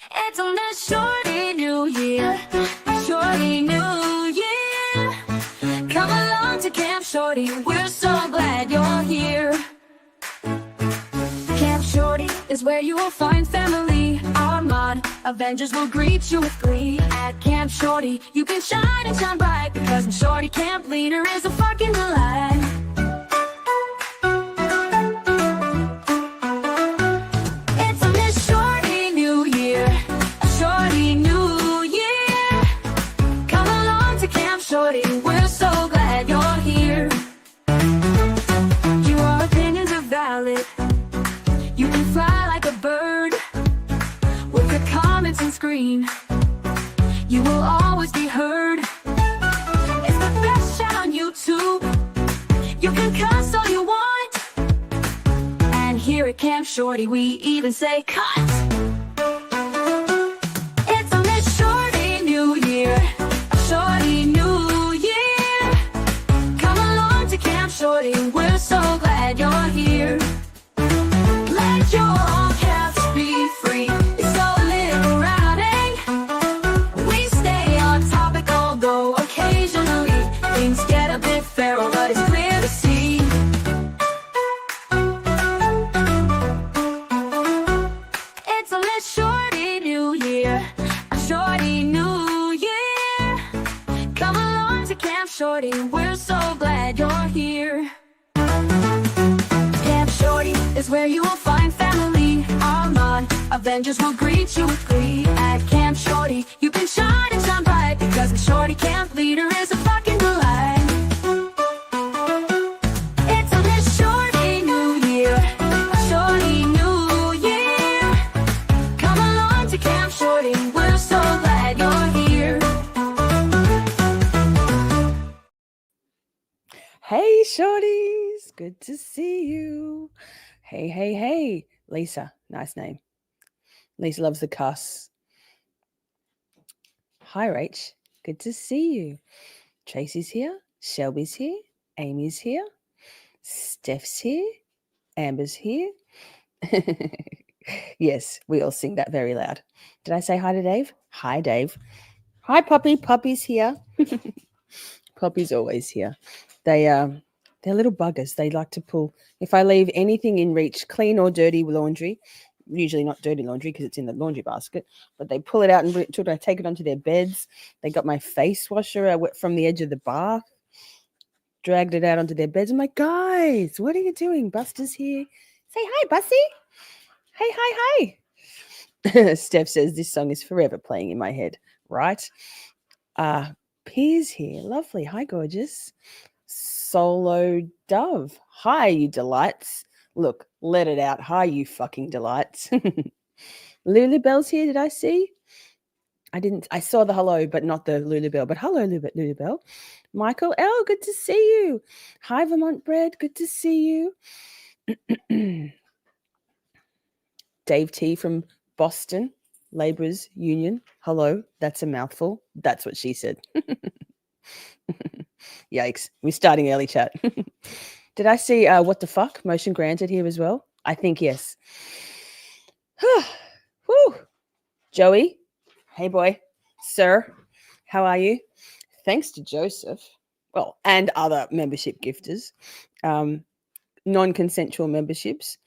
It's on a shorty new year, shorty new year. Come along to Camp Shorty, we're so glad you're here. Camp Shorty is where you will find family. Our mod Avengers will greet you with glee. At Camp Shorty, you can shine and shine bright, because the Shorty Camp leader is a fucking delight. It's on this Shorty New Year, a Shorty New Year. Come along to Camp Shorty, we're so glad you're here. Your opinions are valid. You can fly like a bird with your comments and screen. You will always be heard. It's the best chat on YouTube. You can cuss all you want. And here at Camp Shorty, we even say cut. It's on this Shorty New Year, a Shorty New Year. Come along to Camp Shorty, we're so glad you're here. Let your all caps be free. It's so liberating. We stay on topic, although occasionally things get a bit feral, but it's clear to see. It's a lit Shorty New Year, a Shorty New Year. Come along to Camp Shorty, we're so glad you're here. Camp Shorty is where you will find family. Our mod Avengers will greet you with glee. At Camp Shorty, you can shine and shine bright, because the Shorty Camp leader is a fucking delight. It's on this Shorty New Year, a Shorty New Year. Come along to Camp Shorty, we're so glad you're here. Hey, shorties. Good to see you. Hey, hey, hey. Lisa. Nice name. Lisa loves the cuss. Hi, Rach. Good to see you. Tracy's here. Shelby's here. Amy's here. Steph's here. Amber's here. Yes, we all sing that very loud. Did I say hi to Dave? Hi, Dave. Hi, Poppy. Poppy's here. Poppy's always here. They're little buggers. They like to pull. If I leave anything in reach, clean or dirty laundry, usually not dirty laundry because it's in the laundry basket, but they pull it out and take it onto their beds. They got my face washer from the edge of the bath, dragged it out onto their beds. I'm like, guys, what are you doing? Buster's here. Say hi, Bussy. Hey, hi, hi. Steph says this song is forever playing in my head, right? Piers here. Lovely. Hi, gorgeous. Solo Dove. Hi, you delights. Look, let it out. Hi, you fucking delights. Lulubelle's here. Did I see? I saw the hello, but not the Lulubelle. But hello, Lulubelle. Michael L., good to see you. Hi, Vermont Bread. Good to see you. Dave T from Boston Labourers Union. Hello. That's a mouthful. That's what she said. Yikes. We're starting early chat. Did I see what the fuck? Motion granted here as well? I think yes. Whew. Joey. Hey, boy. Sir. How are you? Thanks to Joseph. Well, and other membership gifters. Non-consensual memberships.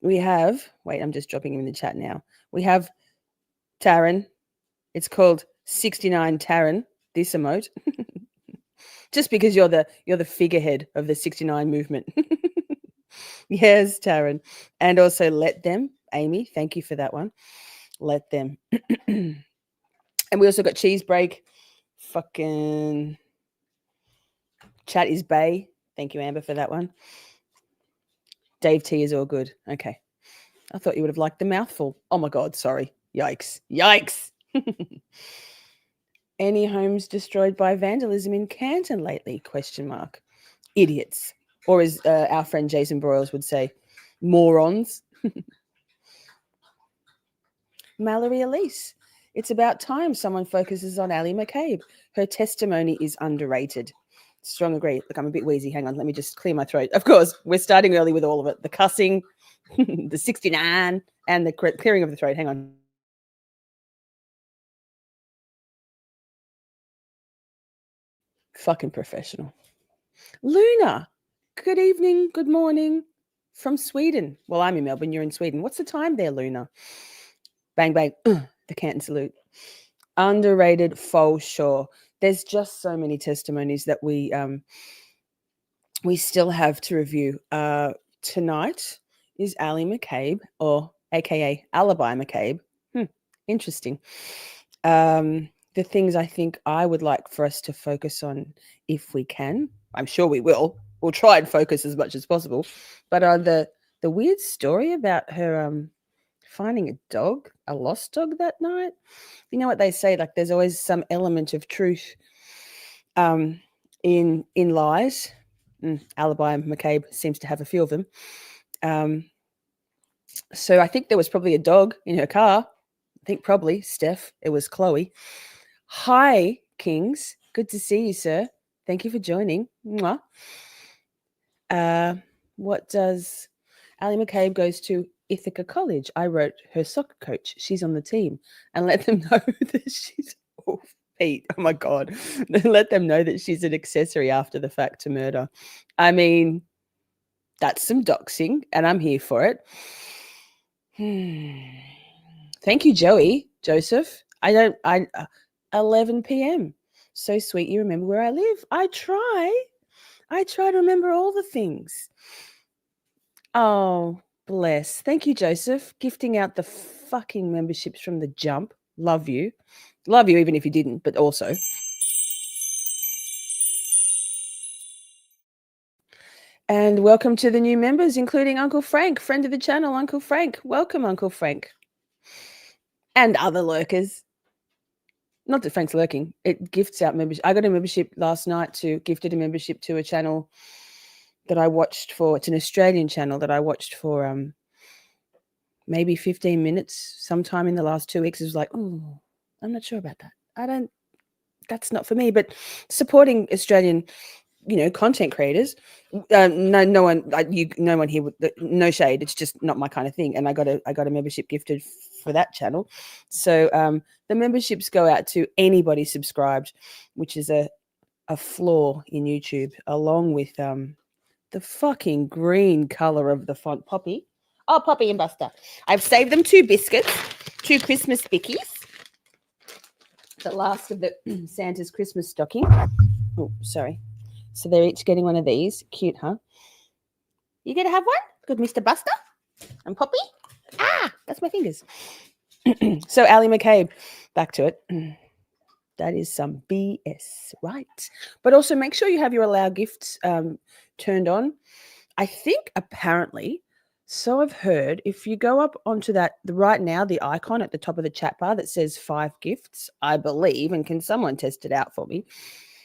We have, wait, I'm just dropping him in the chat now. We have Taryn. It's called 69 Taryn, this emote. Just because you're the figurehead of the 69 movement. Yes, Taryn. And also Let Them, Amy. Thank you for that one. Let Them. And we also got Cheese Break. Fucking Chat is Bay. Thank you, Amber, for that one. Dave T is all good. Okay. I thought you would have liked the mouthful. Oh my God, sorry. Yikes. Yikes. Any homes destroyed by vandalism in Canton lately? ? Idiots. Or as our friend Jason Broyles would say, morons. Mallory Elise. It's about time someone focuses on Allie McCabe. Her testimony is underrated. Strong agree. Look, I'm a bit wheezy. Hang on. Let me just clear my throat. Of course, we're starting early with all of it. The cussing, the 69, and the clearing of the throat. Hang on. Fucking professional. Luna, good evening, good morning from Sweden. Well, I'm in Melbourne, you're in Sweden. What's the time there, Luna? Bang, bang, the Canton salute. Underrated for sure. There's just so many testimonies that we still have to review. Tonight is Allie McCabe, or AKA Alibi McCabe. Interesting. The things I think I would like for us to focus on, if we can, I'm sure we will. We'll try and focus as much as possible. But the weird story about her finding a dog, a lost dog that night. You know what they say? Like, there's always some element of truth in lies. Alibi McCabe seems to have a few of them. So I think there was probably a dog in her car. I think probably, Steph, it was Chloe. Hi, Kings. Good to see you, sir. Thank you for joining. Mwah. What does Allie McCabe goes to Ithaca College? I wrote her soccer coach. She's on the team. And let them know that she's... Oh, Pete, oh my God. Let them know that she's an accessory after the fact to murder. I mean, that's some doxing, and I'm here for it. Thank you, Joseph. 11 p.m. So sweet you remember where I live. I try to remember all the things. Oh, bless. Thank you, Joseph. Gifting out the fucking memberships from the jump. Love you. Love you even if you didn't, but also. And welcome to the new members, including Uncle Frank, friend of the channel, Uncle Frank. Welcome, Uncle Frank. And other lurkers. Not that Frank's lurking. It gifts out membership. I got a membership last night gifted a membership to a channel that I watched for. It's an Australian channel that I watched for maybe 15 minutes sometime in the last 2 weeks. It was like, oh, I'm not sure about that. That's not for me. But supporting Australian, content creators, no one here would, no shade. It's just not my kind of thing. And I got a membership gifted for that channel. So the memberships go out to anybody subscribed, which is a flaw in YouTube, along with the fucking green color of the font. Poppy. Oh, Poppy and Buster. I've saved them 2 biscuits, 2 Christmas bickies. The last of the Santa's Christmas stocking. Oh, sorry. So they're each getting one of these. Cute, huh? You gonna have one? Good, Mr. Buster and Poppy. That's my fingers. So Allie McCabe, back to it. That is some BS, right? But also make sure you have your allow gifts turned on. I think apparently, so I've heard, if you go up onto that right now, the icon at the top of the chat bar that says 5 gifts, I believe, and can someone test it out for me,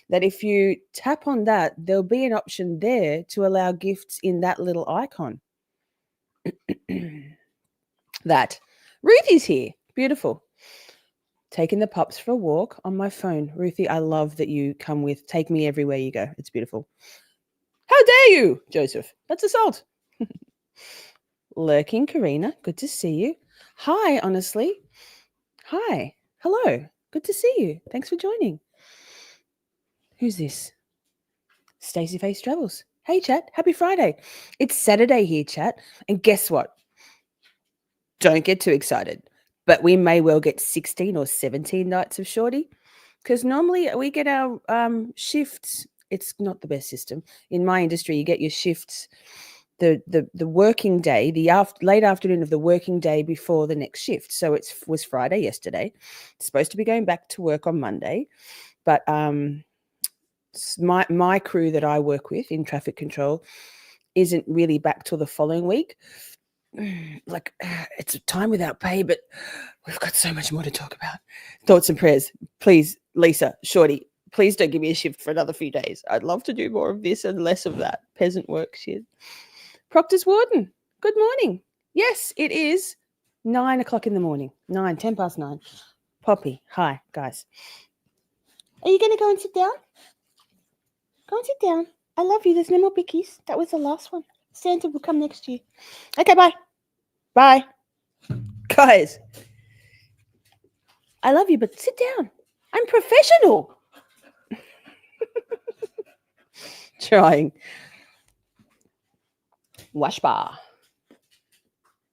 that if you tap on that, there'll be an option there to allow gifts in that little icon. That. Ruthie's here. Beautiful. Taking the pups for a walk on my phone. Ruthie, I love that you come with take me everywhere you go. It's beautiful. How dare you, Joseph? That's assault. Lurking Karina, good to see you. Hi, honestly. Hi. Hello. Good to see you. Thanks for joining. Who's this? Stacey Face Travels. Hey, chat. Happy Friday. It's Saturday here, chat. And guess what? Don't get too excited. But we may well get 16 or 17 nights of shorty. Because normally we get our shifts. It's not the best system. In my industry, you get your shifts the working day, the late afternoon of the working day before the next shift. So it was Friday yesterday. It's supposed to be going back to work on Monday. But my crew that I work with in traffic control isn't really back till the following week. Like, it's a time without pay, but we've got so much more to talk about. Thoughts and prayers. Please, Lisa, Shorty, please don't give me a shift for another few days. I'd love to do more of this and less of that peasant work shit. Proctor's Warden, good morning. Yes, it is 9 o'clock in the morning. 10 past 9. Poppy, hi, guys. Are you going to go and sit down? Go and sit down. I love you. There's no more bickies. That was the last one. Santa will come next year. Okay, bye. Bye. Guys, I love you, but sit down. I'm professional. Trying. Washbar.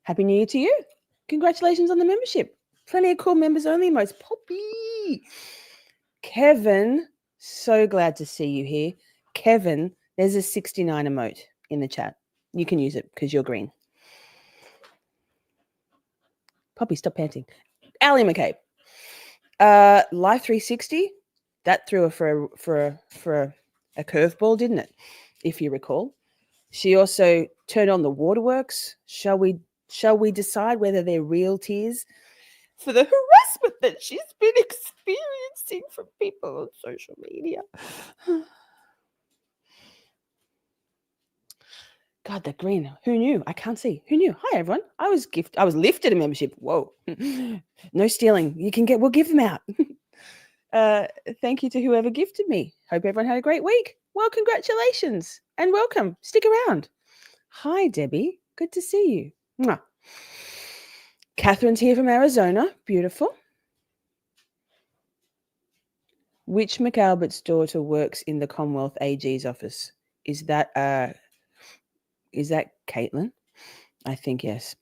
Happy New Year to you. Congratulations on the membership. Plenty of cool members only emotes. Poppy. Kevin, so glad to see you here. Kevin, there's a 69 emote in the chat. You can use it because you're green. Poppy, stop panting. Allie McCabe. Life 360, that threw her for a curveball, didn't it? If you recall. She also turned on the waterworks. Shall we decide whether they're real tears for the harassment that she's been experiencing from people on social media? God, the green. Who knew? I can't see. Who knew? Hi, everyone. I was lifted a membership. Whoa. No stealing. We'll give them out. Thank you to whoever gifted me. Hope everyone had a great week. Well, congratulations and welcome. Stick around. Hi, Debbie. Good to see you. Mwah. Catherine's here from Arizona. Beautiful. Which McAlbert's daughter works in the Commonwealth AG's office? Is that Caitlin? I think yes.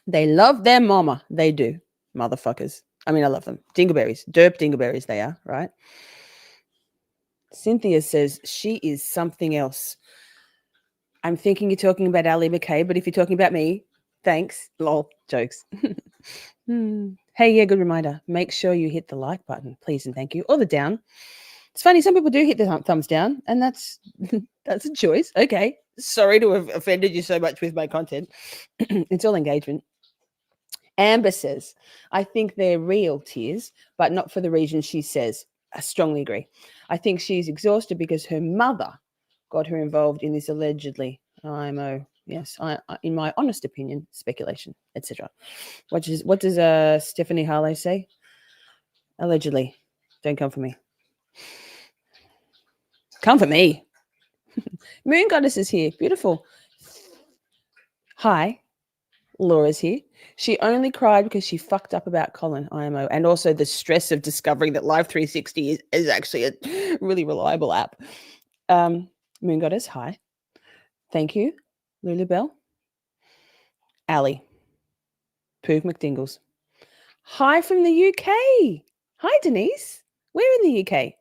They love their mama. They do. Motherfuckers. I mean, I love them. Dingleberries. Derp dingleberries they are, right? Cynthia says she is something else. I'm thinking you're talking about Allie McCabe, but if you're talking about me, thanks. Lol. Jokes. Hey, yeah, good reminder. Make sure you hit the like button, please and thank you. Or the down. It's funny, some people do hit the thumbs down, and that's a choice. Okay. Sorry to have offended you so much with my content. It's all engagement. Amber says, I think they're real tears, but not for the reason she says. I strongly agree. I think she's exhausted because her mother got her involved in this allegedly IMO. Yes, in my honest opinion, speculation, etc. What does Stephanie Harlow say? Allegedly. Don't come for me. Come for me. Moon Goddess is here. Beautiful. Hi. Laura's here. She only cried because she fucked up about Colin IMO and also the stress of discovering that Live 360 is actually a really reliable app. Moon Goddess, hi. Thank you. Lulu Bell. Allie. Poog McDingles. Hi from the UK. Hi, Denise. We're in the UK.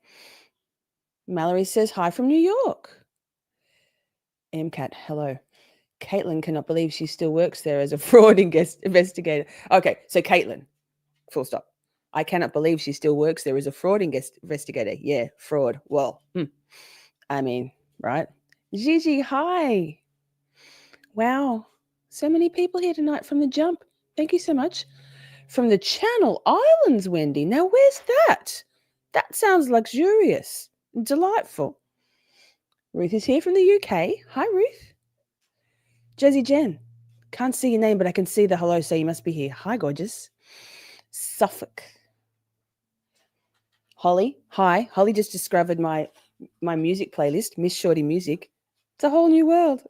Mallory says hi from New York. MCAT, hello. Caitlin cannot believe she still works there as a fraud investigator. Okay, so Caitlin, full stop. I cannot believe she still works there as a fraud investigator. Yeah, fraud. Well, I mean, right? Gigi, hi. Wow, so many people here tonight from the jump. Thank you so much. From the Channel Islands, Wendy. Now, where's that? That sounds luxurious. Delightful. Ruth is here from the UK. Hi, Ruth. Jazzy Jen. Can't see your name, but I can see the hello, so you must be here. Hi, gorgeous. Suffolk. Holly. Hi. Holly just discovered my music playlist, Miss Shorty Music. It's a whole new world.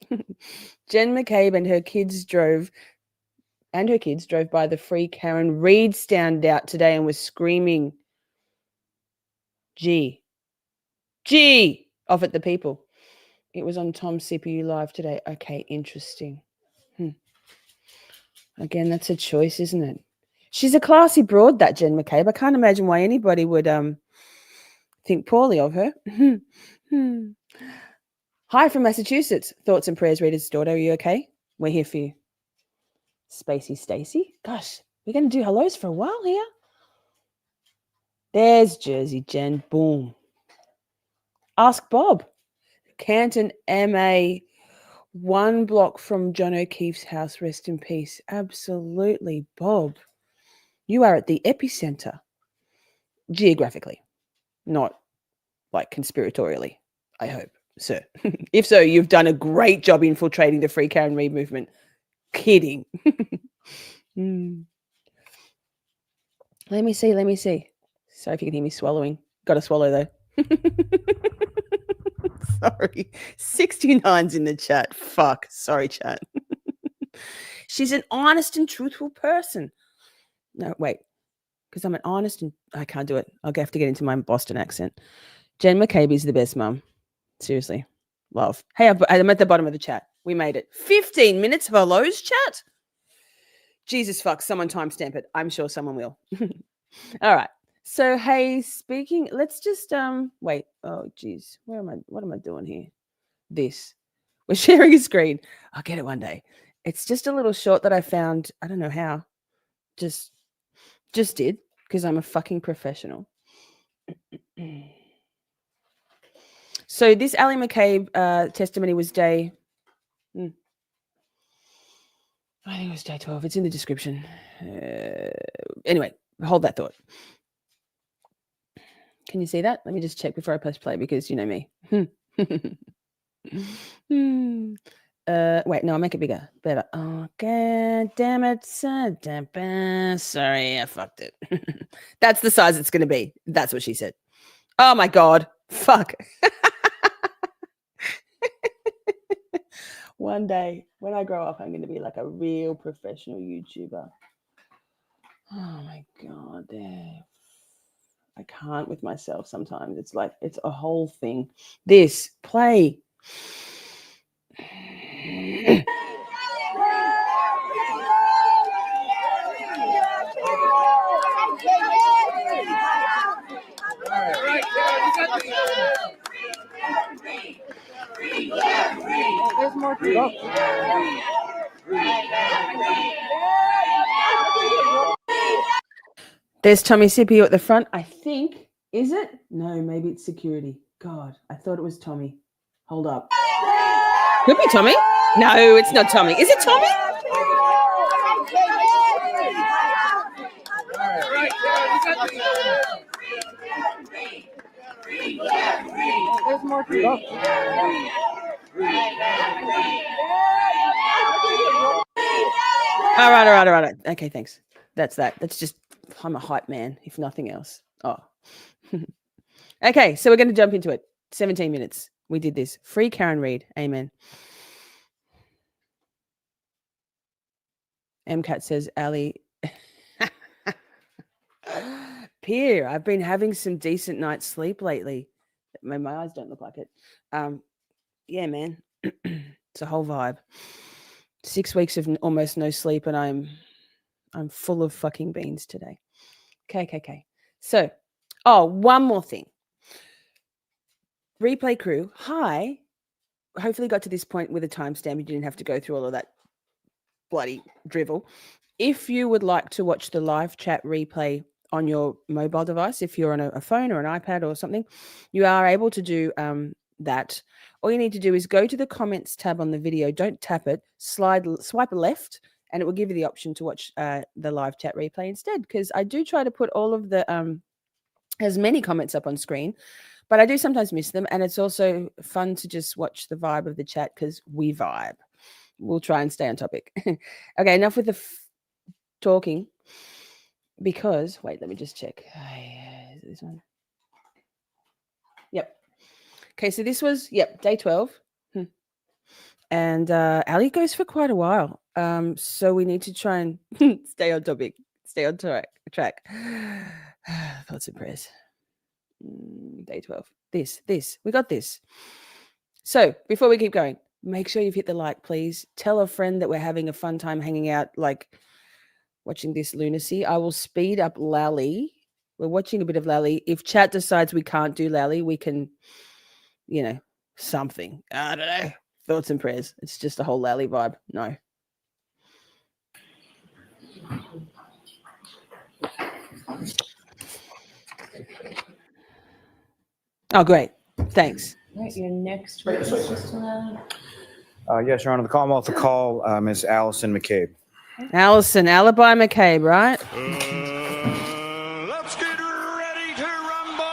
Jen McCabe and her kids drove by the Free Karen Reid stand out today and was screaming, G, off at the people. It was on Tom's CPU Live today. Okay, interesting. Again, that's a choice, isn't it? She's a classy broad, that Jen McCabe. I can't imagine why anybody would think poorly of her. Hi from Massachusetts. Thoughts and prayers, Rita's daughter. Are you okay? We're here for you. Spacey Stacy. Gosh, we're going to do hellos for a while here. There's Jersey Jen. Boom. Ask Bob. Canton MA, 1 block from John O'Keefe's house. Rest in peace. Absolutely, Bob. You are at the epicenter. Geographically. Not like conspiratorially, I hope, sir. If so, you've done a great job infiltrating the Free Karen Reid movement. Kidding. Let me see. Sorry if you can hear me swallowing. Got to swallow though. Sorry. 69's in the chat. Fuck. Sorry, chat. She's an honest and truthful person. No, wait. Because I'm an honest and I can't do it. I'll have to get into my Boston accent. Jen McCabe is the best mum. Seriously. Love. Hey, I'm at the bottom of the chat. We made it. 15 minutes of hellos chat. Jesus fuck, someone timestamp it. I'm sure someone will. All right. So, hey, speaking, let's just wait. Oh, geez. What am I doing here? This. We're sharing a screen. I'll get it one day. It's just a little short that I found. I don't know how. Just did, because I'm a fucking professional. So this Allie McCabe testimony was day. I think it was day 12. It's in the description. Anyway, hold that thought. Can you see that? Let me just check before I press play because you know me. Wait, no, I'll make it bigger. Better. Oh, god damn it. Sorry, I fucked it. That's the size it's going to be. That's what she said. Oh my god. Fuck. One day when I grow up, I'm going to be like a real professional YouTuber. Oh my god. I can't with myself sometimes. It's like, it's a whole thing. This, play. There's more to go. There's Tommy CPU at the front, I think. Is it? No, maybe it's security. God, I thought it was Tommy. Hold up. Could be Tommy. No, it's not Tommy. Is it Tommy? There's more to go. All right. Okay, thanks. That's that. That's just, I'm a hype man, if nothing else. Oh. Okay, so we're going to jump into it. 17 minutes. We did this. Free Karen Reid. Amen. MCAT says, Allie. Pierre, I've been having some decent night's sleep lately. My eyes don't look like it. Yeah, man. It's a whole vibe. 6 weeks of almost no sleep, and I'm full of fucking beans today. Okay. So, one more thing. Replay crew, hi. Hopefully got to this point with a timestamp. You didn't have to go through all of that bloody drivel. If you would like to watch the live chat replay on your mobile device, if you're on a phone or an iPad or something, you are able to do that. All you need to do is go to the comments tab on the video. Don't tap it. Swipe left, and it will give you the option to watch the live chat replay instead. Because I do try to put all of the as many comments up on screen, but I do sometimes miss them. And it's also fun to just watch the vibe of the chat because we vibe. We'll try and stay on topic. Okay, enough with the talking. Because wait, let me just check. Is it this one? Yep. Okay, so this was day 12. And Allie goes for quite a while. So we need to try and stay on topic, stay on track. Thoughts and prayers. Day 12. This. We got this. So before we keep going, make sure you've hit the like, please. Tell a friend that we're having a fun time hanging out, like watching this lunacy. I will speed up Lally. We're watching a bit of Lally. If chat decides we can't do Lally, we can, something. I don't know. Thoughts and prayers. It's just a whole Lally vibe. No. Oh, great. Thanks. All right, your next witness is Yes, Your Honor. The Commonwealth to call Ms. Allison McCabe. Allison, Alibi McCabe, right? Let's get ready to rumble!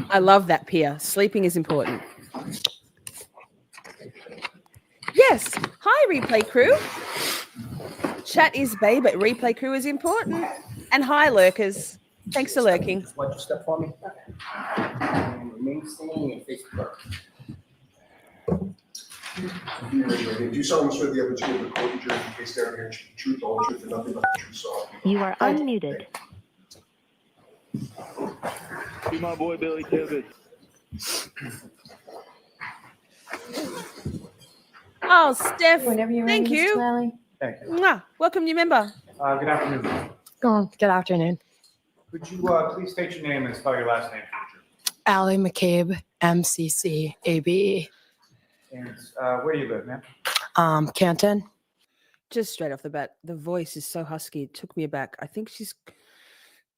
I love that, Pia. Sleeping is important. Yes. Hi, replay crew. Chat is babe, but replay crew is important. And hi, lurkers. Thanks for lurking. Just watch your step for me. Remain standing and face the clerk. you raise your right hand. Do you solemnly swear the evidence you give in court and jury in case there are the truth, the whole truth, and nothing but the truth, so help you You are unmuted. Be my boy Billy Tibbetts. Oh, Steph, Whenever you're ready, thank you. Mr. Lally. Thank you. Mwah. Welcome, new member. Good afternoon. Good afternoon. Could you please state your name and spell your last name for the truth? Allie McCabe, MCCABE. And where do you live, ma'am? Canton. Just straight off the bat, the voice is so husky. It took me aback. I think she's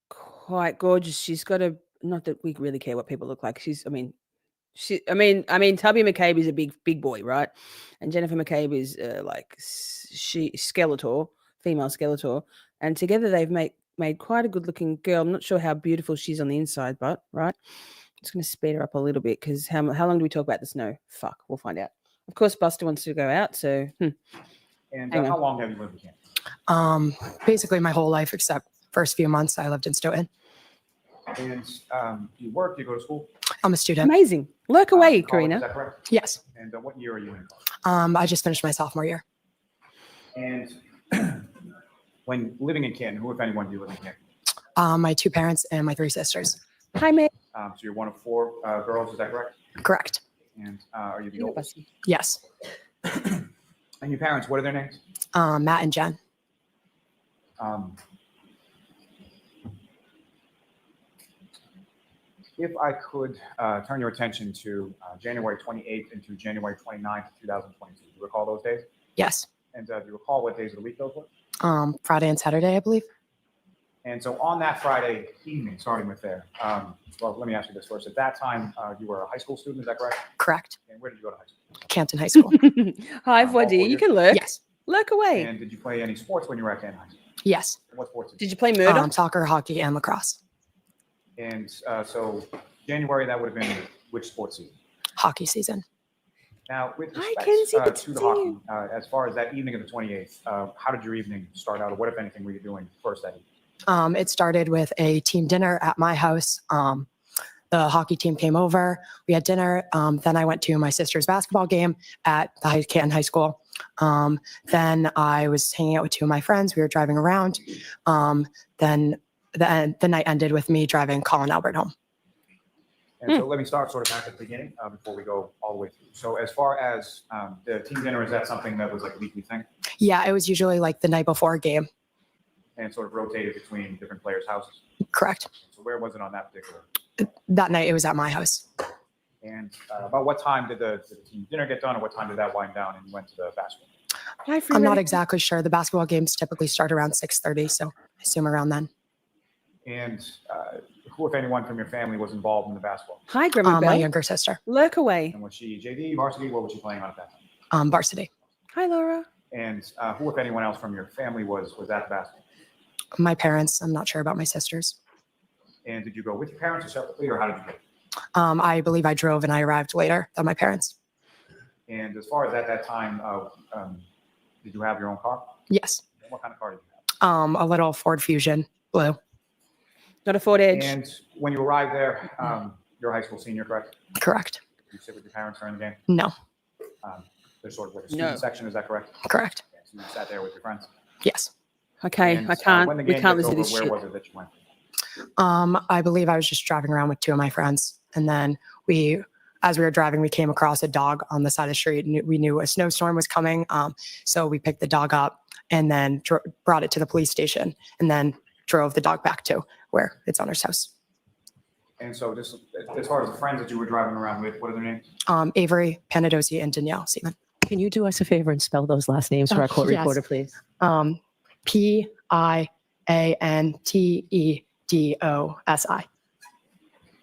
quite gorgeous. She's got a, not that we really care what people look like. Tubby McCabe is a big boy, right? And Jennifer McCabe is Skeletor, female Skeletor. And together they've made quite a good looking girl. I'm not sure how beautiful she's on the inside, but right. I'm just going to speed her up a little bit because how long do we talk about the snow? Fuck, we'll find out. Of course, Buster wants to go out, so. And Hang on. how long have you lived in Canton? Basically my whole life except first few months I lived in Stoughton. And do you work? Do you go to school? I'm a student. Amazing. Lurk away, College, Karina. Is that correct? Yes. And what year are you in college? I just finished my sophomore year. And when living in Canton, who, if anyone, do you live in Canton? My 2 parents and my 3 sisters. Hi, Meg. So you're one of 4 girls, is that correct? Correct. And are you the oldest? Yes. And your parents, what are their names? Matt and Jen. If I could turn your attention to January 28th into January 29th, 2022. Do you recall those days? Yes. And do you recall what days of the week those were? Friday and Saturday, I believe. And so on that Friday evening, starting with there, well, let me ask you this first. At that time, you were a high school student, is that correct? Correct. And where did you go to high school? Canton High School. Hi, all Voddy. 4 You years? can lurk. Yes. Lurk away. And did you play any sports when you were at Canton High School? Yes. What sports Did you play murder? Soccer, hockey, and lacrosse. And so January, that would have been which sports season? Hockey season. Now, with Hi, respect Kenzie, good to to the see you. hockey, as far as that evening of the 28th, how did your evening start out, or what, if anything, were you doing first that evening? It started with a team dinner at my house. The hockey team came over. We had dinner. Then I went to my sister's basketball game at the Canton High School. Then I was hanging out with 2 of my friends. We were driving around. Then the night ended with me driving Colin Albert home. And so let me start sort of back at the beginning before we go all the way through. So as far as the team dinner, is that something that was like a weekly thing Yeah, it was usually like the night before a game. and sort of rotated between different players' houses? Correct. So where was it on that particular? That night it was at my house. And about what time did the team dinner get done, or what time did that wind down and you went to the basketball? Hi, I'm not Freeman. exactly sure. The basketball games typically start around 6:30, so I assume around then. And who, if anyone, from your family was involved in the basketball? Hi, Grandma My Bell. younger sister, Lurk away. And was she JV, varsity? What was she playing on at that time? varsity. Hi, Laura. And who, if anyone else from your family, was at the basketball? My parents. I'm not sure about my sisters. And did you go with your parents or separately, or how did you go? I believe I drove and I arrived later than my parents. And as far as at that time, did you have your own car? Yes. And what kind of car did you have? A little Ford Fusion, blue. Not a Ford Edge. And when you arrived there, you're a high school senior, correct? Correct. Did you sit with your parents during the game? No. There's sort of like a student No. section, is that correct? Correct. Okay, so you sat there with your friends? Yes. Okay, And, I can't. when the We game can't gets listen to over, this where shit. was it that you went? I believe I was just driving around with 2 of my friends, and then as we were driving, we came across a dog on the side of the street, and we knew a snowstorm was coming. So we picked the dog up and then brought it to the police station, and then drove the dog back to where its owner's house. And so just as far as the friends that you were driving around with, what are their names? Avery Panadosi and Danielle Seaman. Can you do us a favor and spell those last names for our court Yes. reporter, please? Piantedosi.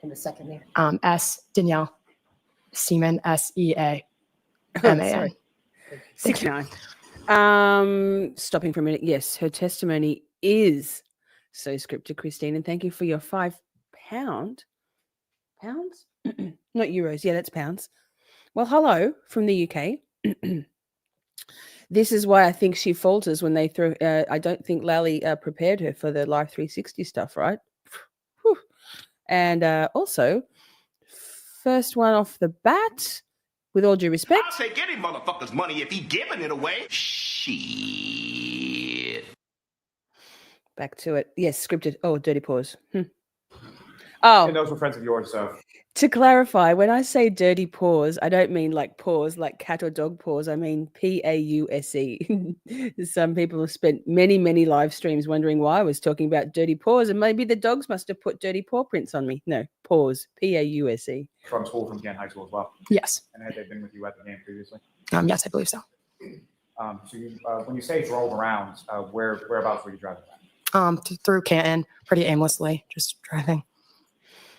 And the second name. S Danielle Seaman, SEAMAN. Sorry. 69. Stopping for a minute. Yes, her testimony is so scripted, Christine. And thank you for your £5 pounds, not euros. Yeah, that's pounds. Well, hello from the UK. This is why I think she falters when they throw. I don't think Lally prepared her for the Live 360 stuff, right? Whew. And also, first one off the bat, with all due respect. I'll take any motherfucker's money if he giving it away. Shit. Back to it. Yes, scripted. Oh, dirty paws. Oh, And those were friends of yours, so to clarify, when I say dirty paws, I don't mean like paws, like cat or dog paws. I mean Pause. Some people have spent many, many live streams wondering why I was talking about dirty paws, and maybe the dogs must have put dirty paw prints on me. No, paws. Pause. from school, from Jen High School as well. Yes. And had they been with you at the game previously? Yes, I believe so. So you, when you say drove around, whereabouts were you driving at? Through Canton, pretty aimlessly, just driving.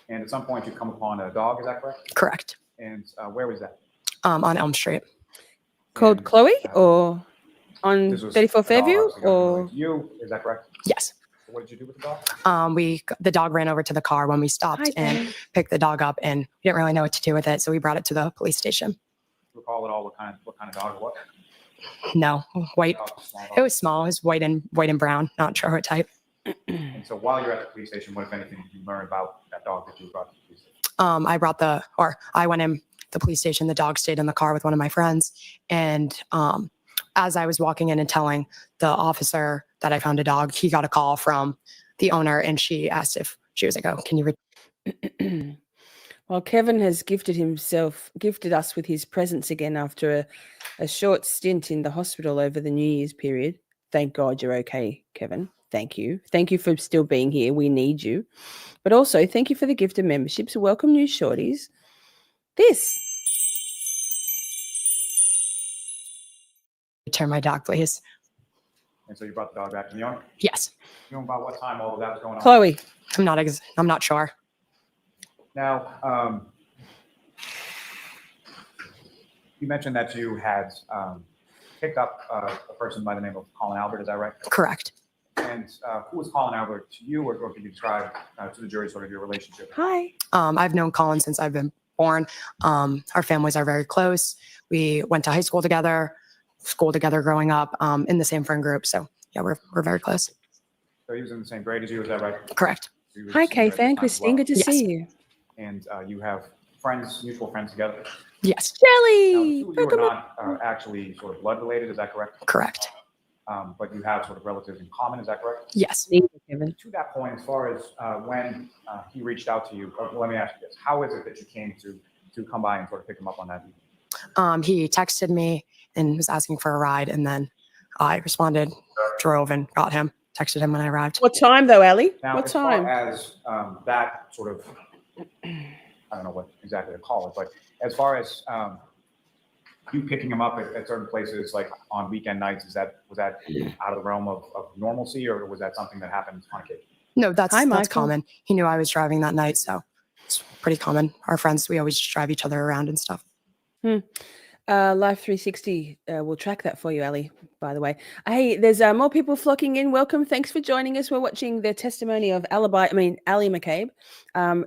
And at some point you come upon a dog, is that correct? Correct. And where was that? On Elm Street. Called And, Chloe or on this was 34 a dog Fairview obviously got or related to you, is that correct? Yes. So what did you do with the dog? The dog ran over to the car when we stopped Hi, and Danny. picked the dog up, and we didn't really know what to do with it, so we brought it to the police station. Do you recall at all what kind of dog it was? No, white. Dog, small It dog. was small. It was white and brown. Not sure what type. And so while you're at the police station, what if anything did you learn about that dog that you brought to the police station? I went in the police station. The dog stayed in the car with one of my friends, and as I was walking in and telling the officer that I found a dog, he got a call from the owner, and she asked if she was like, "Oh, can you?" Well, Kevin has gifted us with his presence again after a short stint in the hospital over the New Year's period. Thank God you're okay, Kevin. Thank you. Thank you for still being here. We need you. But also, thank you for the gift of memberships. Welcome, new shorties. This. Return my dog, please. And so you brought the dog back to the owner? Yes. You know about what time all of that was going on? Chloe. I'm not sure. Now, you mentioned that you had picked up a person by the name of Colin Albert, is that right? Correct. And who was Colin Albert to you, or can you describe to the jury sort of your relationship? Hi. I've known Colin since I've been born. Our families are very close. We went to high school together growing up, in the same friend group. So yeah, we're very close. So he was in the same grade as you, is that right? Correct. So he was Hi, in grade Kay Fan. at the time as Christine, well. good to Yes. see you. And you have friends, mutual friends together. Yes. Now, the Jelly. two of you are Welcome. not actually sort of blood related, is that correct? Correct. But you have sort of relatives in common, is that correct? Yes. Kevin. To that point, as far as when he reached out to you, let me ask you this: how is it that you came to come by and sort of pick him up on that evening? He texted me and was asking for a ride, and then I responded, drove, and got him. Texted him when I arrived. What time though, Allie? Now, What as time? far as that sort of, I don't know what exactly to call it, but as far as you picking him up at certain places, like on weekend nights, was that out of the realm of normalcy, or was that something that happened on occasion? No, that's Hi, Michael. common. He knew I was driving that night, so it's pretty common. Our friends, we always just drive each other around and stuff. Live 360 will track that for you, Ali, by the way. Hey, there's more people flocking in. Welcome. Thanks for joining us. We're watching the testimony of Allie McCabe.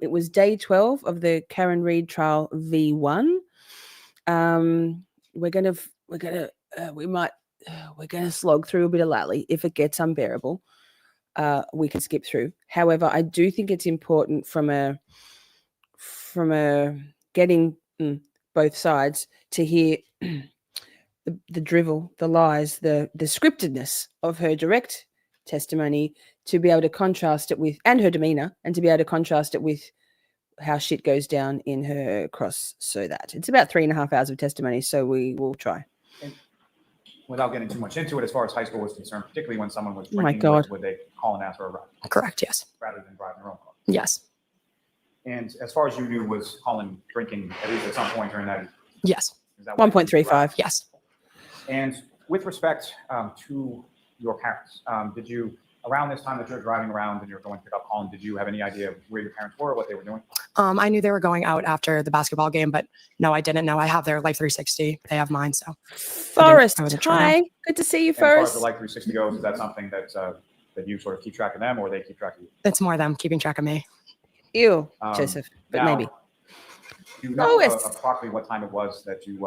It was day 12 of the Karen Reid trial V1. We're gonna slog through a bit of Lally. If it gets unbearable, we can skip through. However, I do think it's important from a getting both sides to hear the drivel, the lies, the scriptedness of her direct testimony, to be able to contrast it with, and her demeanor, and to be able to contrast it with how shit goes down in her cross. So that it's about 3.5 hours of testimony. So we will try. And without getting too much into it, as far as high school was concerned, particularly when someone was Oh my drinking, God. would they call and ask for a ride Correct. Yes. rather than driving their own car? Yes. And as far as you knew, was Colin drinking at least at some point during that? Yes. Is that why he was 1.35. Yes. And with respect to your parents, did you, around this time that you're driving around and you're going to pick up Colin, did you have any idea of where your parents were, what they were doing? I knew they were going out after the basketball game, but no, I didn't know. I have their Life 360. They have mine, so. Forrest, I wasn't sure. hi. Good to see you, And as far as Forrest. the Life 360 goes, is that something that you sort of keep track of them, or they keep track of you? It's more them keeping track of me. Ew, Um, Joseph, but now, maybe. Do you know Forrest. approximately what time it was that you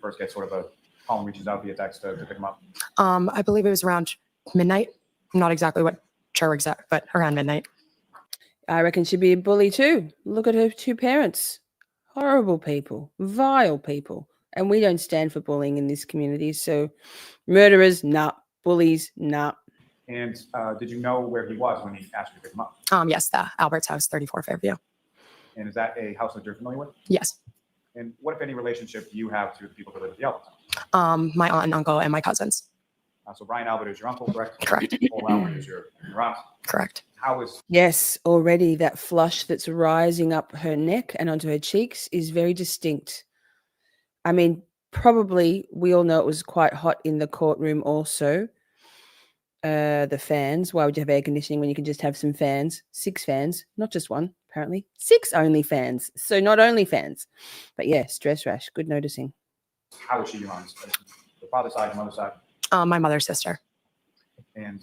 first get sort of a Colin reaches out via text to pick him up? I believe it was around midnight. I'm not exactly sure exact, but around midnight. I reckon she'd be a bully too. Look at her two parents. Horrible people, vile people. And we don't stand for bullying in this community. So murderers, nah. Bullies, nah. And did you know where he was when he asked you to pick him up? Yes, the Albert's house, 34 Fairview. And is that a house that you're familiar with? Yes. And what, if any, relationship do you have to the people that live at the Albert? My aunt and uncle and my cousins. So Brian Albert is your uncle, correct? Correct. Paul Albert is your aunt. Correct. How is Yes, already that flush that's rising up her neck and onto her cheeks is very distinct. I mean, probably we all know it was quite hot in the courtroom also. The fans, why would you have air conditioning when you can just have some fans? 6 fans, not just one, apparently. 6 only fans. So not only fans. But yeah, stress rash. Good noticing. how is she your aunt? The father's side, mother's side? My mother's sister. And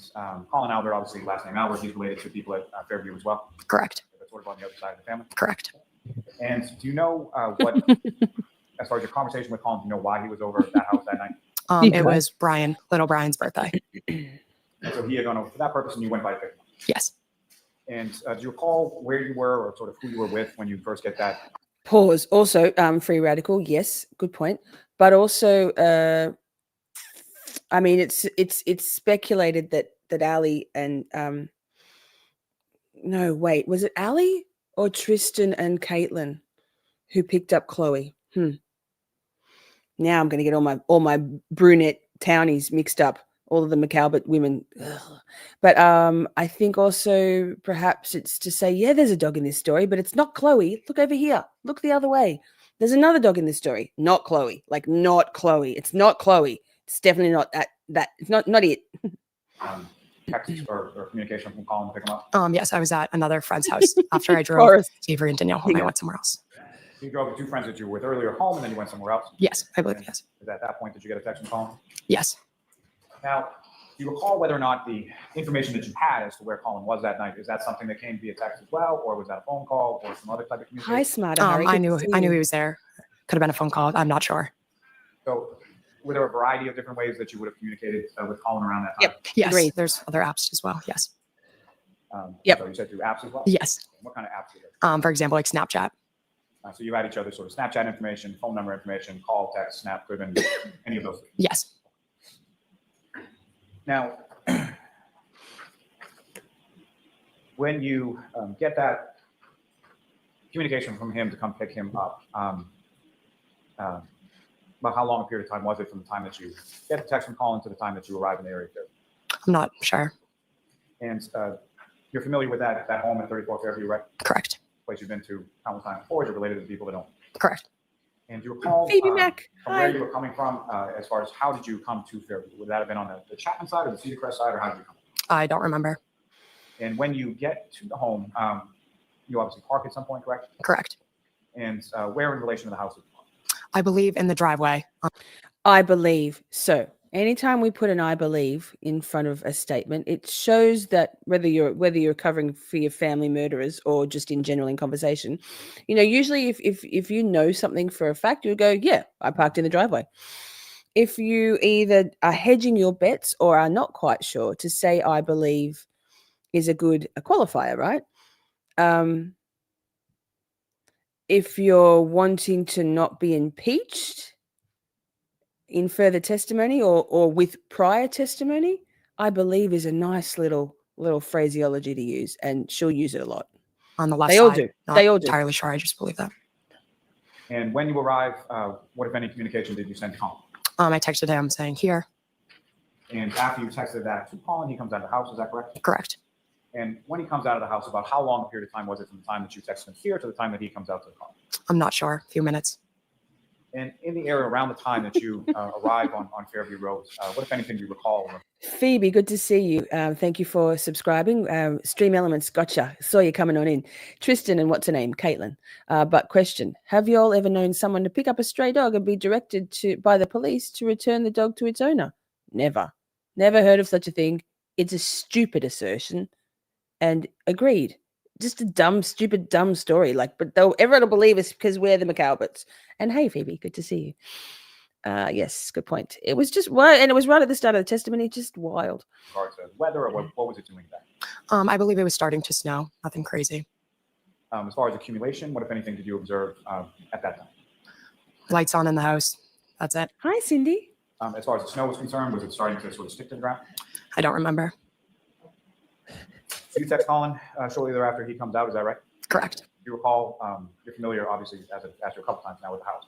Colin Albert, obviously last name Albert, he's related to people at Fairview as well. Correct. That's sort of on the other side of the family. Correct. And do you know what, as far as your conversation with Colin, do you know why he was over at that house that night? It was little Brian's birthday. And so he had gone over for that purpose and you went by to pick him up. Yes. And do you recall where you were or sort of who you were with when you first get that? Pause. Also, free radical. Yes, good point. But also, I mean, it's speculated that Allie and no, wait, was it Allie or Tristan and Caitlin who picked up Chloe? Now I'm going to get all my brunette townies mixed up. All of the McAlbert women. Ugh. But I think also perhaps it's to say, yeah, there's a dog in this story, but it's not Chloe. Look over here. Look the other way. There's another dog in this story. Not Chloe. Like not Chloe. It's not Chloe. It's definitely not that. It's not it. Text or communication from Colin to pick him up? Yes, I was at another friend's house after I drove Avery and Danielle home. I went somewhere else. You drove with 2 friends that you were with earlier home and then you went somewhere else? Yes, I believe yes. Is at that point did you get a text from Colin? Yes. Now, do you recall whether or not the information that you had as to where Colin was that night, is that something that came via text as well, or was that a phone call or some other type of communication? Hi, Smarter Harry. I knew he was there. Could have been a phone call. I'm not sure. So were there a variety of different ways that you would have communicated with Colin around that time? Yep. Yes. Agreed. There's other apps as well. Yes. Yep. So you said through apps as well? Yes. What kind of apps are there? For example, like Snapchat. So you had each other sort of Snapchat information, phone number information, call, text, snap, driven, any of those things? Yes. Now, when you get that communication from him to come pick him up, about how long a period of time was it from the time that you get the text from Colin to the time that you arrive in the area? I'm not sure. And you're familiar with that home at 34 Fairview, right? Correct. Place you've been to countless times before. You're related to the people that don't. Correct. And do you recall Phoebe Mac. from where you were coming from as far as how did you come to Fairview? Would that have been on the Chapman side or the Cedar Crest side, or how did you come? I don't remember. And when you get to the home, you obviously park at some point, correct? Correct. And where in relation to the house is it parked? I believe in the driveway. I believe. So anytime we put an I believe in front of a statement, it shows that whether you're covering for your family murderers or just in general in conversation, usually if you know something for a fact, you'll go, yeah, I parked in the driveway. If you either are hedging your bets or are not quite sure, to say I believe is a qualifier, right? If you're wanting to not be impeached in further testimony or with prior testimony, I believe is a nice little phraseology to use, and she'll use it a lot. On the left They side. all do. Not They all do. entirely sure. I just believe that. And when you arrive, what, if any, communication did you send to Colin? I texted him saying here. And after you texted that to Colin, he comes out of the house, is that correct? Correct. And when he comes out of the house, about how long a period of time was it from the time that you texted him here to the time that he comes out to the car? I'm not sure. A few minutes. And in the area around the time that you arrive on Fairview Road, what, if anything, do you recall? Phoebe, good to see you. Thank you for subscribing. Stream Elements, gotcha. Saw you coming on in. Tristan and what's her name? Caitlin. But question, have you all ever known someone to pick up a stray dog and be directed by the police to return the dog to its owner? Never. Never heard of such a thing. It's a stupid assertion. And agreed. Just a dumb, stupid, dumb story. But everyone will believe us because we're the McAlberts. And hey, Phoebe, good to see you. Yes, good point. It was just wild, and it was right at the start of the testimony. Just wild. As far as weather, or what was it doing then? I believe it was starting to snow. Nothing crazy. As far as accumulation, what, if anything, did you observe at that time? Lights on in the house. That's it. Hi, Cindy. As far as the snow was concerned, was it starting to sort of stick to the ground? I don't remember. You text Colin shortly thereafter he comes out, is that right? Correct. If you recall, you're familiar, obviously, as I've asked you a couple times now with the house.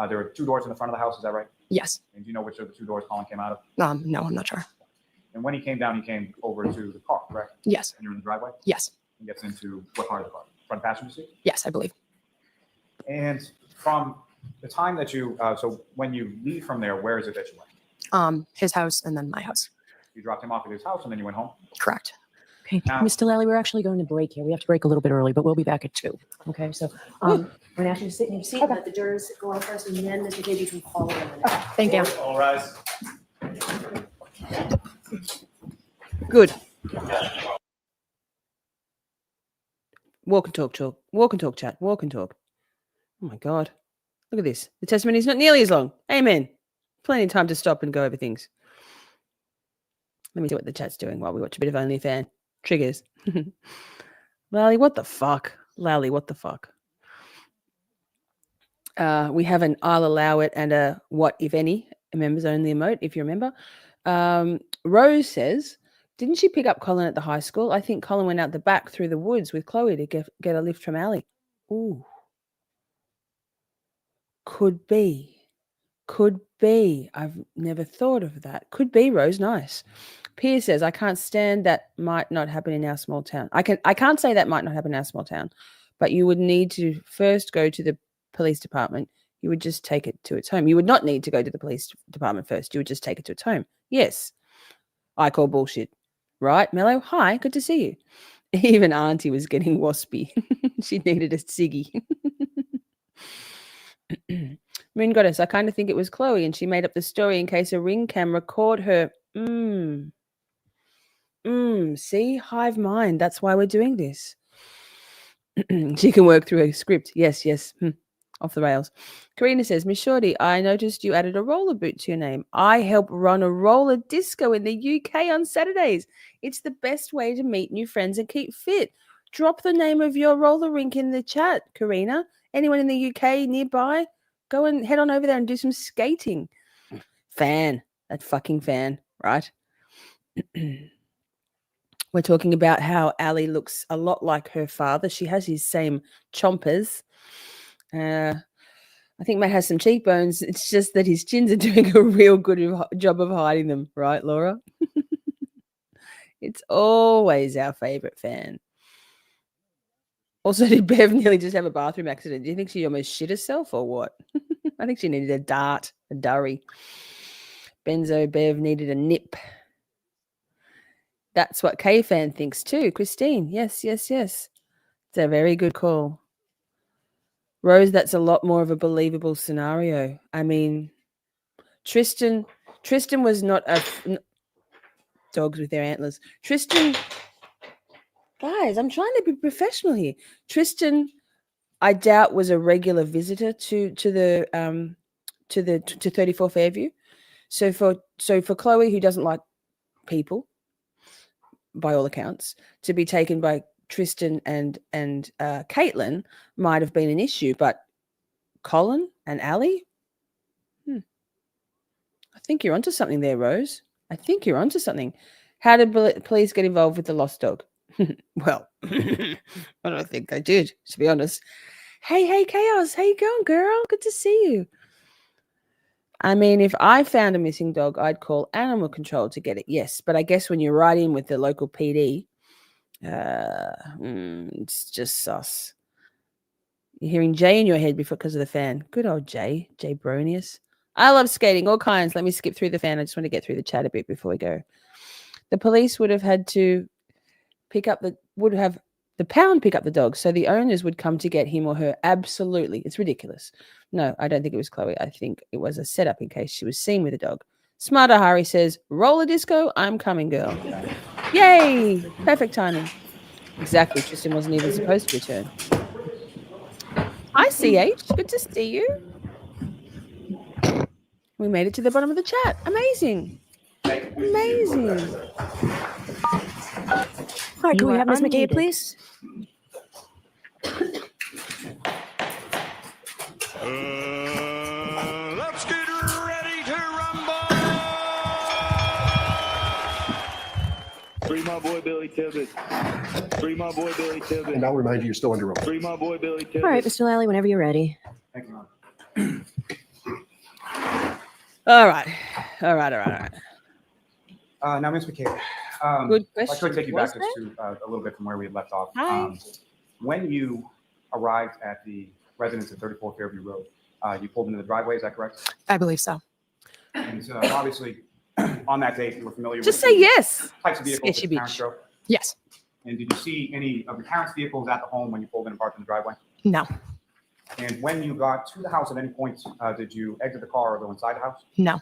There were 2 doors in the front of the house, is that right? Yes. And do you know which of the 2 doors Colin came out of? No, I'm not sure. And when he came down, he came over to the car, correct? Yes. And you're in the driveway? Yes. He gets into what part of the car? Front passenger seat? Yes, I believe. And from the time that you, so when you leave from there, where is it that you went? His house and then my house. You dropped him off at his house and then you went home? Correct. Okay, Now- Mr. Lally, we're actually going to break here. We have to break a little bit early, but we'll be back at 2. Okay, so we're going to ask you to sit in your seat and let the jurors go on first, and then Ms. McCabe, you can follow them. Thank you. All rise. Good. Walk and talk, talk. Walk and talk, chat. Walk and talk. Oh my God. Look at this. The testimony is not nearly as long. Amen. Plenty of time to stop and go over things. Let me see what the chat's doing while we watch a bit of OnlyFans. Triggers. Lally, what the fuck? Lally, what the fuck? We have an I'll allow it and a what, if any, a members only emote, if you remember. Rose says, didn't she pick up Colin at the high school? I think Colin went out the back through the woods with Chloe to get a lift from Allie. Ooh. Could be. Could be. I've never thought of that. Could be, Rose. Nice. Pierre says, I can't stand that might not happen in our small town. I can't say that might not happen in our small town, but you would need to first go to the police department. You would just take it to its home. You would not need to go to the police department first. You would just take it to its home. Yes. I call bullshit. Right, Mello? Hi, good to see you. Even Auntie was getting waspy. She needed a ciggy. Moon Goddess, I kind of think it was Chloe and she made up the story in case a ring camera caught her. See? Hive mind. That's why we're doing this. She can work through a script. Yes. Off the rails. Karina says, Miss Shorty, I noticed you added a roller boot to your name. I help run a roller disco in the UK on Saturdays. It's the best way to meet new friends and keep fit. Drop the name of your roller rink in the chat, Karina. Anyone in the UK nearby? Go and head on over there and do some skating. Fan. That fucking fan, right? We're talking about how Allie looks a lot like her father. She has his same chompers. I think Matt has some cheekbones. It's just that his chins are doing a real good job of hiding them, right, Laura? It's always our favorite fan. Also, did Bev nearly just have a bathroom accident? Do you think she almost shit herself or what? I think she needed a durry. Benzo Bev needed a nip. That's what K-Fan thinks too. Christine, yes. It's a very good call. Rose, that's a lot more of a believable scenario. I mean, Tristan was not a dogs with their antlers. Tristan, guys, I'm trying to be professional here. Tristan, I doubt, was a regular visitor to 34 Fairview. So for Chloe, who doesn't like people, by all accounts, to be taken by Tristan and Caitlin might have been an issue, but Colin and Allie, I think you're onto something there, Rose. I think you're onto something. How did police get involved with the lost dog? Well, I don't think they did, to be honest. Hey, Chaos, how you going, girl? Good to see you. I mean, if I found a missing dog, I'd call animal control to get it, yes. But I guess when you're right in with the local PD, it's just sus. You're hearing Jay in your head because of the fan. Good old Jay Bronius. I love skating, all kinds. Let me skip through the fan. I just want to get through the chat a bit before we go. The police would have had to pick up the pound pick up the dog, so the owners would come to get him or her. Absolutely. It's ridiculous. No, I don't think it was Chloe. I think it was a setup in case she was seen with a dog. Smarter Hari says, roller disco, I'm coming, girl. Yay! Perfect timing. Exactly. Tristan wasn't even supposed to return. Hi, CH. Good to see you. We made it to the bottom of the chat. Amazing. Amazing. All right, can we have Ms. McCabe, please? Let's get my boy Billy Tibbetts. Free my boy Billy Tibbetts. And I'll remind you, you're still under oath. Free my boy Billy Tibbetts. All right, Mr. Lally, whenever you're ready. Thank you. All right. Now, Ms. McCabe, Good I'd like question. to take you Was back just to a little bit from where we had left off. Hi. When you arrived at the residence at 34 Fairview Road, you pulled into the driveway, is that correct? I believe so. And obviously, on that date, you were familiar Just with say yes. types of vehicles Sketchy that your parents bitch. drove. Yes. And did you see any of your parents' vehicles at the home when you pulled in and parked in the driveway? No. And when you got to the house at any point, did you exit the car or go inside the house? No.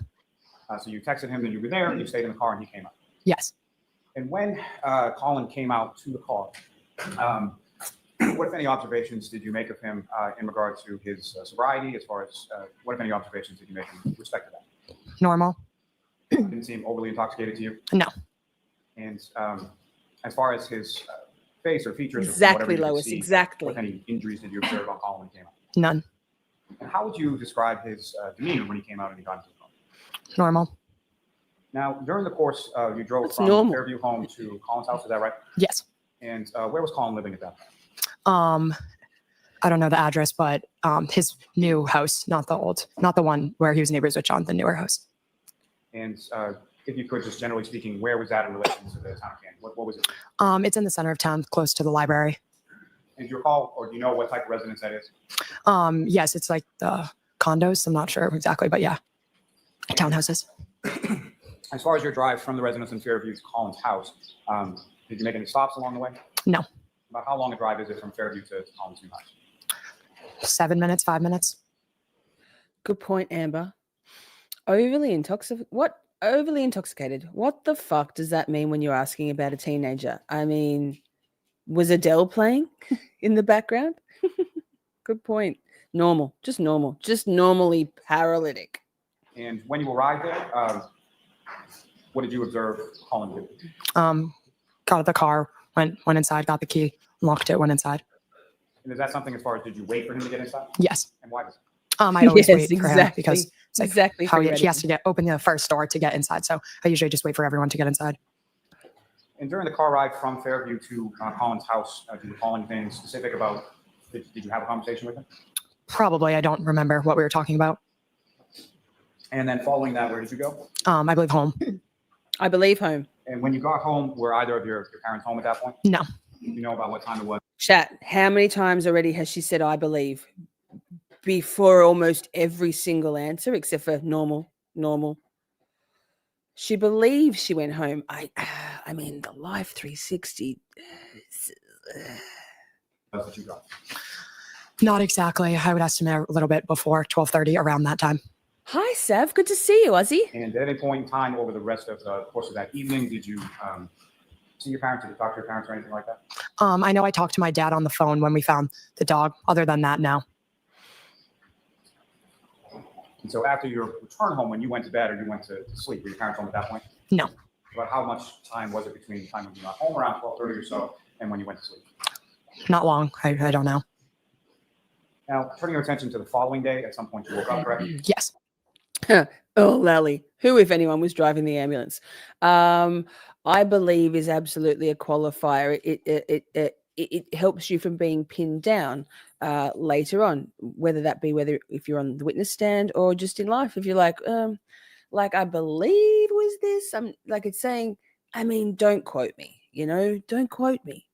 So you texted him that you were there, and you stayed in the car, and he came out. Yes. And when Colin came out to the car, what, if any, observations did you make of him in regard to his sobriety? As far as what, if any, observations did you make in respect to that? Normal. Didn't seem overly intoxicated to you. No. And as far as his face or features, Exactly, or whatever you could Lois, see, exactly. What, any injuries did you observe on Colin when he came out? None. And how would you describe his demeanor when he came out and he got into the car? Normal. Now, during the course, you drove That's from normal. Fairview home to Colin's house. Is that right? Yes. And where was Colin living at that time? I don't know the address, but his new house, not the one where he was neighbors with John, the newer house. And if you could, just generally speaking, where was that in relation to the town of Canton? What was it? It's in the center of town, close to the library. And do you recall, or do you know what type of residence that is? Yes, it's like the condos. I'm not sure exactly, but yeah, townhouses. As far as your drive from the residence in Fairview to Colin's house, did you make any stops along the way? No. About how long a drive is it from Fairview to Colin's new house? 7 minutes, 5 minutes. Good point, Amber. Overly intoxicated. What? Overly intoxicated. What the fuck does that mean when you're asking about a teenager? I mean, was Adele playing in the background? Good point. Normal. Just normally paralytic. And when you arrived there, what did you observe Colin do? Got out of the car, went inside, got the key, locked it, went inside. And is that something as far as did you wait for him to get inside? Yes. And why was it? I always Yes, wait for him exactly. because it's like Exactly. how for he ready. has to open the first door to get inside. So I usually just wait for everyone to get inside. And during the car ride from Fairview to Colin's house, did you recall anything specific about, did you have a conversation with him? Probably. I don't remember what we were talking about. And then following that, where did you go? I believe home. I believe home. And when you got home, were either of your parents home at that point? No. Do you know about what time it was? Chat, how many times already has she said I believe before almost every single answer except for normal? She believes she went home. I mean, the Life 360. That's what you got. Not exactly. I would estimate a little bit before 12:30, around that time. Hi, Sav. Good to see you, Ozzy. And at any point in time over the rest of the course of that evening, did you see your parents? Did you talk to your parents or anything like that? I know I talked to my dad on the phone when we found the dog. Other than that, no. And so after your return home, when you went to bed or you went to sleep, were your parents home at that point? No. About how much time was it between the time when you got home around 12:30 or so and when you went to sleep? Not long. I don't know. Now, turning your attention to the following day, at some point you woke up, correct? Yes. Oh, Lally, who, if anyone, was driving the ambulance? I believe is absolutely a qualifier. It helps you from being pinned down later on, whether that be if you're on the witness stand or just in life. If you're like I believe was this. I'm like it's saying. I mean, don't quote me. Don't quote me.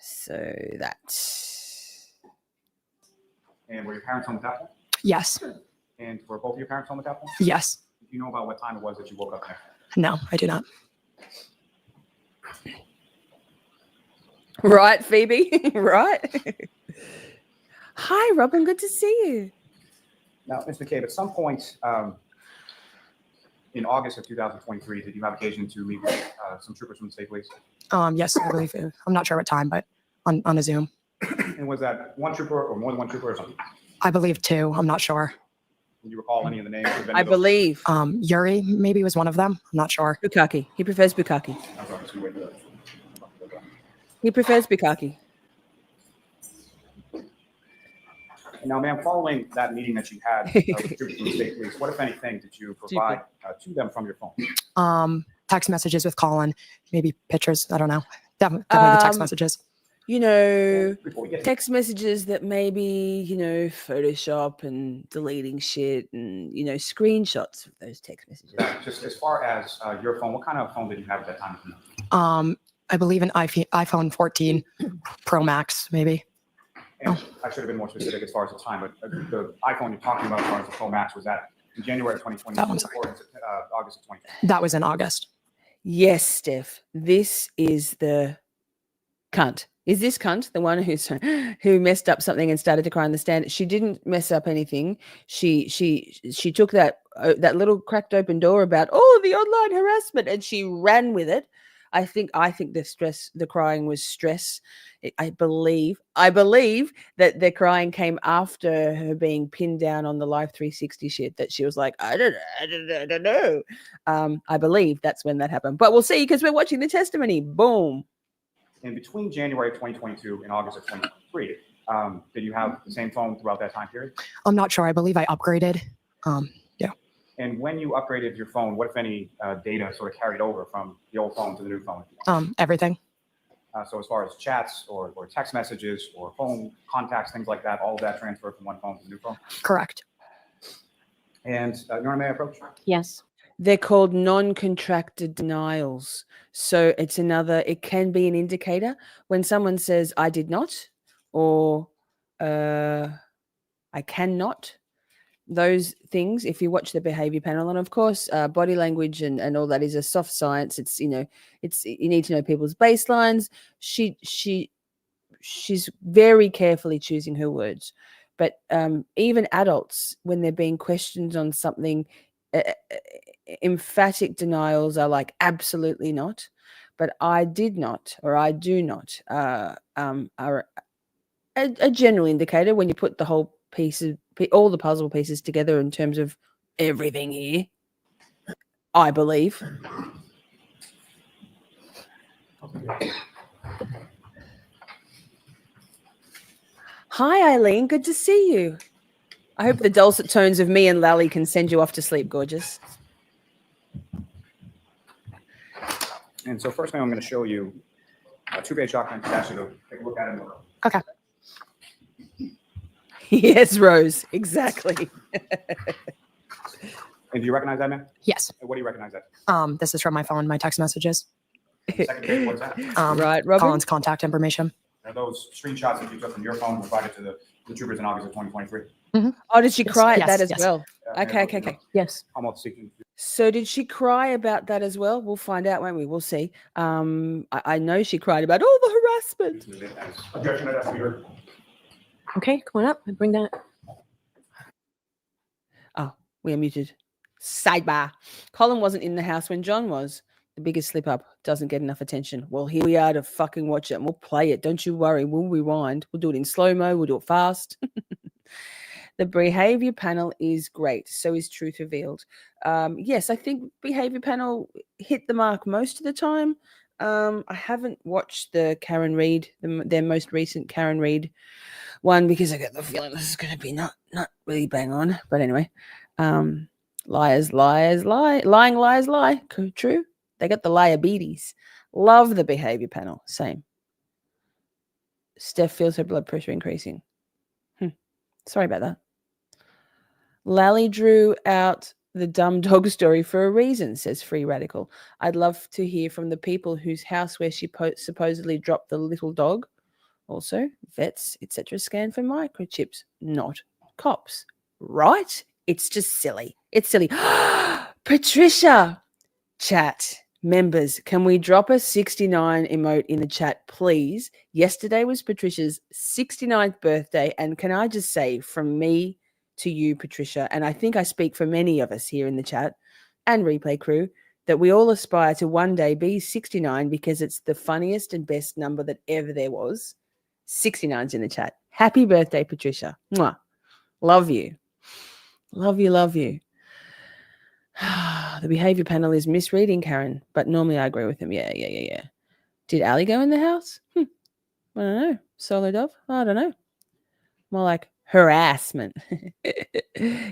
So that. And were your parents home at that point? Yes. And were both of your parents home at that point? Yes. Do you know about what time it was that you woke up next? No, I do not. Right, Phoebe? Right? Hi, Robin. Good to see you. Now, Ms. McCabe, at some point in August of 2023, did you have occasion to meet with some troopers from the state police? Yes, I believe it. I'm not sure what time, but on a Zoom. And was that one trooper or more than one trooper or something? I believe 2. I'm not sure. Do you recall any of the names? Of any I of those? believe Yuri maybe was one of them. I'm not sure. Bukaki. He prefers Bukaki. I'm sorry, just wait for that. He prefers Bukaki. Now, ma'am, following that meeting that you had with troopers from the state police, what, if anything, did you provide to them from your phone? text messages with Colin, maybe pictures. I don't know. Definitely the text messages. You know, Before we get to text messages that maybe, you know, Photoshop and deleting shit and, you know, screenshots of those text messages. that, just as far as your phone, what kind of phone did you have at that time? I believe an iPhone 14 Pro Max, maybe. And I should have been more specific as far as the time, but the iPhone you're talking about as far as the Pro Max, was that in January of 2022 That one's or in August of 2020? That was in August. Yes, Steph, this is the cunt. Is this cunt the one who messed up something and started to cry in the stand? She didn't mess up anything. She took that little cracked open door about the online harassment and she ran with it. I think the crying was stress. I believe that the crying came after her being pinned down on the Life 360 shit, that she was like, I don't know. I believe that's when that happened. But we'll see, because we're watching the testimony. Boom. And between January of 2022 and August of 2023, did you have the same phone throughout that time period? I'm not sure. I believe I upgraded. Yeah. And when you upgraded your phone, what, if any, data sort of carried over from the old phone to the new phone? Everything. So as far as chats or text messages or phone contacts, things like that, all of that transferred from one phone to the new phone? Correct. And your May I approach? Yes. They're called non-contracted denials. So it can be an indicator when someone says, I did not, or I cannot. Those things, if you watch the behavior panel, and of course, body language and all that is a soft science. It's, you need to know people's baselines. She's very carefully choosing her words. But even adults, when they're being questioned on something, emphatic denials are like, absolutely not. But I did not, or I do not, are a general indicator when you put the whole all the puzzle pieces together in terms of everything here, I believe. Hi, Eileen. Good to see you. I hope the dulcet tones of me and Lally can send you off to sleep, gorgeous. And so first thing I'm going to show you a 2-page document to ask you to take a look at it. Okay. Yes, Rose. Exactly. And do you recognize that, man? Yes. What do you recognize that? This is from my phone, my text messages. Second page, what's that? Right, Robin? Colin's contact information. Are those screenshots that you took from your phone provided to the troopers in August of 2023? Oh, did she cry at Yes, that as yes. well? And Okay. Yes. I'm also seeking. So did she cry about that as well? We'll find out, won't we? We'll see. I know she cried about all the harassment. Objection, that has to be heard. Okay, come on up and bring that. Oh, we are muted. Sidebar. Colin wasn't in the house when John was. The biggest slip up doesn't get enough attention. Well, here we are to fucking watch it, and we'll play it. Don't you worry. We'll rewind. We'll do it in slow-mo. We'll do it fast. The behavior panel is great. So is Truth Revealed. Yes, I think behavior panel hit the mark most of the time. I haven't watched the Karen Reid, their most recent Karen Reid one, because I get the feeling this is going to be not really bang on. But anyway, liars lie. Lying liars lie. True. They got the diabetes. Love the behavior panel. Same. Steph feels her blood pressure increasing. Sorry about that. Lally drew out the dumb dog story for a reason, says Free Radical. I'd love to hear from the people whose house where she supposedly dropped the little dog. Also, vets, etc. scan for microchips, not cops. Right? It's just silly. It's silly. Patricia! Chat. Members, can we drop a 69 emote in the chat, please? Yesterday was Patricia's 69th birthday, and can I just say from me to you, Patricia, and I think I speak for many of us here in the chat and replay crew, that we all aspire to one day be 69 because it's the funniest and best number that ever there was. 69's in the chat. Happy birthday, Patricia. Mwah. Love you. Love you, love you. The behavior panel is misreading Karen, but normally I agree with him. Yeah. Did Allie go in the house? I don't know. Solo dove? I don't know. More like harassment.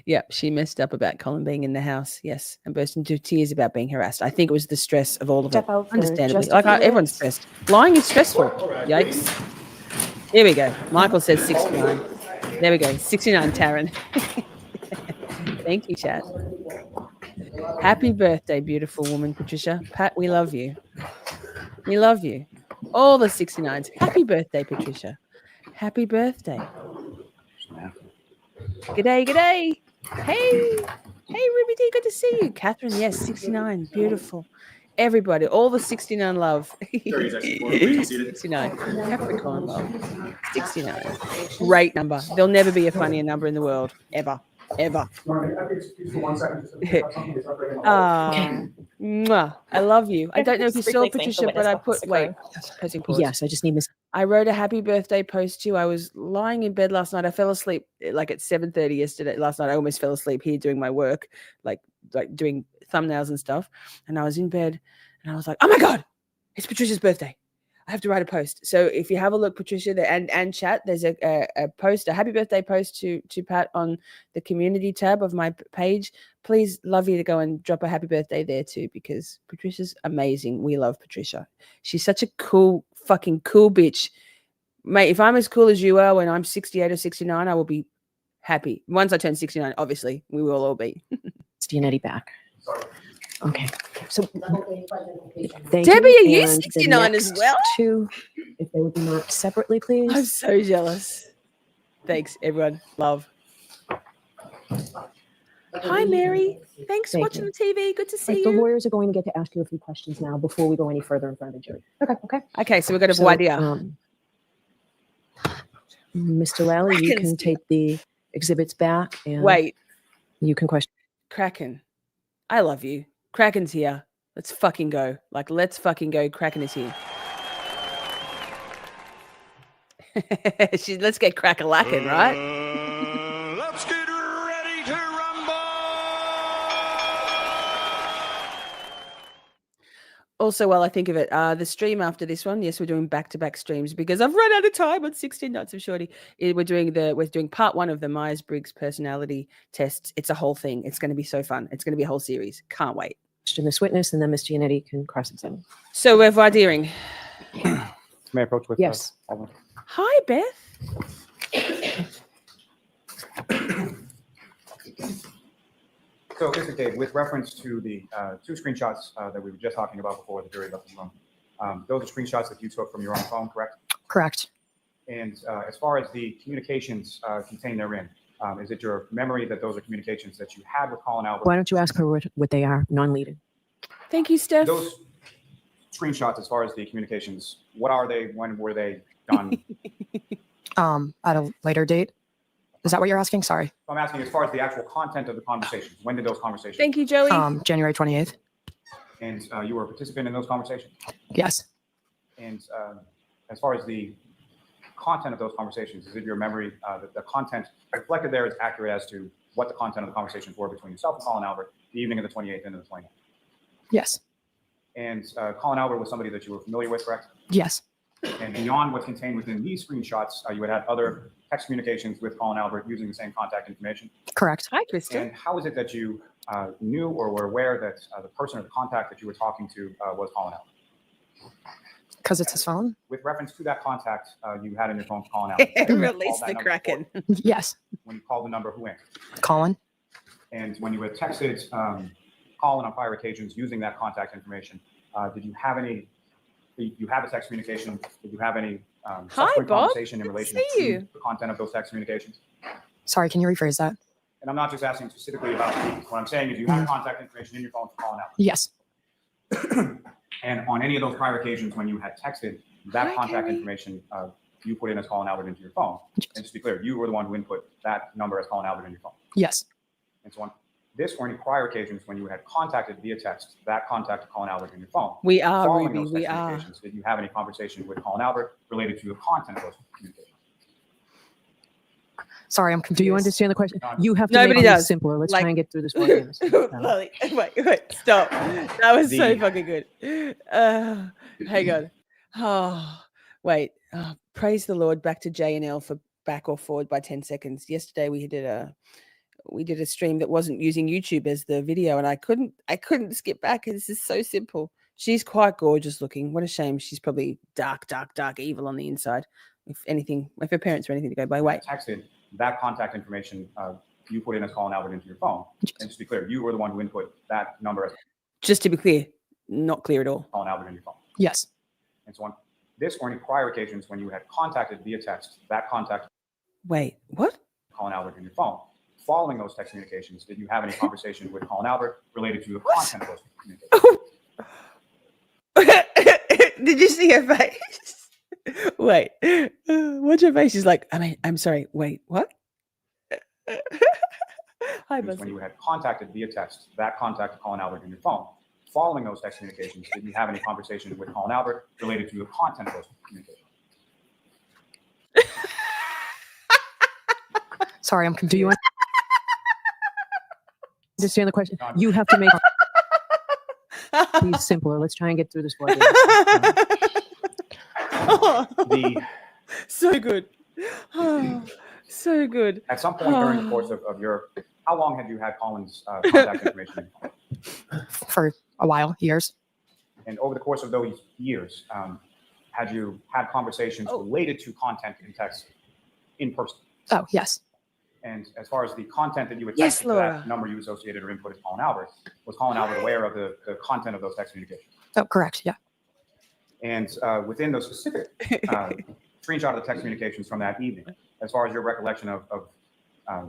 Yep, she messed up about Colin being in the house. Yes, and burst into tears about being harassed. I think it was the stress of all of it. Step out for Understandably, just a like few everyone's minutes. stressed. Lying is stressful. Yikes. Here we go. Michael says 69. There we go. 69, Taryn. Thank you, chat. Happy birthday, beautiful woman, Patricia. Pat, we love you. We love you. All the 69s. Happy birthday, Patricia. Happy birthday. G'day, g'day. Hey. Hey, Ruby D, good to see you. Catherine, yes, 69. Beautiful. Everybody, all the 69 love. 69. Capricorn love. 69. Great number. There'll never be a funnier number in the world. Ever. Ever. Mwah. I love you. I don't know if you saw Patricia, but I put pressing pause. Yes, I just need Miss. I wrote a happy birthday post to you. I was lying in bed last night. I fell asleep like at 7:30 yesterday. Last night I almost fell asleep here doing my work, like doing thumbnails and stuff. And I was in bed and I was like, oh my God, it's Patricia's birthday. I have to write a post. So if you have a look, Patricia, there and chat, there's a post, a happy birthday post to Pat on the community tab of my page. Please, love you to go and drop a happy birthday there too, because Patricia's amazing. We love Patricia. She's such a fucking cool bitch. Mate, if I'm as cool as you are when I'm 68 or 69, I will be happy. Once I turn 69, obviously, we will all be. Giannetti back. Okay. So thank Debbie, you. are you And the 69 as next well? Two, if they would be marked separately, please. I'm so jealous. Thanks, everyone. Love. Hi, Mary. Thanks for Thank watching you. the TV. Good to see Right, you. the lawyers are going to get to ask you a few questions now before we go any further in front of the jury. Okay. Okay, so we've got a So, idea. Mr. Lally, you Kraken's can take the exhibits back and Wait, you can question. Kraken. I love you. Kraken's here. Let's fucking go. Like, let's fucking go. Kraken is here. Let's get crack-a-lackin', right? Let's get ready to rumble. Also, while I think of it, the stream after this one, yes, we're doing back-to-back streams because I've run out of time on 16 Nights of Shorty. We're doing part 1 of the Myers-Briggs personality test. It's a whole thing. It's going to be so fun. It's going to be a whole series. Can't wait. Question this witness, and then Ms. Giannetti can cross-examine. So we're voir-diring. May I approach with? Yes. Hi, Beth. So, Ms. McCabe, with reference to the 2 screenshots that we were just talking about before the jury left the room, those are screenshots that you took from your own phone, correct? Correct. And as far as the communications contained therein, is it your memory that those are communications that you had with Colin Albert? Why don't you ask her what they are, non-leading? Thank you, Steph. Those screenshots, as far as the communications, what are they? When were they done? At a later date. Is that what you're asking? Sorry. I'm asking as far as the actual content of the conversations. When did those conversations? Thank you, Joey. January 28th. And you were a participant in those conversations? Yes. And as far as the content of those conversations, is it your memory that the content reflected there is accurate as to what the content of the conversations were between yourself and Colin Albert the evening of the 28th and the 29th? Yes. And Colin Albert was somebody that you were familiar with, correct? Yes. And beyond what's contained within these screenshots, you had other text communications with Colin Albert using the same contact information. Correct. Hi, Kristen. And how is it that you knew or were aware that the person or the contact that you were talking to was Colin Albert? Because it's his phone. With reference to that contact you had in your phone, Colin Albert. Release the Kraken. Yes. When you called the number, who answered? Colin. And when you had texted Colin on prior occasions using that contact information, did you have any? You have a text communication. Did you have any subsequent Bob. conversation in Good to relation see to you. the content of those text communications? Sorry, can you rephrase that? And I'm not just asking specifically about what I'm saying is you have contact information in your phone for Colin Albert. Yes. And on any of those prior occasions when you had texted that Hi, contact Carrie. information, you put in as Colin Albert into your phone. And just to be clear, you were the one who input that number as Colin Albert in your phone. Yes. And so on this or any prior occasions when you had contacted via text that contact to Colin Albert in your phone. We are, Following Ruby. those We text are. communications, did you have any conversation with Colin Albert related to the content of those communications? Sorry, I'm confused. Do you understand the question? You have to Nobody make it does. simpler. Let's Like- try and get through this one. Lolly, wait, stop. That was so The- fucking good. Hang on. Oh, wait. Praise the Lord. Back to J and L for back or forward by 10 seconds. Yesterday we did a stream that wasn't using YouTube as the video, and I couldn't skip back. This is so simple. She's quite gorgeous looking. What a shame. She's probably dark evil on the inside. If her parents were anything to go by. Wait. Texted that contact information you put in as Colin Albert into your phone. And just to be clear, you were the one who input that number as Just to be clear, not clear at all. Colin Albert in your phone. Yes. And so on this or any prior occasions when you had contacted via text, that contact Wait, what? Colin Albert in your phone. Following those text communications, did you have any conversation with Colin Albert related to the content of those communications? Did you see her face? Wait, what's her face? She's like, I'm sorry. Wait, what? Hi, When Bussy. you had contacted via text, that contact Colin Albert in your phone. Following those text communications, did you have any conversation with Colin Albert related to the content of those communications? Sorry, I'm Do confused. you understand the question? You have to make these simpler. Let's try and get through this one. So good. Oh, so good. At some point during the course of your, how long had you had Colin's contact information? For a while, years. And over the course of those years, had you had conversations related to content in text in person? Oh, yes. And as far as the content that you would Yes, text to Laura. that number you associated or input as Colin Albert, was Colin Albert aware of the content of those text communications? Oh, correct. Yeah. And within those specific screenshot of the text communications from that evening, as far as your recollection of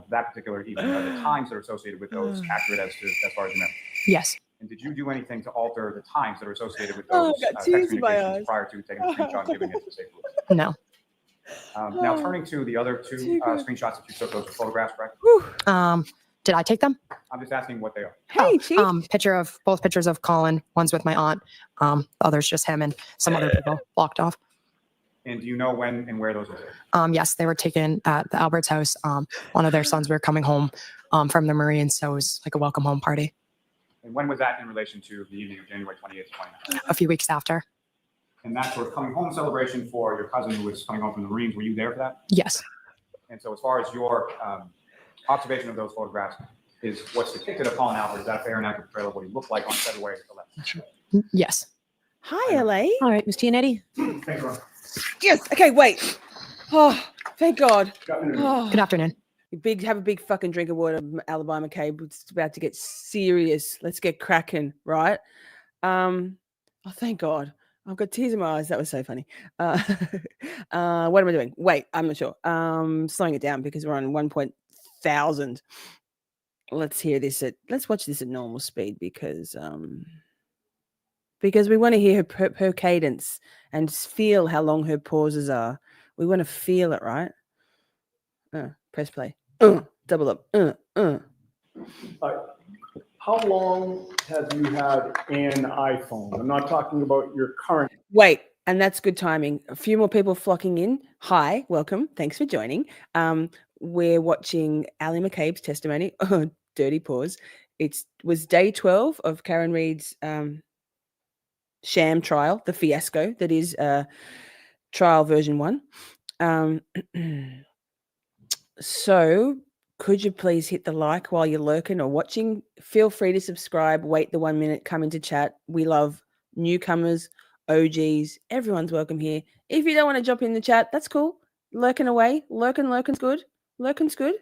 that particular evening, are the times that are associated with those accurate as far as you remember? Yes. And did you do anything to alter the times that are associated with Oh, those I got text tears in my communications eyes. prior to taking the screenshot and giving it to Safe Louis? No. Now turning to the other two Too good. screenshots that you took, those are photographs, correct? Did I take them? I'm just asking what they are. Hey, Chief. Both pictures of Colin. One's with my aunt. The other's just him and some other people blocked off. And do you know when and where those were taken? Yes, they were taken at the Albert's house. One of their sons were coming home from the Marines, so it was like a welcome home party. And when was that in relation to the evening of January 28th to 29th? A few weeks after. And that sort of coming home celebration for your cousin who was coming home from the Marines, were you there for that? Yes. And so as far as your observation of those photographs is what's depicted of Colin Albert, is that a fair and accurate portrayal of what he looked like on February 11th? Yes. Hi, LA. All right, Ms. Gianetti. Thank you, Ron. Yes. Okay, wait. Oh, thank God. Oh. Good afternoon. Have a big fucking drink of water, Allie McCabe. It's about to get serious. Let's get cracking, right? Oh, thank God. I've got tears in my eyes. That was so funny. What am I doing? Wait, I'm not sure. Slowing it down because we're on 1,000. Let's watch this at normal speed because we want to hear her cadence and feel how long her pauses are. We want to feel it, right? Press play. Double up. How long have you had an iPhone? I'm not talking about your current. Wait, and that's good timing. A few more people flocking in. Hi, welcome. Thanks for joining. We're watching Allie McCabe's testimony. Oh, dirty pause. It was day 12 of Karen Reid's sham trial, the fiasco that is trial version 1. So could you please hit the like while you're lurking or watching? Feel free to subscribe, wait the 1 minute, come into chat. We love newcomers, OGs, everyone's welcome here. If you don't want to jump in the chat, that's cool. Lurking away. Lurking's good. Lurking's good.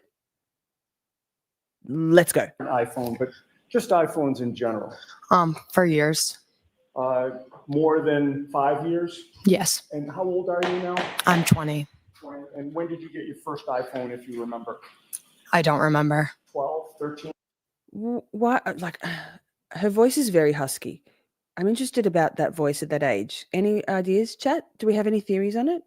Let's go. iPhone, but just iPhones in general. For years. More than 5 years? Yes. And how old are you now? I'm 20. 20. And when did you get your first iPhone, if you remember? I don't remember. 12, 13? Why? Like, her voice is very husky. I'm interested about that voice at that age. Any ideas, chat? Do we have any theories on it?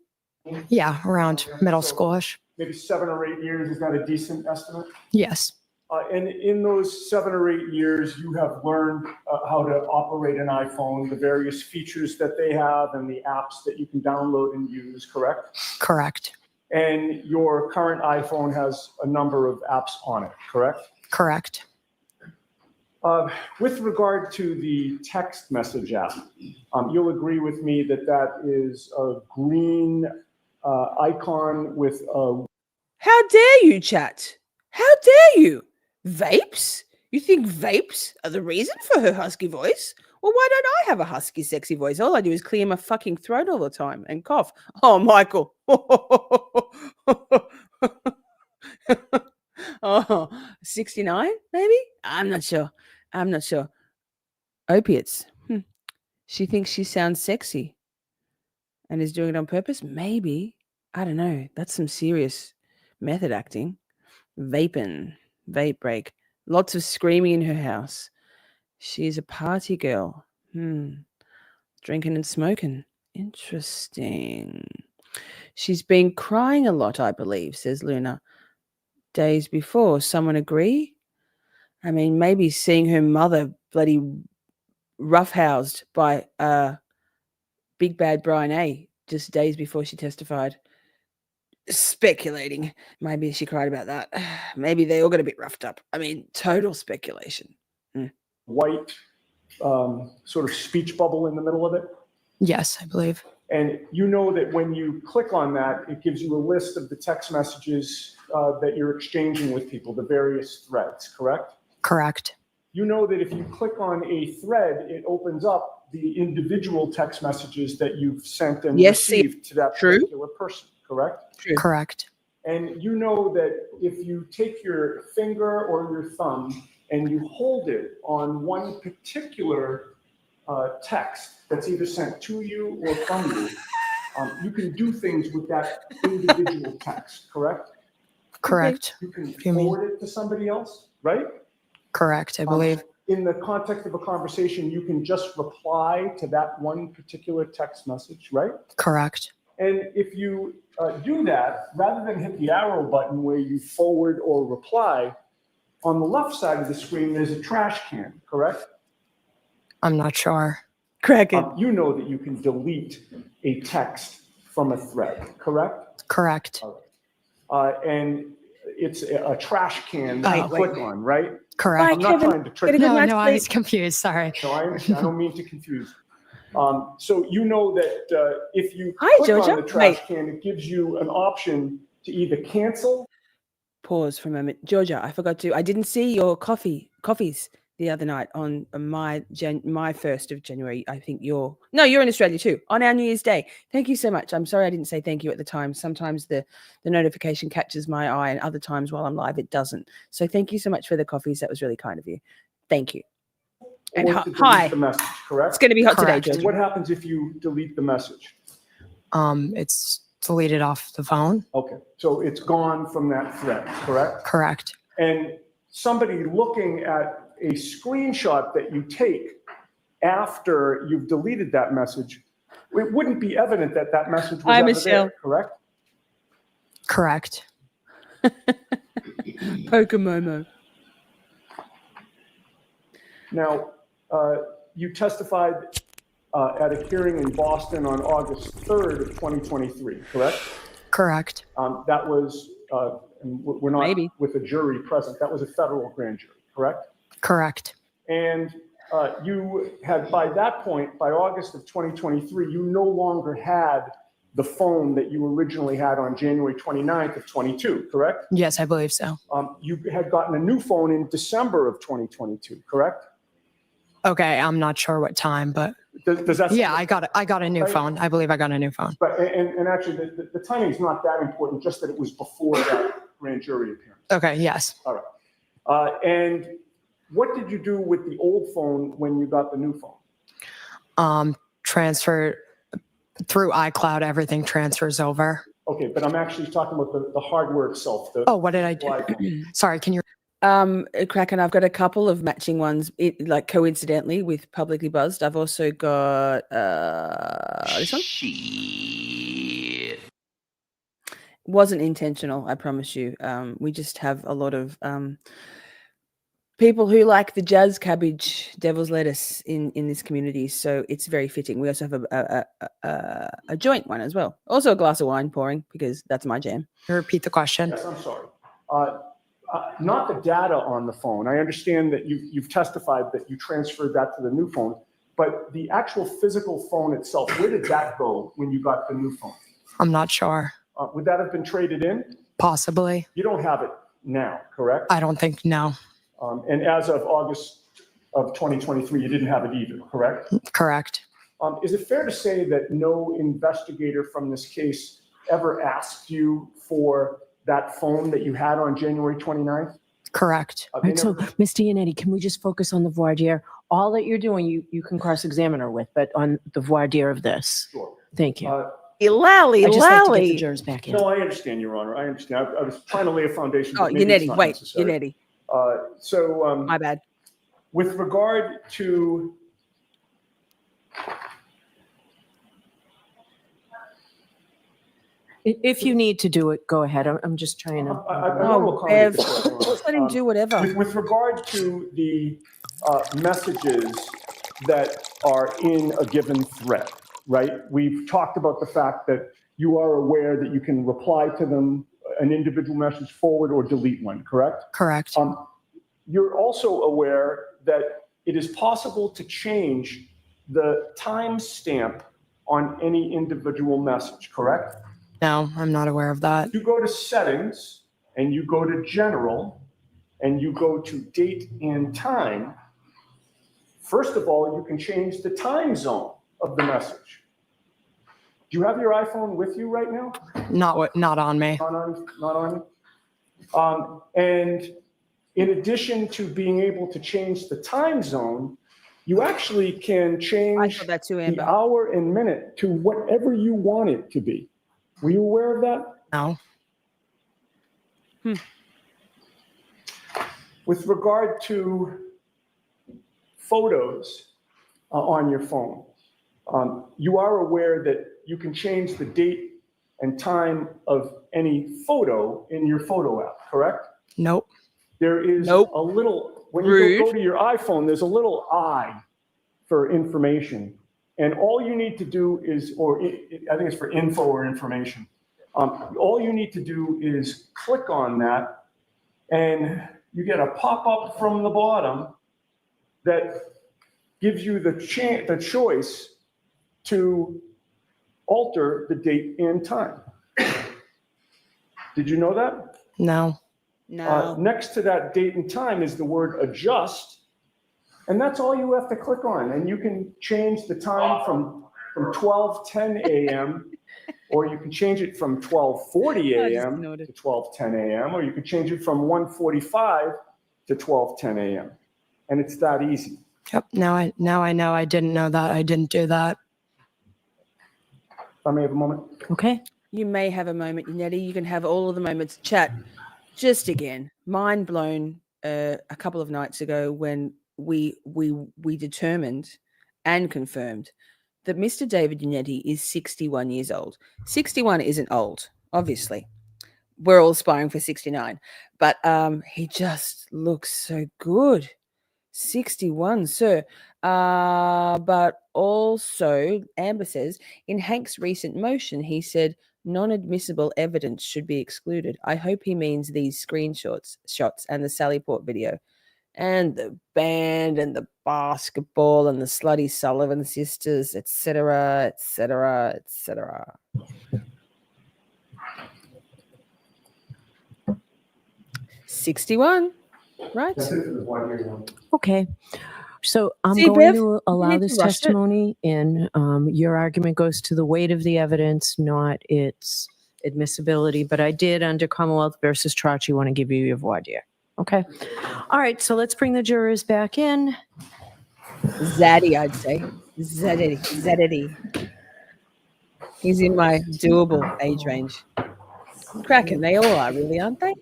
Yeah, around middle schoolish. Maybe 7 or 8 years. Is that a decent estimate? Yes. And in those 7 or 8 years, you have learned how to operate an iPhone, the various features that they have and the apps that you can download and use, correct? Correct. And your current iPhone has a number of apps on it, correct? Correct. With regard to the text message app, you'll agree with me that that is a green icon with a How dare you, chat? How dare you? Vapes? You think vapes are the reason for her husky voice? Well, why don't I have a husky, sexy voice? All I do is clear my fucking throat all the time and cough. Oh, Michael. Oh, 69, maybe? I'm not sure. I'm not sure. Opiates. She thinks she sounds sexy and is doing it on purpose? Maybe. I don't know. That's some serious method acting. Vaping. Vape break. Lots of screaming in her house. She's a party girl. Drinking and smoking. Interesting. She's been crying a lot, I believe, says Luna. Days before. Someone agree? I mean, maybe seeing her mother bloody roughhoused by Big Bad Brian A. just days before she testified. Speculating. Maybe she cried about that. Maybe they all got a bit roughed up. I mean, total speculation. White sort of speech bubble in the middle of it. Yes, I believe. And you know that when you click on that, it gives you a list of the text messages that you're exchanging with people, the various threads, correct? Correct. You know that if you click on a thread, it opens up the individual text messages that you've sent and received to that particular person, correct? True. Correct. And you know that if you take your finger or your thumb and you hold it on one particular text that's either sent to you or from you, you can do things with that individual text, correct? Correct. You can do you mean? forward it to somebody else, right? Correct, I believe. In the context of a conversation, you can just reply to that one particular text message, right? Correct. And if you do that, rather than hit the arrow button where you forward or reply, on the left side of the screen, there's a trash can, correct? I'm not sure. Kraken. You know that you can delete a text from a thread, correct? Correct. And it's a trash can Oh, that you click on, right? Correct. I'm not trying to trick you. No, I was confused. Sorry. No, I understand. I don't mean to confuse. So you know that if you Hi, click Georgia. on the trash can, it gives you an option to either cancel. Pause for a moment. Georgia, I forgot to. I didn't see your coffees the other night on my 1st of January. I think you're in Australia too, on our New Year's Day. Thank you so much. I'm sorry I didn't say thank you at the time. Sometimes the notification catches my eye and other times while I'm live it doesn't. So thank you so much for the coffees. That was really kind of you. Thank you. And Or to delete hi. the message, correct? It's going to be hot Correct. today, And Georgia. what happens if you delete the message? It's deleted off the phone. Okay, so it's gone from that thread, correct? Correct. And somebody looking at a screenshot that you take after you've deleted that message, it wouldn't be evident that that message was Hi, ever Michelle. there, correct? Correct. Pokemomo. Now, you testified at a hearing in Boston on August 3rd of 2023, correct? Correct. That was, and we're not Maybe. with a jury present, that was a federal grand jury, correct? Correct. And you had, by that point, by August of 2023, you no longer had the phone that you originally had on January 29th of 22, correct? Yes, I believe so. You had gotten a new phone in December of 2022, correct? Okay, I'm not sure what time, but Does that? yeah, I got a new phone. I believe I got a new phone. But, and actually, the timing is not that important, just that it was before that grand jury appearance. Okay, yes. All right. And what did you do with the old phone when you got the new phone? Transfer through iCloud, everything transfers over. Okay, but I'm actually talking about the hardware itself. Oh, what did I do? Sorry, can you? Kraken, I've got a couple of matching ones, like coincidentally with Publicly Buzzed. I've also got this one. Wasn't intentional, I promise you. We just have a lot of people who like the jazz cabbage, devil's lettuce in this community, so it's very fitting. We also have a joint one as well. Also a glass of wine pouring because that's my jam. Repeat the question. Yes, I'm sorry. Not the data on the phone. I understand that you've testified that you transferred that to the new phone, but the actual physical phone itself, where did that go when you got the new phone? I'm not sure. Would that have been traded in? Possibly. You don't have it now, correct? I don't think, no. And as of August of 2023, you didn't have it either, correct? Correct. Is it fair to say that no investigator from this case ever asked you for that phone that you had on January 29th? Correct. They All right, so never- Ms. Giannetti, can we just focus on the voir dire? All that you're doing, you can cross-examine her with, but on the voir dire of this. Sure. Thank you. Lally, I just like to get the Lally. jurors back in. No, I understand, Your Honor. I understand. I was trying to lay a foundation. Oh, but maybe it's Yannetti, not wait, necessary. Yannetti. So My bad. with regard to If you need to do it, go ahead. I'm just trying to. I will Oh, accommodate Bev, this, Your Honor. just let him do whatever. With regard to the messages that are in a given thread, right? We've talked about the fact that you are aware that you can reply to them, an individual message, forward or delete one, correct? Correct. You're also aware that it is possible to change the timestamp on any individual message, correct? No, I'm not aware of that. You go to settings and you go to general and you go to date and time. First of all, you can change the time zone of the message. Do you have your iPhone with you right now? Not on me. Not on you? And in addition to being able to change the time zone, you actually can I change thought that too, the Amber. hour and minute to whatever you want it to be. Were you aware of that? No. With regard to photos on your phone, you are aware that you can change the date and time of any photo in your photo app, correct? Nope. There is Nope. a little, when you Rude. go to your iPhone, there's a little I for information. And all you need to do is, I think it's for info or information. All you need to do is click on that and you get a pop-up from the bottom that gives you the choice to alter the date and time. Did you know that? No. No. Next to that date and time is the word adjust. And that's all you have to click on. And you can change the time from 12:10 a.m. or you can change it from 12:40 I just a.m. noted. to 12:10 a.m. or you can change it from 1:45 to 12:10 a.m. And it's that easy. Yep. Now I know. I didn't know that. I didn't do that. If I may have a moment. Okay. You may have a moment, Yannetti. You can have all of the moments. Chat, just again, mind blown a couple of nights ago when we determined and confirmed that Mr. David Yannetti is 61 years old. 61 isn't old, obviously. We're all aspiring for 69. But he just looks so good. 61, sir. But also, Amber says, in Hank's recent motion, he said non-admissible evidence should be excluded. I hope he means these screenshots and the Sallyport video and the band and the basketball and the Slutty Sullivan sisters, etc., etc., etc. 61, right? That's it for the voir dire one. Okay. So I'm See, going Bev, to allow need this to rush it. testimony in. Your argument goes to the weight of the evidence, not its admissibility. But I did, under Commonwealth versus Tracci, want to give you your voir dire. Okay. All right. So let's bring the jurors back in. Zaddy, I'd say. Zaddy. He's in my doable age range. Cracking, they all are, really, aren't they?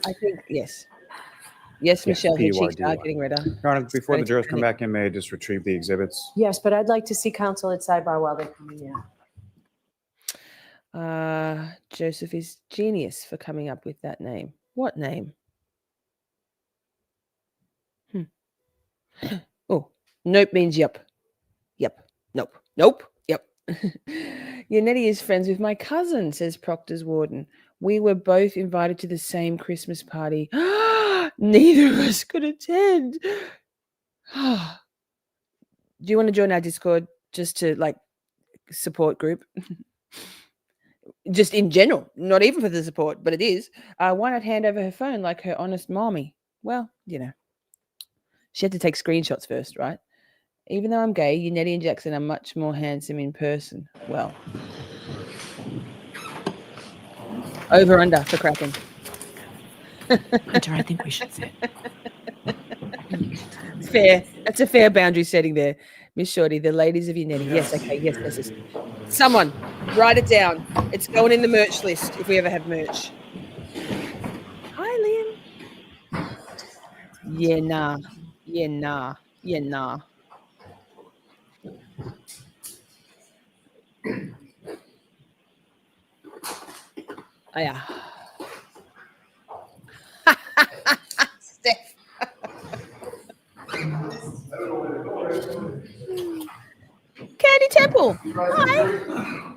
I think, yes. Yes, Michelle, her cheeks are getting redder. Your Honor, before the Right. jurors come back in, may I just retrieve the exhibits? Yes, but I'd like to see counsel at sidebar while they're coming in. Joseph is genius for coming up with that name. What name? Oh, nope means yep. Yep. Nope. Nope. Yep. Yannetti is friends with my cousin, says Proctor's warden. We were both invited to the same Christmas party. Neither of us could attend. Do you want to join our Discord just to support group. Just in general, not even for the support, but it is. Why not hand over her phone like her honest mommy? Well, she had to take screenshots first, right? Even though I'm gay, Nettie and Jackson are much more handsome in person. Well, over under for cracking. Hunter, I think we should sit. Fair. That's a fair boundary setting there. Miss Shorty, the ladies of Nettie. Yes, okay, yes. Someone, write it down. It's going in the merch list if we ever have merch. Hi, Liam. Yeah, nah. Oh, yeah. Steph. Candy Temple. Hi.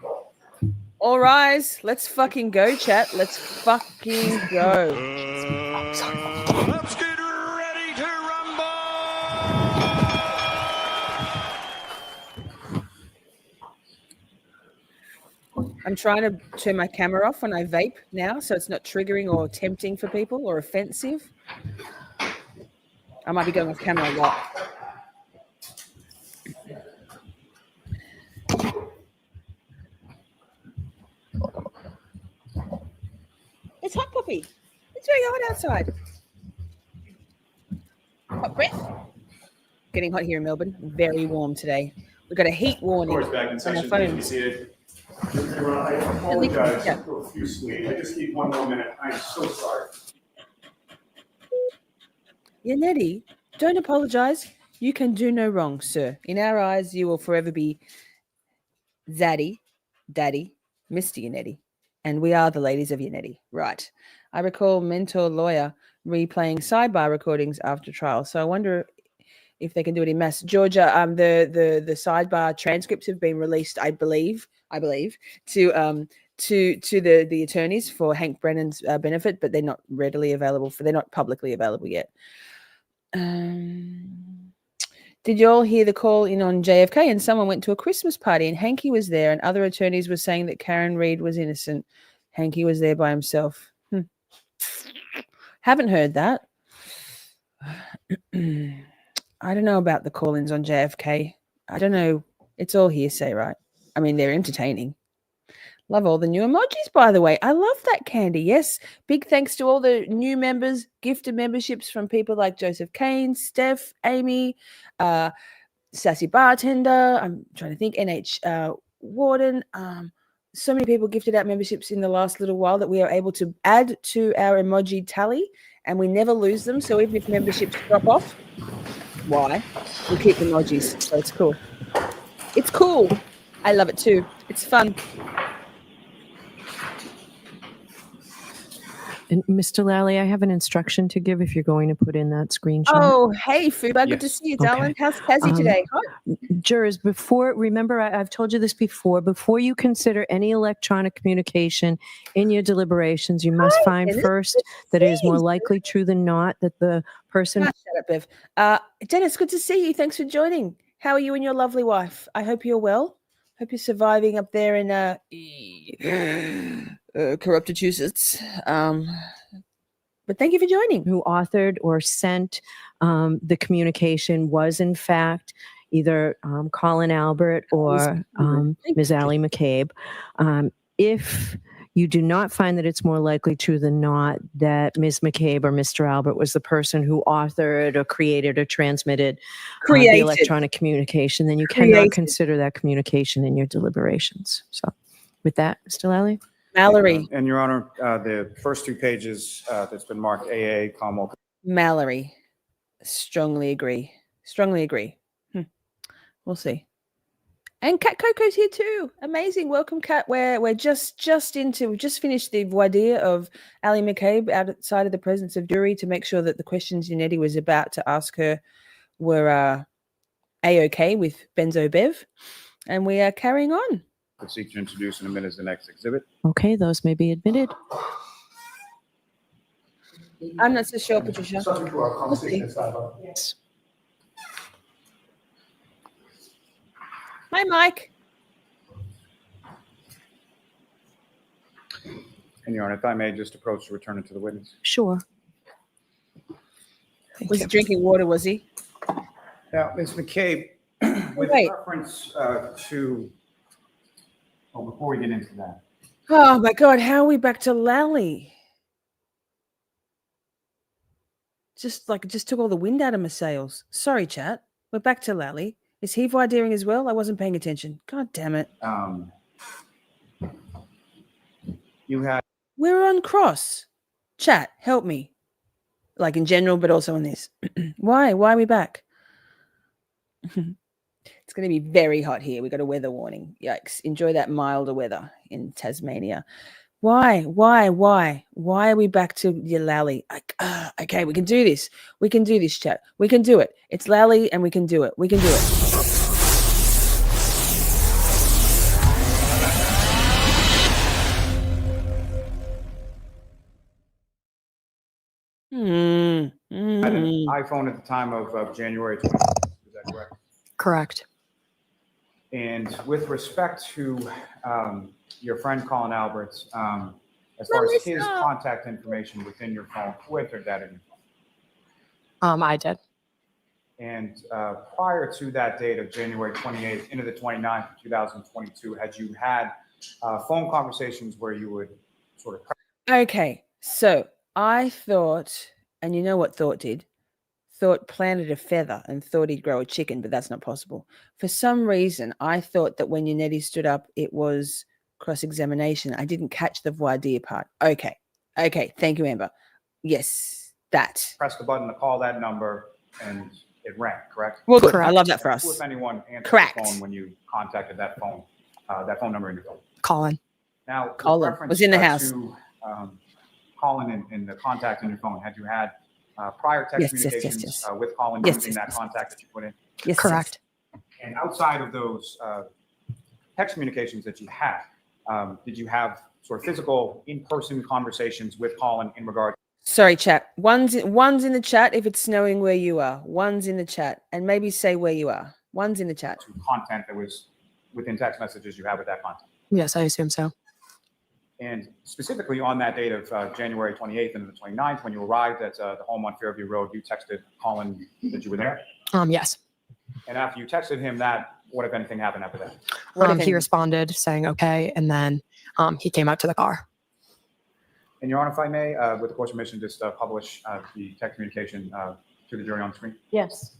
All rise. Let's fucking go, chat. Let's fucking go. Let's get ready to rumble. I'm trying to turn my camera off when I vape now, so it's not triggering or tempting for people or offensive. I might be going off camera a lot. It's hot, Poppy. It's very hot outside. Hot breath. Getting hot here in Melbourne. Very warm today. We've got a heat warning Of course, back in on our session. phones. I apologize profusely. I just need one more minute. I'm so sorry. Nettie, don't apologize. You can do no wrong, sir. In our eyes, you will forever be Zaddy, Daddy, Mr. Yannetti. And we are the ladies of Yannetti. Right. I recall mentor lawyer replaying sidebar recordings after trial. So I wonder if they can do it in mass. Georgia, the sidebar transcripts have been released, I believe, to the attorneys for Hank Brennan's benefit, but they're not readily available they're not publicly available yet. Did you all hear the call in on JFK and someone went to a Christmas party and Hanky was there and other attorneys were saying that Karen Reid was innocent? Hanky was there by himself. Haven't heard that. I don't know about the call-ins on JFK. I don't know. It's all hearsay, right? I mean, they're entertaining. Love all the new emojis, by the way. I love that, Candy. Yes. Big thanks to all the new members, gifted memberships from people like Joseph Kane, Steph, Amy, Sassy Bartender. I'm trying to think. NH Warden. So many people gifted out memberships in the last little while that we are able to add to our emoji tally, and we never lose them. So even if memberships drop off, why? We keep emojis. So it's cool. It's cool. I love it too. It's fun. And Mr. Lally, I have an instruction to give if you're going to put in that screenshot. Oh, hey, Fuba. Good to Yes. see you, darling. Okay. How's you today? Hi. Jurors, remember, I've told you this before you consider any electronic communication in your deliberations, you must find Dennis. first Good to that it is see more you. likely true than not that the person. Shut up, Bev. Dennis, good to see you. Thanks for joining. How are you and your lovely wife? I hope you're well. Hope you're surviving up there in corrupted Massachusetts. But thank you for joining. Who authored or sent the communication was in fact either Colin Albert or Ms. Allie McCabe. If you do not find that it's more likely true than not that Ms. McCabe or Mr. Albert was the person who authored or created or transmitted the electronic communication, then you cannot consider that communication in your deliberations. So with that, Mr. Lally? Mallory. And Your Honor, the first two pages that's been marked AA, Commonwealth. Mallory. Strongly agree. We'll see. And Kat Coco's here too. Amazing. Welcome, Kat. We're just finished the voir dire of Allie McCabe outside of the presence of jury to make sure that the questions Yannetti was about to ask her were A-OK with Benzo Bev. And we are carrying on. I seek to introduce in a minute as the next exhibit. Okay, those may be admitted. I'm not so sure, Patricia. Subject to our conversation inside. Yes. Hi, Mike. And Your Honor, if I may just approach to return it to the witness. Sure. Thank Was you. he drinking water, was he? Now, Ms. McCabe, with Wait. reference to, oh, before we get into that, Oh my God, how are we back to Lally? Just took all the wind out of my sails. Sorry, chat. We're back to Lally. Is he voir diring as well? I wasn't paying attention. God damn it. you had We're on cross. Chat, help me. Like in general, but also in this. Why? Why are we back? It's going to be very hot here. We got a weather warning. Yikes. Enjoy that milder weather in Tasmania. Why? Why are we back to your Lally? Okay, we can do this. We can do this, chat. We can do it. It's Lally and we can do it. We can do it. had an iPhone at the time of January 20th. Is that correct? Correct. And with respect to your friend Colin Albert, as far as his contact information within your phone, who entered that in your phone? I did. And prior to that date of January 28th into the 29th of 2022, had you had phone conversations where you would sort of... Okay, so I thought, and you know what thought did? Thought planted a feather and thought he'd grow a chicken, but that's not possible. For some reason, I thought that when Yannetti stood up, it was cross-examination. I didn't catch the voir dire part. Okay. Thank you, Amber. Yes, that. Press the button to call that number and it rang, correct? Well, good. I Correct. love that for Who, us. if anyone, answered Correct. the phone when you contacted that phone number in your phone? Colin. Now, with Colin reference, was in the house. To Colin and the contact in your phone, had you had prior text Yes, communications with Colin Yes, using that contact that you put in? Yes, Correct. And outside of those text communications that you had, did you have sort of physical, in-person conversations with Colin in regard? Sorry, chat. One's in the chat if it's knowing where you are. One's in the chat, and maybe say where you are. One's in the chat. To content that was within text messages you had with that content? Yes, I assume so. And specifically on that date of January 28th and the 29th, when you arrived at the home on Fairview Road, you texted Colin that you were there? Yes. And after you texted him that, what, if anything, happened after that? He responded saying okay, and then he came out to the car. And Your Honor, if I may, with the court's permission, just publish the text communication to the jury on the screen. Yes.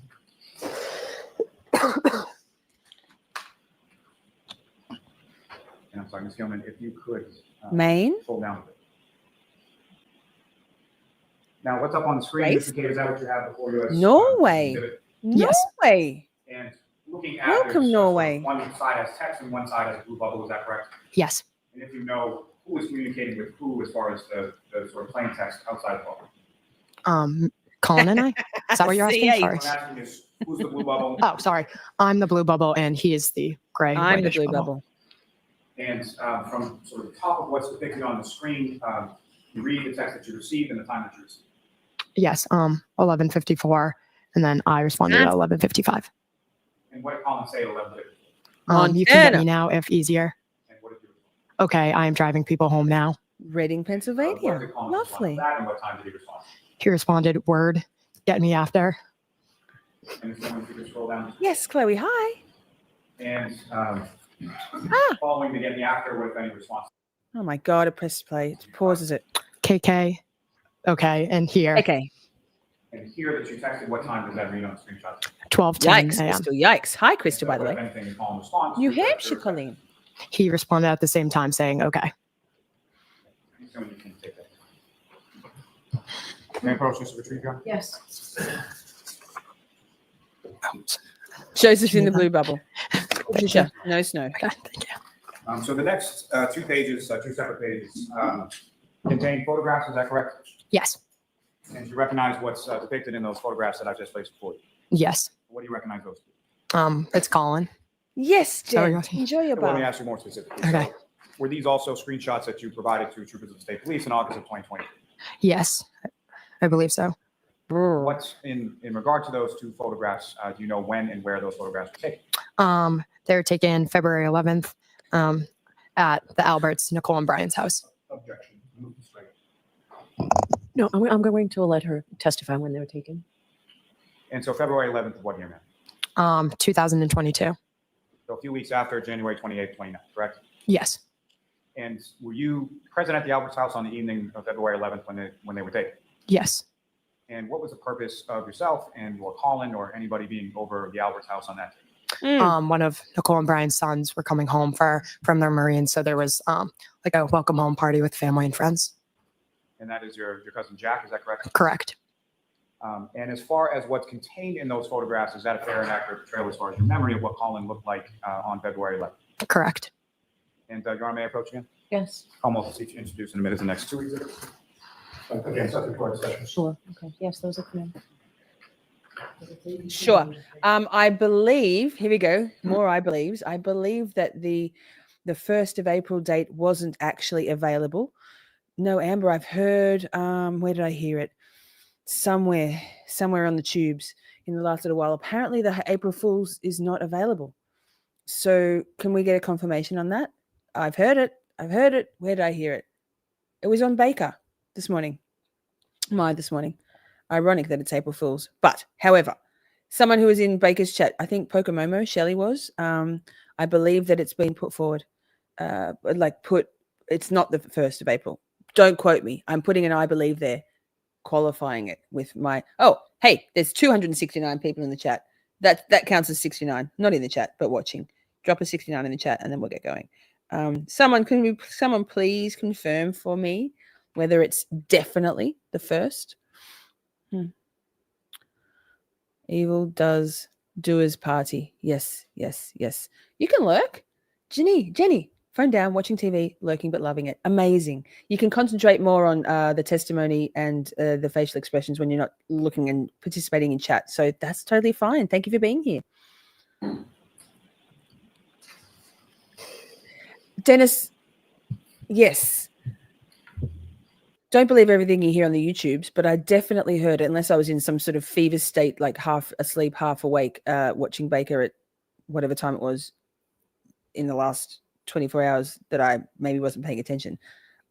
And I'm sorry, Ms. Gilman, if you could Maine? scroll down a bit. Now, what's up on the screen, Grace? Mr. McCabe, is that what you have before you? Norway. Exhibit? Yes. Norway. And looking at Welcome, this, Norway. One side has text and one side has blue bubble, is that correct? Yes. And if you know who is communicating with who as far as the sort of plain text outside the bubble? Colin and I. Is that what you're asking? CH. Sorry. What I'm asking is, who's the blue bubble? Oh, sorry. I'm the blue bubble, and he is the gray. I'm the whitish blue bubble. And from sort of the top of what's depicted on the screen, you read the text that you received and the time that you received. Yes. 11:54, and then I responded at 11:55. And what did Colin say at 11:50? You can get Montana. me now if easier. And what did you respond? Okay, I am driving people home now. Reading, What Pennsylvania. did Colin respond to Lovely. that, and what time did he respond? He responded, "Word, get me after." And if you could scroll down. Yes, Chloe. Hi. And following the getting after, what if any response? Oh my God, it pressed play. It pauses it. KK. Okay, and here Okay. And here that you texted, what time does that read on the screenshot? 12:10 Yikes, a.m. Crystal. Yikes. Hi, Crystal, by the What, way. if anything, Colin responds? New to that, Hampshire, or- Colleen. He responded at the same time saying, "Okay." Assuming you can take that. May I approach Mr. Patricio? Yes. Joseph's in the blue bubble. Patricia, no snow. Okay, thank you. So the next two pages, two separate pages, contain photographs, is that correct? Yes. And you recognize what's depicted in those photographs that I've just placed before you? Yes. What do you recognize those? It's Colin. Yes, that what Jen. you're asking? Enjoy your Let me bath. ask you more specifically. Okay. So, were these also screenshots that you provided to troopers of the state police in August of 2020? Yes, I believe so. What's in regard to those two photographs, do you know when and where those photographs were taken? They were taken February 11th at the Alberts, Nicole and Brian's house. Objection. No, I'm going to let her testify when they were taken. And so February 11th, what year, ma'am? 2022. So a few weeks after January 28th, 29th, correct? Yes. And were you present at the Albert's house on the evening of February 11th when they were taken? Yes. And what was the purpose of yourself and or Colin or anybody being over the Albert's house on that day? One of Nicole and Brian's sons were coming home from their Marines. So there was like a welcome home party with family and friends. And that is your cousin Jack, is that correct? Correct. And as far as what's contained in those photographs, is that a fair and accurate portrayal as far as your memory of what Colin looked like on February 11th? Correct. And Your Honor, may I approach again? Yes. Almost seek to introduce in a minute the next two exhibits. Again, subject to court discussion. Sure. Okay. Yes, those are clear. Sure. I believe, here we go, more I believe that the 1st of April date wasn't actually available. No, Amber, I've heard, where did I hear it? Somewhere on the tubes in the last little while. Apparently the April Fool's is not available. So can we get a confirmation on that? I've heard it. Where did I hear it? It was on Baker this morning. This morning. Ironic that it's April Fool's. But, however, someone who was in Baker's chat, I think Pokemomo, Shelley was, I believe that it's been put forward. It's not the 1st of April. Don't quote me. I'm putting an I believe there, qualifying it with my, hey, there's 269 people in the chat. That counts as 69, not in the chat, but watching. Drop a 69 in the chat and then we'll get going. Someone please confirm for me whether it's definitely the 1st? Evil does doers party. Yes. You can lurk. Jenny, phone down, watching TV, lurking but loving it. Amazing. You can concentrate more on the testimony and the facial expressions when you're not looking and participating in chat. So that's totally fine. Thank you for being here. Dennis, yes. Don't believe everything you hear on the YouTubes, but I definitely heard it, unless I was in some sort of fever state, like half asleep, half awake, watching Baker at whatever time it was in the last 24 hours that I maybe wasn't paying attention.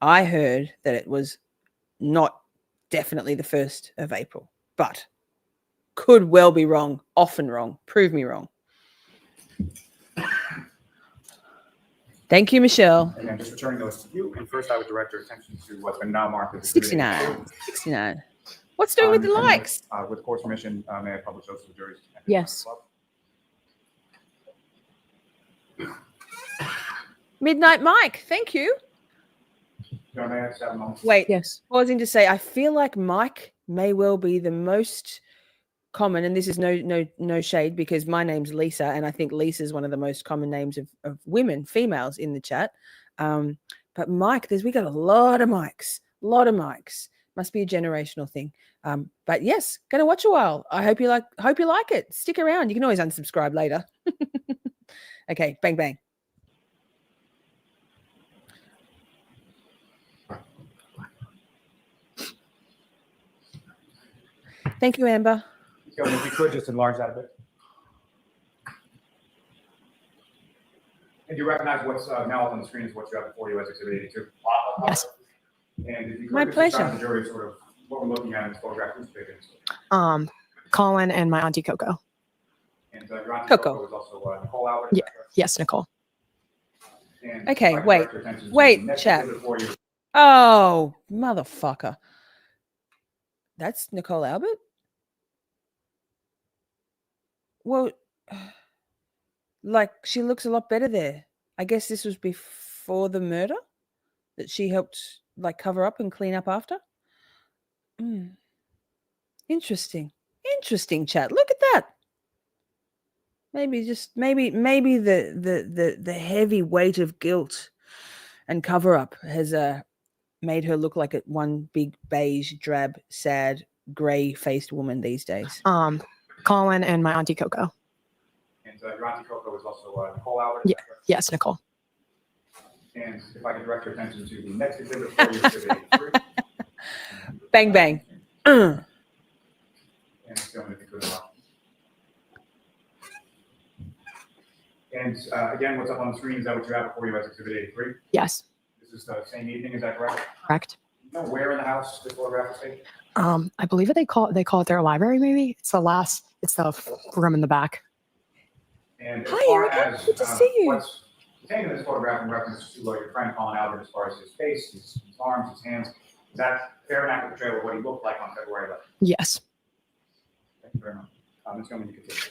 I heard that it was not definitely the 1st of April, but could well be wrong, often wrong. Prove me wrong. Thank you, Michelle. Again, just returning those to you. And first, I would direct your attention to what's been now marked as 69. What's doing with the likes? With the court's permission, may I publish those to the jury? Yes. Midnight Mike, thank you. Your Honor, may I just have a moment? Wait, Yes. pausing to say, I feel like Mike may well be the most common, and this is no shade because my name's Lisa, and I think Lisa is one of the most common names of women, females in the chat. But Mike, we got a lot of Mikes. Must be a generational thing. But yes, gonna watch a while. I hope you like it. Stick around. You can always unsubscribe later. Okay, bang bang. Thank you, Amber. If you could just enlarge that a bit. And you recognize what's now up on the screen is what you have before you as Exhibit 82? Yes. And if you could My just pleasure. describe to the jury sort of what we're looking at in this photograph, who's big Colin and my auntie Coco. And your auntie Coco. Coco is also Nicole Albert. Yeah. Yes, Nicole. And Okay, if I could wait, direct your attention to wait, the next chat. exhibit for you. Oh, motherfucker. That's Nicole Albert? Well, like, she looks a lot better there. I guess this was before the murder that she helped, like, cover up and clean up after. Interesting, chat. Look at that. Maybe the heavy weight of guilt and cover up has made her look like one big beige, drab, sad, gray-faced woman these days. Colin and my auntie Coco. And your auntie Coco is also Nicole Albert. Yeah. Yes, Nicole. And if I could direct your attention to the next exhibit for you, Exhibit 83. Bang bang. And film if you could allow. And again, what's up on the screen is that what you have before you as Exhibit 83? Yes. This is the same evening, is that correct? Correct. know where in the house this photograph was taken? I believe they call it their library. Maybe it's the room in the back. And as Hi, far Erica. as Good to see you. what's contained in this photograph in reference to your friend Colin Albert, as far as his face, his arms, his hands, is that fair and accurate portrayal of what he looked like on February 11th? Yes. Thank you very much. Ms. Gilman, you continue.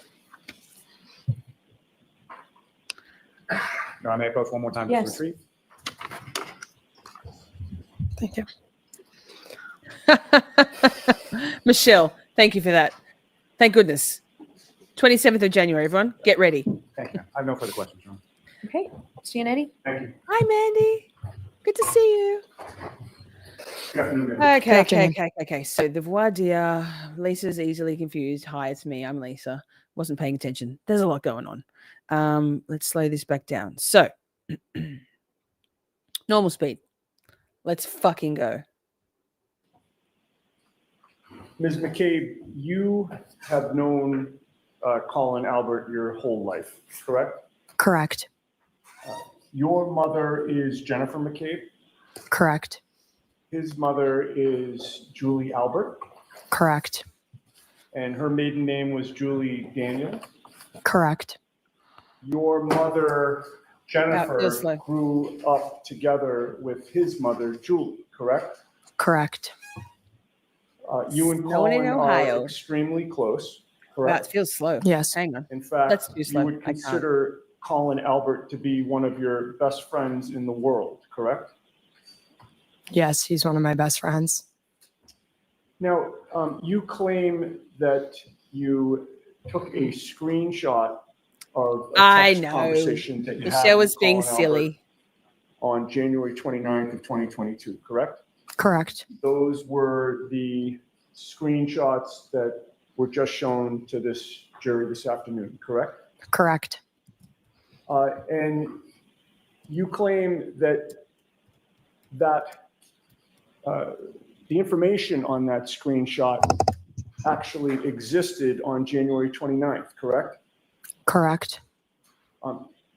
I may approach one more time. Yes. To retrieve. Thank you. Michelle, thank you for that. Thank goodness. 27th of January, everyone. Get ready. Thank you. I have no further questions, John. Okay, Stan Eddie? Thank you. Hi, Mandy. Good to see you. Good afternoon, ma'am. Okay. So the voir dire. Lisa's easily confused. Hi, it's me. I'm Lisa. Wasn't paying attention. There's a lot going on. Let's slow this back down. So, normal speed. Let's fucking go. Ms. McCabe, you have known Colin Albert your whole life, correct? Correct. Your mother is Jennifer McCabe. Correct. His mother is Julie Albert, Correct. and her maiden name was Julie Daniel. Correct. Your mother, Jennifer, real slow. grew up together with his mother, Julie, correct? Correct. You and No one in Colin Ohio. are extremely close, Wow, it correct? feels slow. Yes. Hang on. In fact, That's too you slow. would I can't. consider Colin Albert to be one of your best friends in the world, correct? Yes, he's one of my best friends. Now, you claim that you took a screenshot of a I text know. conversation that you had Michelle with was being Colin silly. Albert on January 29th of 2022, correct? Correct. Those were the screenshots that were just shown to this jury this afternoon, correct? Correct. And you claim that the information on that screenshot actually existed on January 29th, correct? Correct.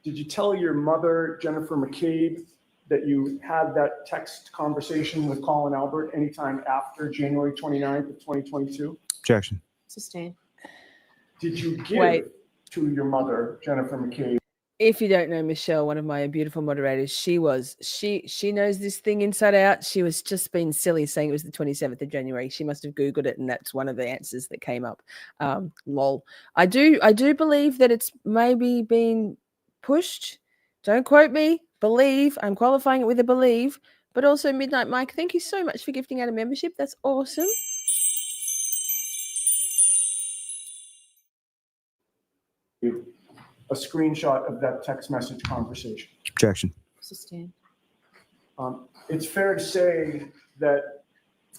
Did you tell your mother, Jennifer McCabe, that you had that text conversation with Colin Albert anytime after January 29th of 2022? Objection. Sustained. Did you give Wait. to your mother, Jennifer McCabe? If you don't know Michelle, one of my beautiful moderators, she knows this thing inside out. She was just being silly saying it was the 27th of January. She must have Googled it, and that's one of the answers that came up. Lol. I do believe that it's maybe been pushed. Don't quote me. Believe. I'm qualifying it with a believe. But also, Midnight Mike, thank you so much for gifting out a membership. That's awesome. A screenshot of that text message conversation. Objection. Sustained. It's fair to say that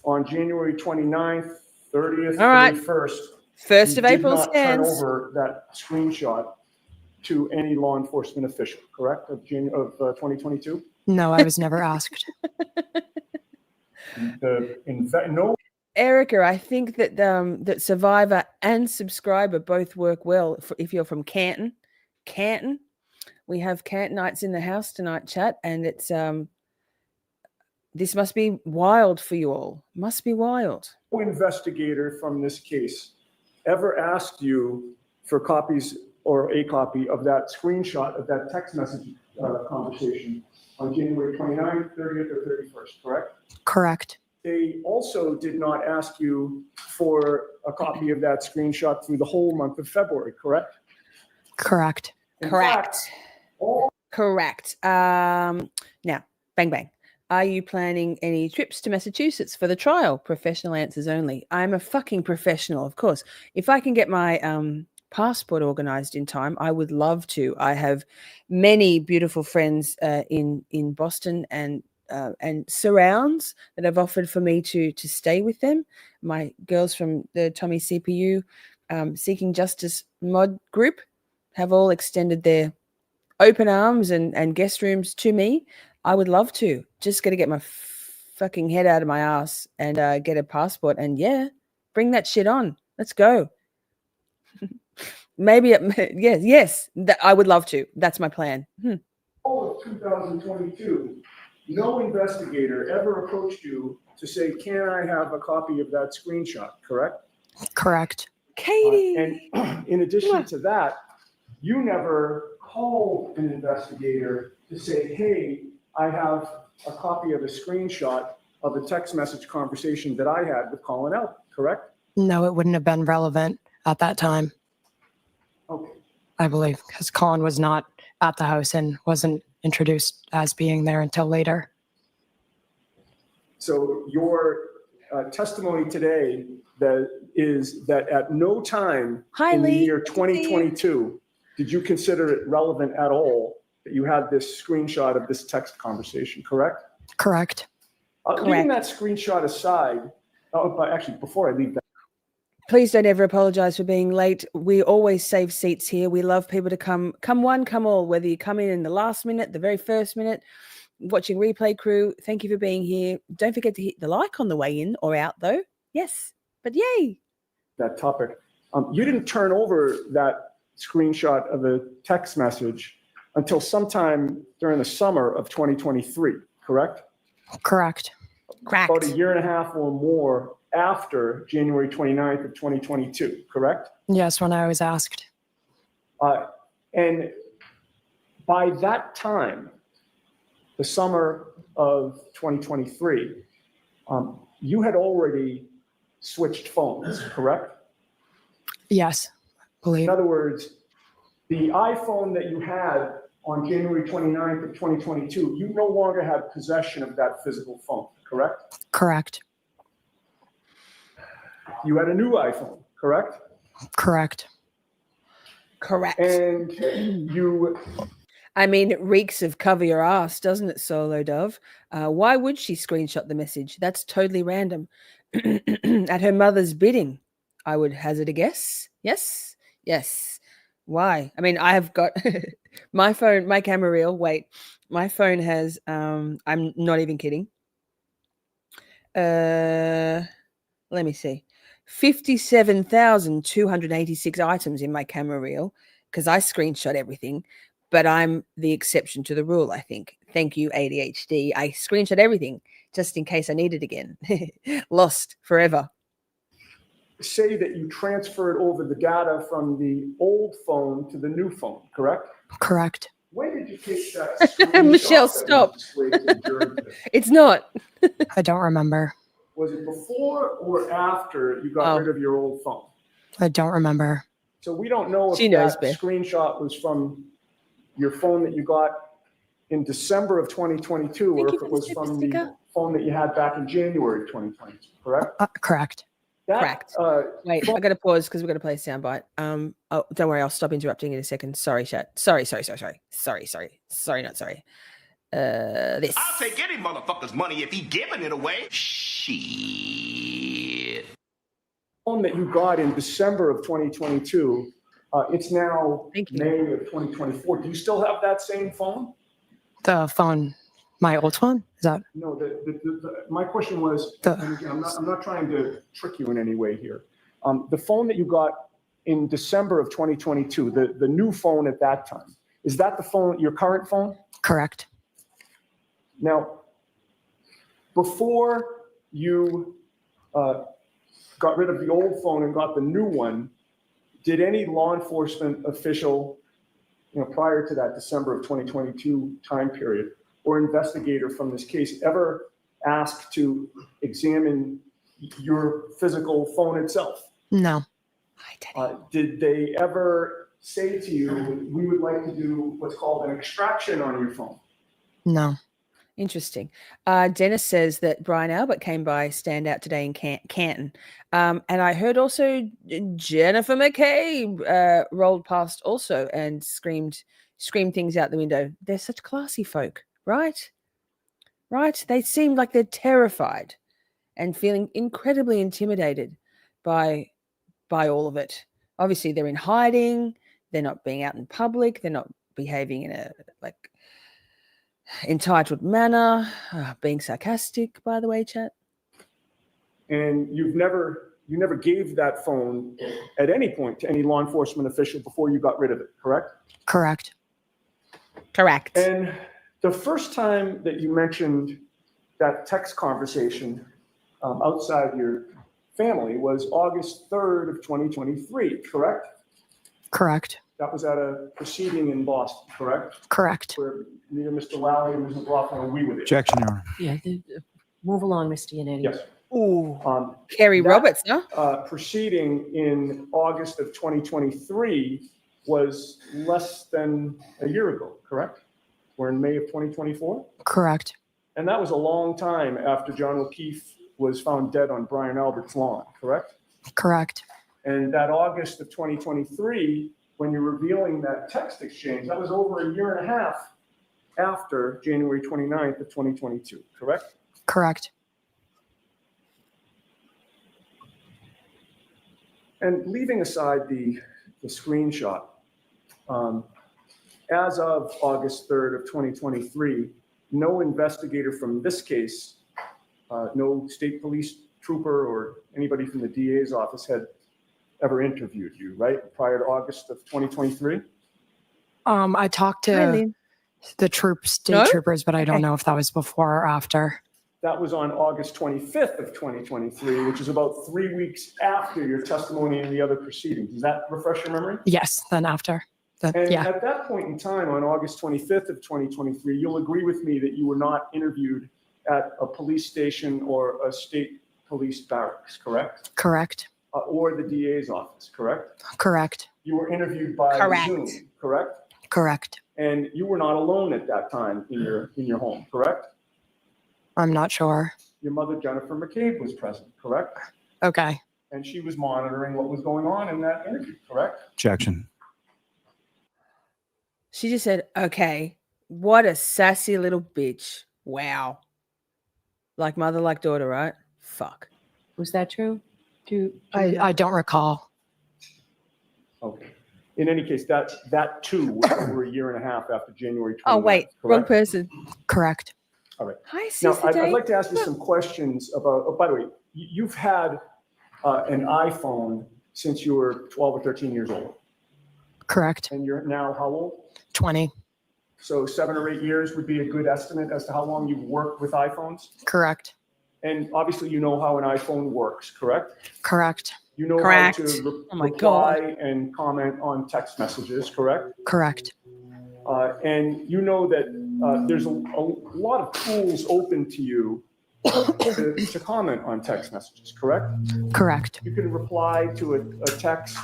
on January 29th, 30th, All right. 31st, 1st you of did April not turn stands. over that screenshot to any law enforcement official, correct, of 2022? No, I was never asked. No. Erica, I think that that Survivor and Subscriber both work well if you're from Canton. We have Cantonites in the house tonight, chat, and it's this must be wild for you all. Must be wild. No investigator from this case ever asked you for copies or a copy of that screenshot of that text message conversation on January 29th, 30th, or 31st, correct? Correct. They also did not ask you for a copy of that screenshot through the whole month of February, correct? Correct. In Correct. fact, all Correct. Now, bang, bang. Are you planning any trips to Massachusetts for the trial? Professional answers only. I'm a fucking professional, of course. If I can get my passport organized in time, I would love to. I have many beautiful friends in Boston and surrounds that have offered for me to stay with them. My girls from the Tommy CPU Seeking Justice mod group have all extended their open arms and guest rooms to me. I would love to. Just got to get my fucking head out of my ass and get a passport and bring that shit on. Let's go. Maybe yes, I would love to. That's my plan. of 2022, no investigator ever approached you to say, can I have a copy of that screenshot, correct? Correct. Katie. And in addition to that, you never called an investigator to say, hey, I have a copy of a screenshot of a text message conversation that I had with Colin Albert, correct? No, it wouldn't have been relevant at that time, Okay. I believe, because Colin was not at the house and wasn't introduced as being there until later. So your testimony today is that at no time Hi, in the Lee. year Good to see you. 2022 did you consider it relevant at all that you had this screenshot of this text conversation, correct? Correct. Leaving that screenshot aside, but actually, before I leave that, Please don't ever apologize for being late. We always save seats here. We love people to come one, come all, whether you come in the last minute, the very first minute, watching replay crew. Thank you for being here. Don't forget to hit the like on the way in or out though. Yes, but yay. that topic, you didn't turn over that screenshot of a text message until sometime during the summer of 2023, correct? Correct. Cracked. About a year and a half or more after January 29th of 2022, correct? Yes, when I was asked. And by that time, the summer of 2023, you had already switched phones, correct? Yes, believe. In other words, the iPhone that you had on January 29th of 2022, you no longer had possession of that physical phone, correct? Correct. You had a new iPhone, correct? Correct. Correct. And you, I mean, it reeks of cover your ass, doesn't it, Solo Dove? Why would she screenshot the message? That's totally random. At her mother's bidding, I would hazard a guess. Yes? Yes. Why? I mean, I have got my phone, my camera reel. Wait, my phone has, I'm not even kidding. Let me see. 57,286 items in my camera reel because I screenshot everything, but I'm the exception to the rule, I think. Thank you, ADHD. I screenshot everything just in case I need it again. Lost forever. say that you transferred over the data from the old phone to the new phone, correct? Correct. When did you take that screenshot Michelle, that was stop. displayed to the jury today? It's not. I don't remember. Was it before or after you got Oh. rid of your old phone? I don't remember. So we don't know if She knows that best. screenshot was from your phone that you got in December of 2022, or Thank if you it for the was super from sticker. the phone that you had back in January of 2022, correct? Correct. That, Correct. Wait, I got to pause because we're going to play a soundbite. Oh, don't worry, I'll stop interrupting in a second. Sorry, chat. Sorry, not sorry. This. I'll take any motherfucker's money if he giving it away. Shit. phone that you got in December of 2022, it's now Thank you. May of 2024. Do you still have that same phone? The phone, my old phone? Is that? No, my question was, The- and again, I'm not trying to trick you in any way here. The phone that you got in December of 2022, the new phone at that time, is that the phone, your current phone? Correct. Now, before you got rid of the old phone and got the new one, did any law enforcement official, prior to that December of 2022 time period, or investigator from this case ever ask to examine your physical phone itself? No. Did they ever say to you, we would like to do what's called an extraction on your phone? No. Interesting. Dennis says that Brian Albert came by standout today in Canton. And I heard also Jennifer McCabe rolled past also and screamed things out the window. They're such classy folk, right? Right? They seem like they're terrified and feeling incredibly intimidated by all of it. Obviously, they're in hiding. They're not being out in public. They're not behaving in a entitled manner, being sarcastic, by the way, chat. And you never gave that phone at any point to any law enforcement official before you got rid of it, correct? Correct. And the first time that you mentioned that text conversation outside your family was August 3rd of 2023, correct? Correct. That was at a proceeding in Boston, correct? Correct. Where neither Mr. Lally or Ms. McLaughlin agree with it. Objection, Your Honor. Yeah, move along, Mr. Yannetti. Yes. Ooh, Um, Kerry that- Roberts, no? Proceeding in August of 2023 was less than a year ago, correct? We're in May of 2024? Correct. And that was a long time after John O'Keefe was found dead on Brian Albert's lawn, correct? Correct. And that August of 2023, when you're revealing that text exchange, that was over a year and a half after January 29th of 2022, correct? Correct. And leaving aside the screenshot, as of August 3rd of 2023, no investigator from this case, no state police trooper or anybody from the DA's office had ever interviewed you, right? Prior to August of 2023? I talked Hi, to Lynn. the state No? troopers, but I don't Okay. know if that was before or after. That was on August 25th of 2023, which is about 3 weeks after your testimony in the other proceedings. Does that refresh your memory? Yes, then after. And Yeah. at that point in time, on August 25th of 2023, you'll agree with me that you were not interviewed at a police station or a state police barracks, correct? Correct. Or the DA's office, correct? Correct. You were interviewed by Correct. Zoom, correct? Correct. And you were not alone at that time in your home, correct? I'm not sure. Your mother, Jennifer McCabe, was present, correct? Okay. And she was monitoring what was going on in that interview, correct? Objection. She just said, okay, what a sassy little bitch. Wow. Like mother, like daughter, right? Fuck. Was that true? I don't recall. Okay. In any case, that too was over a year and a half after January 29th. Oh, wait, wrong correct? person. Correct. All right. Hi, Now, Sister I'd Dave. like to ask you some questions about, oh, by the way, you've had an iPhone since you were 12 or 13 years old, Correct. and you're now how old? 20. So 7 or 8 years would be a good estimate as to how long you've worked with iPhones? Correct. And obviously you know how an iPhone works, correct? Correct. You know Correct. how to Oh my reply and comment on text messages, correct? Correct. And you know that there's a lot of tools open to you to comment on text messages, correct? Correct. You can reply to a text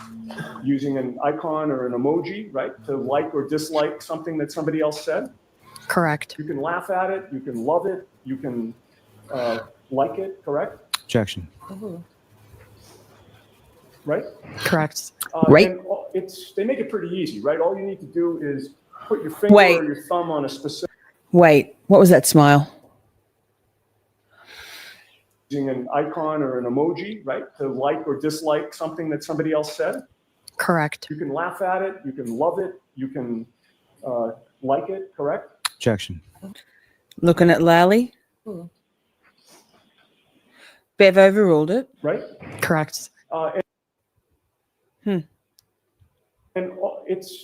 using an icon or an emoji, right? To like or dislike something that somebody else said. Correct. You can laugh at it, you can love it, you can like it, correct? Objection. Right? Correct. Right. And they make it pretty easy, right? All you need to do is put your finger Wait. or your thumb on a specific Wait, what was that smile? using an icon or an emoji, right? To like or dislike something that somebody else said. Correct. You can laugh at it, you can love it, you can like it, correct? Objection. Looking at Lally. Bev overruled it. Right? Correct. And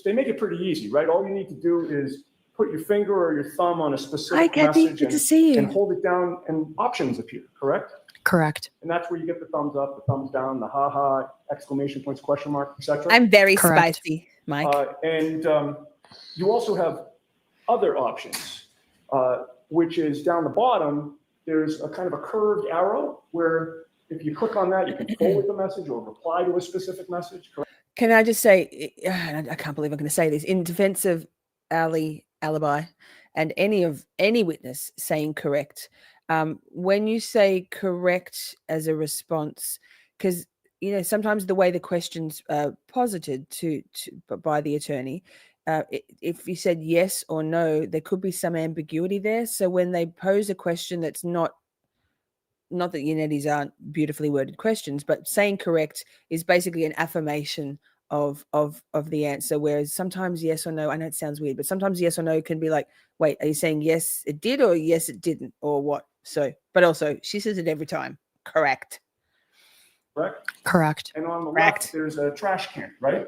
they make it pretty easy, right? All you need to do is put your finger or your thumb on a Hi, specific Kathy. message Good to see and you. hold it down and options appear, correct? Correct. And that's where you get the thumbs up, the thumbs down, the ha-ha, exclamation points, question mark, etc. I'm very Correct. spicy, Mike. And you also have other options, which is down the bottom, there's a kind of a curved arrow where if you click on that, you can forward the message or reply to a specific message, correct? Can I just say, I can't believe I'm going to say this, in defense of alibi and any witness saying correct, when you say correct as a response, because sometimes the way the questions posited by the attorney, if you said yes or no, there could be some ambiguity there. So when they pose a question that's not that Yannetti's aren't beautifully worded questions, but saying correct is basically an affirmation of the answer. Whereas sometimes yes or no, I know it sounds weird, but sometimes yes or no can be like, wait, are you saying yes it did or yes it didn't or what? So, but also she says it every time. Correct. Correct? Correct. And on the Correct. left, there's a trash can, right?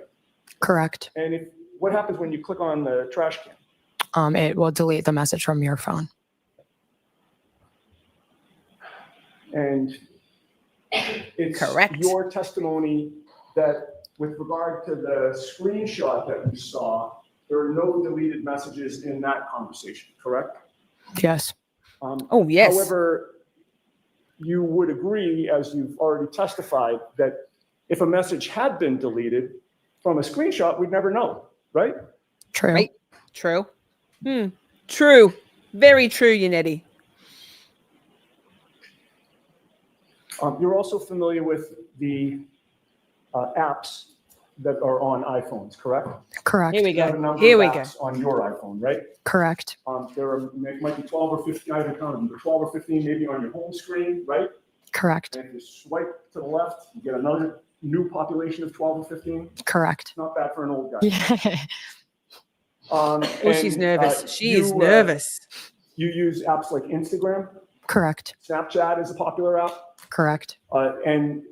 Correct. And what happens when you click on the trash can? It will delete the message from your phone. And it's Correct. your testimony that with regard to the screenshot that you saw, there are no deleted messages in that conversation, correct? Yes. Oh, yes. However, you would agree, as you've already testified, that if a message had been deleted from a screenshot, we'd never know, right? True. Right. True. True. Very true, Yannetti. You're also familiar with the apps that are on iPhones, correct? Correct. Here we You have a go. number Here of we go. apps on your iPhone, right? Correct. There are, might be 12 or 15, I haven't counted them, but 12 or 15 maybe on your home screen, right? Correct. And if you swipe to the left, you get another new population of 12 or 15. Correct. Not bad for an old guy. Yeah. Oh, she's And, nervous. She is you, nervous. You use apps like Instagram, Correct. Snapchat is a popular app, Correct. and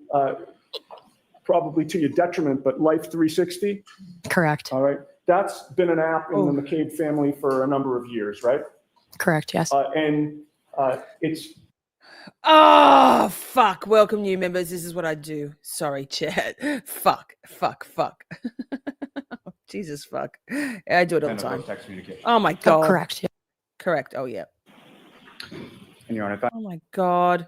probably to your detriment, but Life 360, Correct. all right? That's been an app in the McCabe family for a number of years, right? Correct. Yes. And it's Oh, fuck. Welcome, new members. This is what I do. Sorry, chat. Fuck. Jesus, fuck. I do it all the And of time. course, text communication. Oh, my Oh, God. correct. Yeah. Correct. Oh, yeah. And Your Honor, Oh, my God.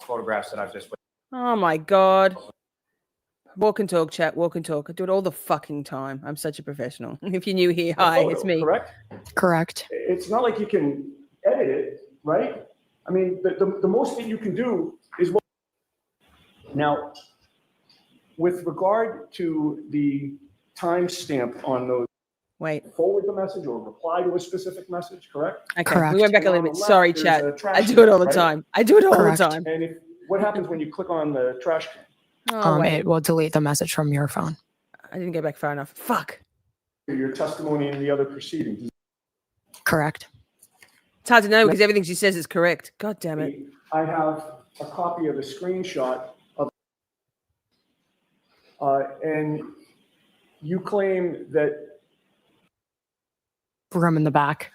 photographs that I've just Oh, my God. Walk and talk, chat. Walk and talk. I do it all the fucking time. I'm such a professional. If you're new here, a hi, photo, it's me. correct? Correct. It's not like you can edit it, right? I mean, the most that you can do is what. Now, with regard to the timestamp on those, Wait. forward the message or reply to a specific message, correct? Okay. Correct. We went back a And little on bit. the left, Sorry, there's chat. a trash I do it all the can, right? time. I do it all Correct. the time. And what happens when you click on the trash can? Oh, wait. It will delete the message from your phone. I didn't go back far enough. Fuck. Your testimony in the other proceedings. Correct. It's hard to know because everything she says is correct. God damn it. I have a copy of a screenshot of, and you claim that Room in the back.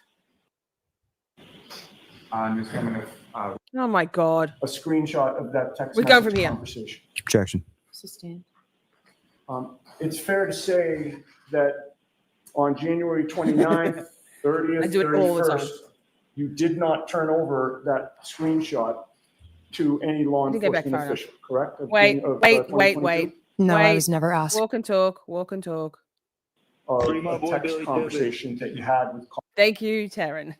Ms. Hammond, Oh, my God. a screenshot of that text We're going message from here. conversation. Objection. It's fair to say that on January 29th, 30th, I do it all the time. 31st, you did not turn over that screenshot to any law Didn't go back enforcement far enough. official, correct? Of Wait, June- of, wait, 2022? wait. No, I Wait. was never asked. Walk and talk. Walk and talk. Or Free my a boy text Billy conversation that you had with Thank you, Taryn.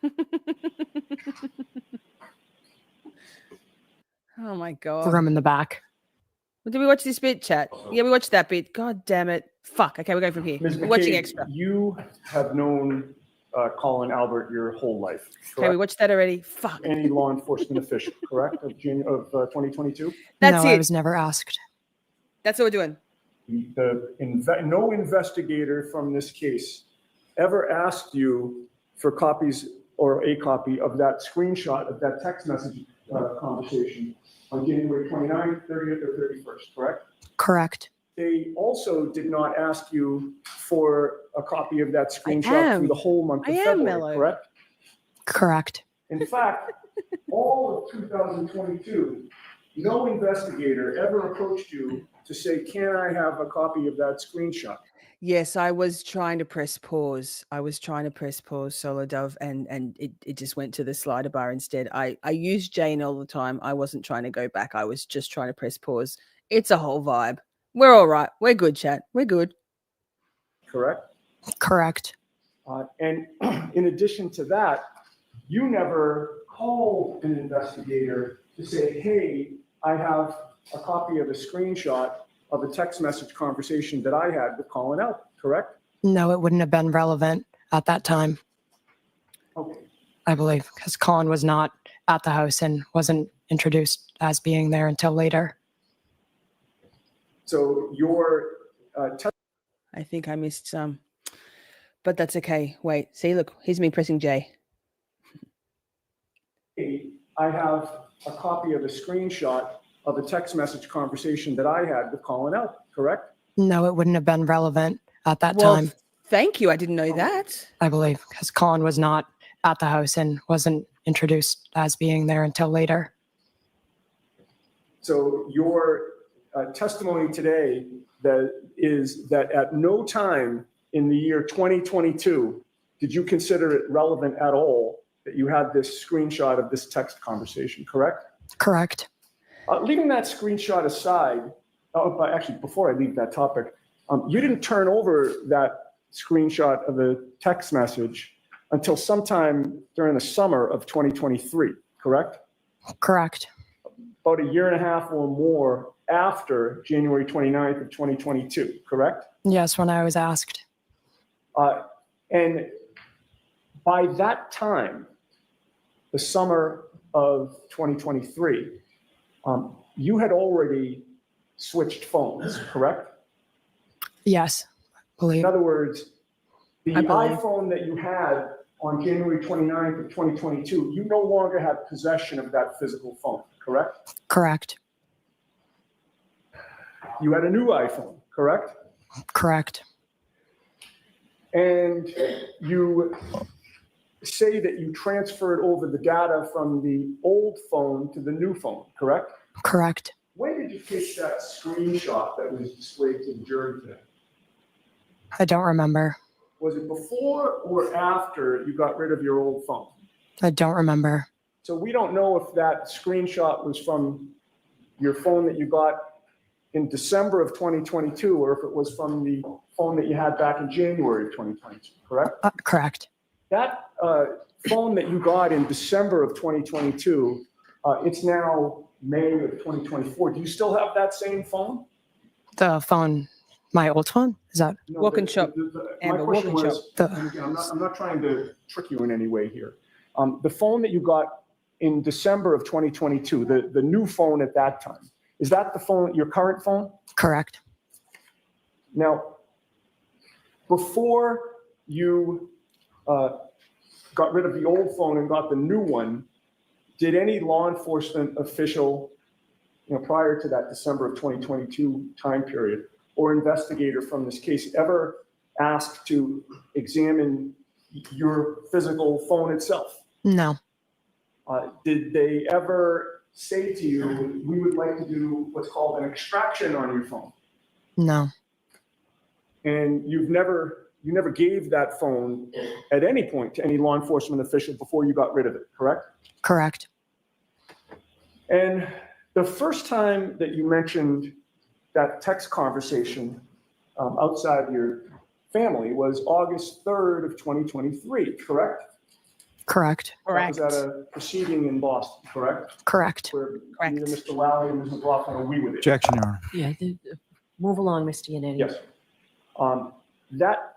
Oh, my God. Room in the back. Well, did we watch this bit, chat? Yeah, we watched that bit. God damn it. Fuck. Okay, we're going from here. Ms. We're watching McCabe, extra. You have known Colin Albert your whole life, Okay, we correct? watched that already. Fuck. Any law enforcement official, correct, of 2022? That's no, it. I was never asked. That's what we're doing. No investigator from this case ever asked you for copies or a copy of that screenshot of that text message conversation on January 29th, 30th, or 31st, correct? Correct. They also did not ask you for a copy of that screenshot am. through the whole month I of am, February, Mello. correct? Correct. In fact, all of 2022, no investigator ever approached you to say, can I have a copy of that screenshot? Yes, I was trying to press pause. Solo Dove, and it just went to the slider bar instead. I use Jane all the time. I wasn't trying to go back. I was just trying to press pause. It's a whole vibe. We're all right. We're good, chat. We're good. Correct? Correct. And in addition to that, you never called an investigator to say, hey, I have a copy of a screenshot of a text message conversation that I had with Colin Albert, correct? No, it wouldn't have been relevant at that time, Okay. I believe, because Colin was not at the house and wasn't introduced as being there until later. So your I think I missed some, but that's okay. Wait, see, look, here's me pressing J. I have a copy of a screenshot of a text message conversation that I had with Colin Albert, correct? No, it wouldn't have been relevant at that Well, time, thank you. I didn't know that. I believe, because Colin was not at the house and wasn't introduced as being there until later. So your testimony today is that at no time in the year 2022 did you consider it relevant at all that you had this screenshot of this text conversation, correct? Correct. Leaving that screenshot aside, but actually, before I leave that topic, you didn't turn over that screenshot of the text message until sometime during the summer of 2023, correct? Correct. About a year and a half or more after January 29th of 2022, correct? Yes, when I was asked. And by that time, the summer of 2023, you had already switched phones, correct? Yes, believe. In other words, the I believe. iPhone that you had on January 29th of 2022, you no longer have possession of that physical phone, correct? Correct. You had a new iPhone, correct? Correct. And you say that you transferred over the data from the old phone to the new phone, correct? Correct. When did you take that screenshot that was displayed to the jury today? I don't remember. Was it before or after you got rid of your old phone? I don't remember. So we don't know if that screenshot was from your phone that you got in December of 2022 or if it was from the phone that you had back in January of 2022, correct? Correct. That phone that you got in December of 2022, it's now May of 2024. Do you still have that same phone? The phone, my old phone? Is that? No, Walk and shop. my Amber, question walk and was, shop. and again, I'm not trying to trick you in any way here. The phone that you got in December of 2022, the new phone at that time, is that the phone, your current phone? Correct. Now, before you got rid of the old phone and got the new one, did any law enforcement official, prior to that December of 2022 time period, or investigator from this case ever ask to examine your physical phone itself? No. Did they ever say to you, we would like to do what's called an extraction on your phone? No. And you never gave that phone at any point to any law enforcement official before you got rid of it, correct? Correct. And the first time that you mentioned that text conversation outside your family was August 3rd of 2023, correct? Correct. Correct. That was at a proceeding in Boston, correct? Correct. Where Correct. neither Mr. Lally and Ms. McLaughlin agree with it. Objection, Your Honor. Yeah, move along, Mr. Yannetti. Yes. That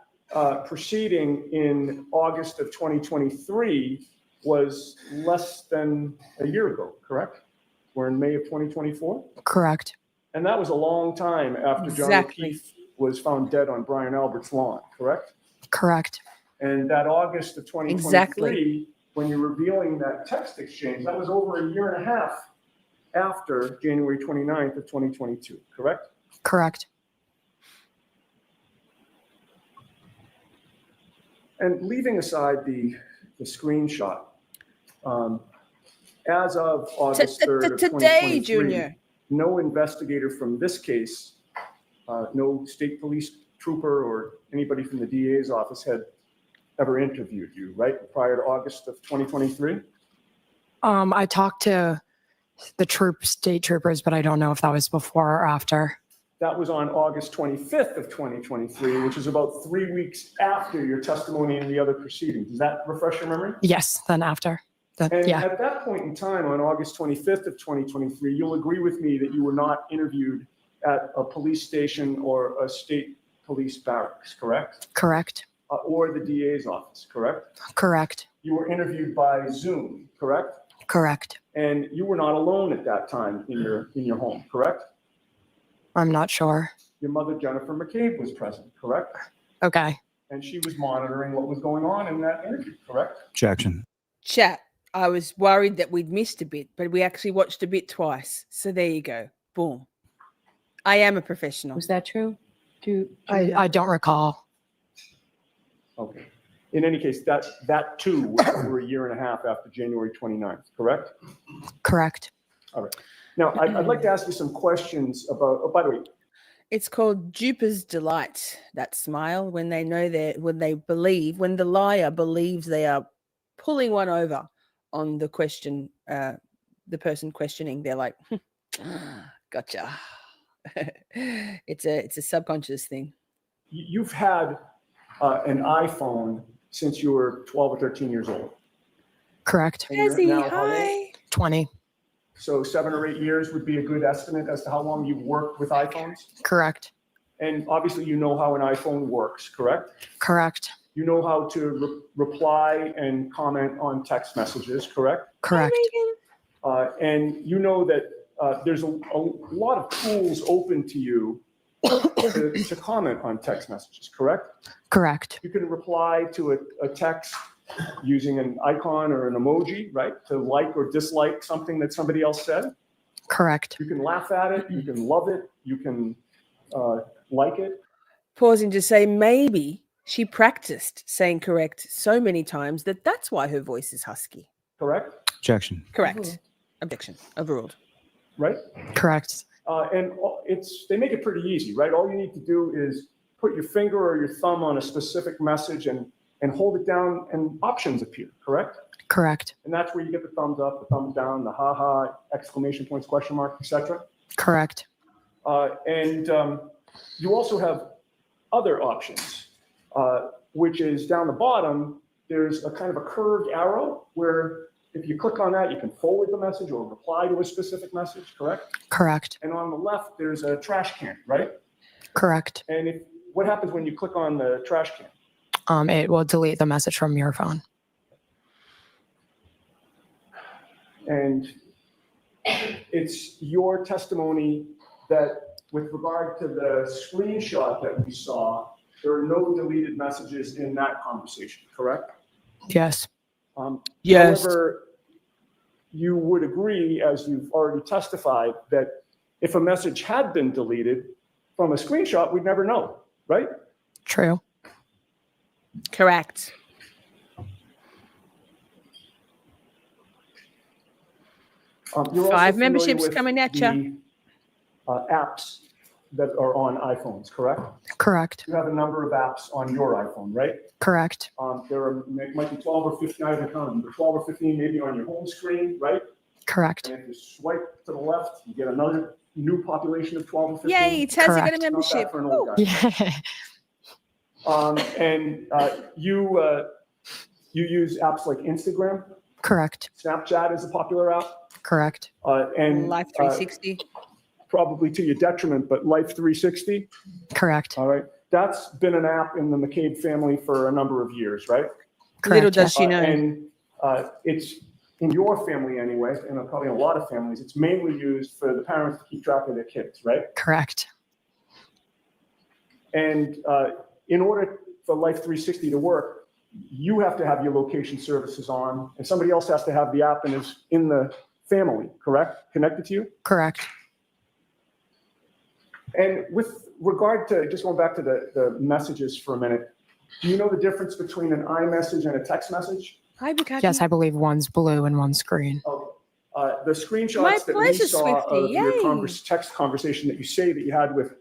proceeding in August of 2023 was less than a year ago, correct? We're in May of 2024? Correct. And that was a long time after John Exactly. O'Keefe was found dead on Brian Albert's lawn, correct? Correct. And that August of 2023, Exactly. when you're revealing that text exchange, that was over a year and a half after January 29th of 2022, correct? Correct. And leaving aside the screenshot, as of August 3rd of Today, 2023, Junior. no investigator from this case, no state police trooper or anybody from the DA's office had ever interviewed you, right? Prior to August of 2023? I talked to the state troopers, but I don't know if that was before or after. That was on August 25th of 2023, which is about 3 weeks after your testimony in the other proceedings. Does that refresh your memory? Yes, then after. And Yeah. at that point in time, on August 25th of 2023, you'll agree with me that you were not interviewed at a police station or a state police barracks, correct? Correct. Or the DA's office, correct? Correct. You were interviewed by Zoom, correct? Correct. And you were not alone at that time in your home, correct? I'm not sure. Your mother, Jennifer McCabe, was present, correct? Okay. And she was monitoring what was going on in that interview, correct? Objection. Chat. I was worried that we'd missed a bit, but we actually watched a bit twice. So there you go. Boom. I am a professional. Was that true? I don't recall. Okay. In any case, that too was over a year and a half after January 29th, correct? Correct. All right. Now, I'd like to ask you some questions about, oh, by the way, It's called duper's delight, that smile, when they know when the liar believes they are pulling one over on the the person questioning. They're like, gotcha. It's a subconscious thing. you've had an iPhone since you were 12 or 13 years old. Correct. And you're Jesse, now how old? hi. 20. So 7 or 8 years would be a good estimate as to how long you've worked with iPhones. Correct. And obviously you know how an iPhone works, correct? Correct. You know how to reply and comment on text messages, correct? Correct. And you know that there's a lot of tools open to you to comment on text messages, correct? Correct. You can reply to a text using an icon or an emoji, right? To like or dislike something that somebody else said. Correct. You can laugh at it, you can love it, you can like it. Pausing to say maybe she practiced saying correct so many times that's why her voice is husky. Correct? Objection. Correct. Objection. Overruled. Right? Correct. And they make it pretty easy, right? All you need to do is put your finger or your thumb on a specific message and hold it down and options appear, correct? Correct. And that's where you get the thumbs up, the thumbs down, the haha, exclamation points, question mark, etc. Correct. And you also have other options, which is down the bottom, there's a kind of a curved arrow where if you click on that, you can forward the message or reply to a specific message, correct? Correct. And on the left, there's a trash can, right? Correct. And what happens when you click on the trash can? It will delete the message from your phone. And it's your testimony that with regard to the screenshot that we saw, there are no deleted messages in that conversation, correct? Yes. Yes. However, you would agree, as you've already testified, that if a message had been deleted from a screenshot, we'd never know, right? True. Correct. You're also 5 familiar memberships with coming at ya. the apps that are on iPhones, correct? Correct. You have a number of apps on your iPhone, right? Correct. There might be 12 or 15, I haven't counted them, but 12 or 15 maybe on your home screen, right? Correct. And if you swipe to the left, you get another new population of 12 or 15. Yay, Tazzy got a Correct. Not bad membership. for an old Woo. guy. Yeah. You use apps like Instagram. Correct. Snapchat is a popular app. Correct. And Life 360. probably to your detriment, but Life 360. Correct. All right. That's been an app in the McCabe family for a number of years, right? Correct. Little does Yes. she know. And it's in your family anyway, and probably in a lot of families, it's mainly used for the parents to keep track of their kids, right? Correct. And in order for Life 360 to work, you have to have your location services on, and somebody else has to have the app and is in the family, correct? Connected to you? Correct. And with regard to, just going back to the messages for a minute, do you know the difference between an iMessage and a text message? Hi, Bukaki. Yes, I believe one's blue and one's green. Okay. The screenshots My that we pleasure, saw Swifty. of your Yay. text conversation that you say that you had with,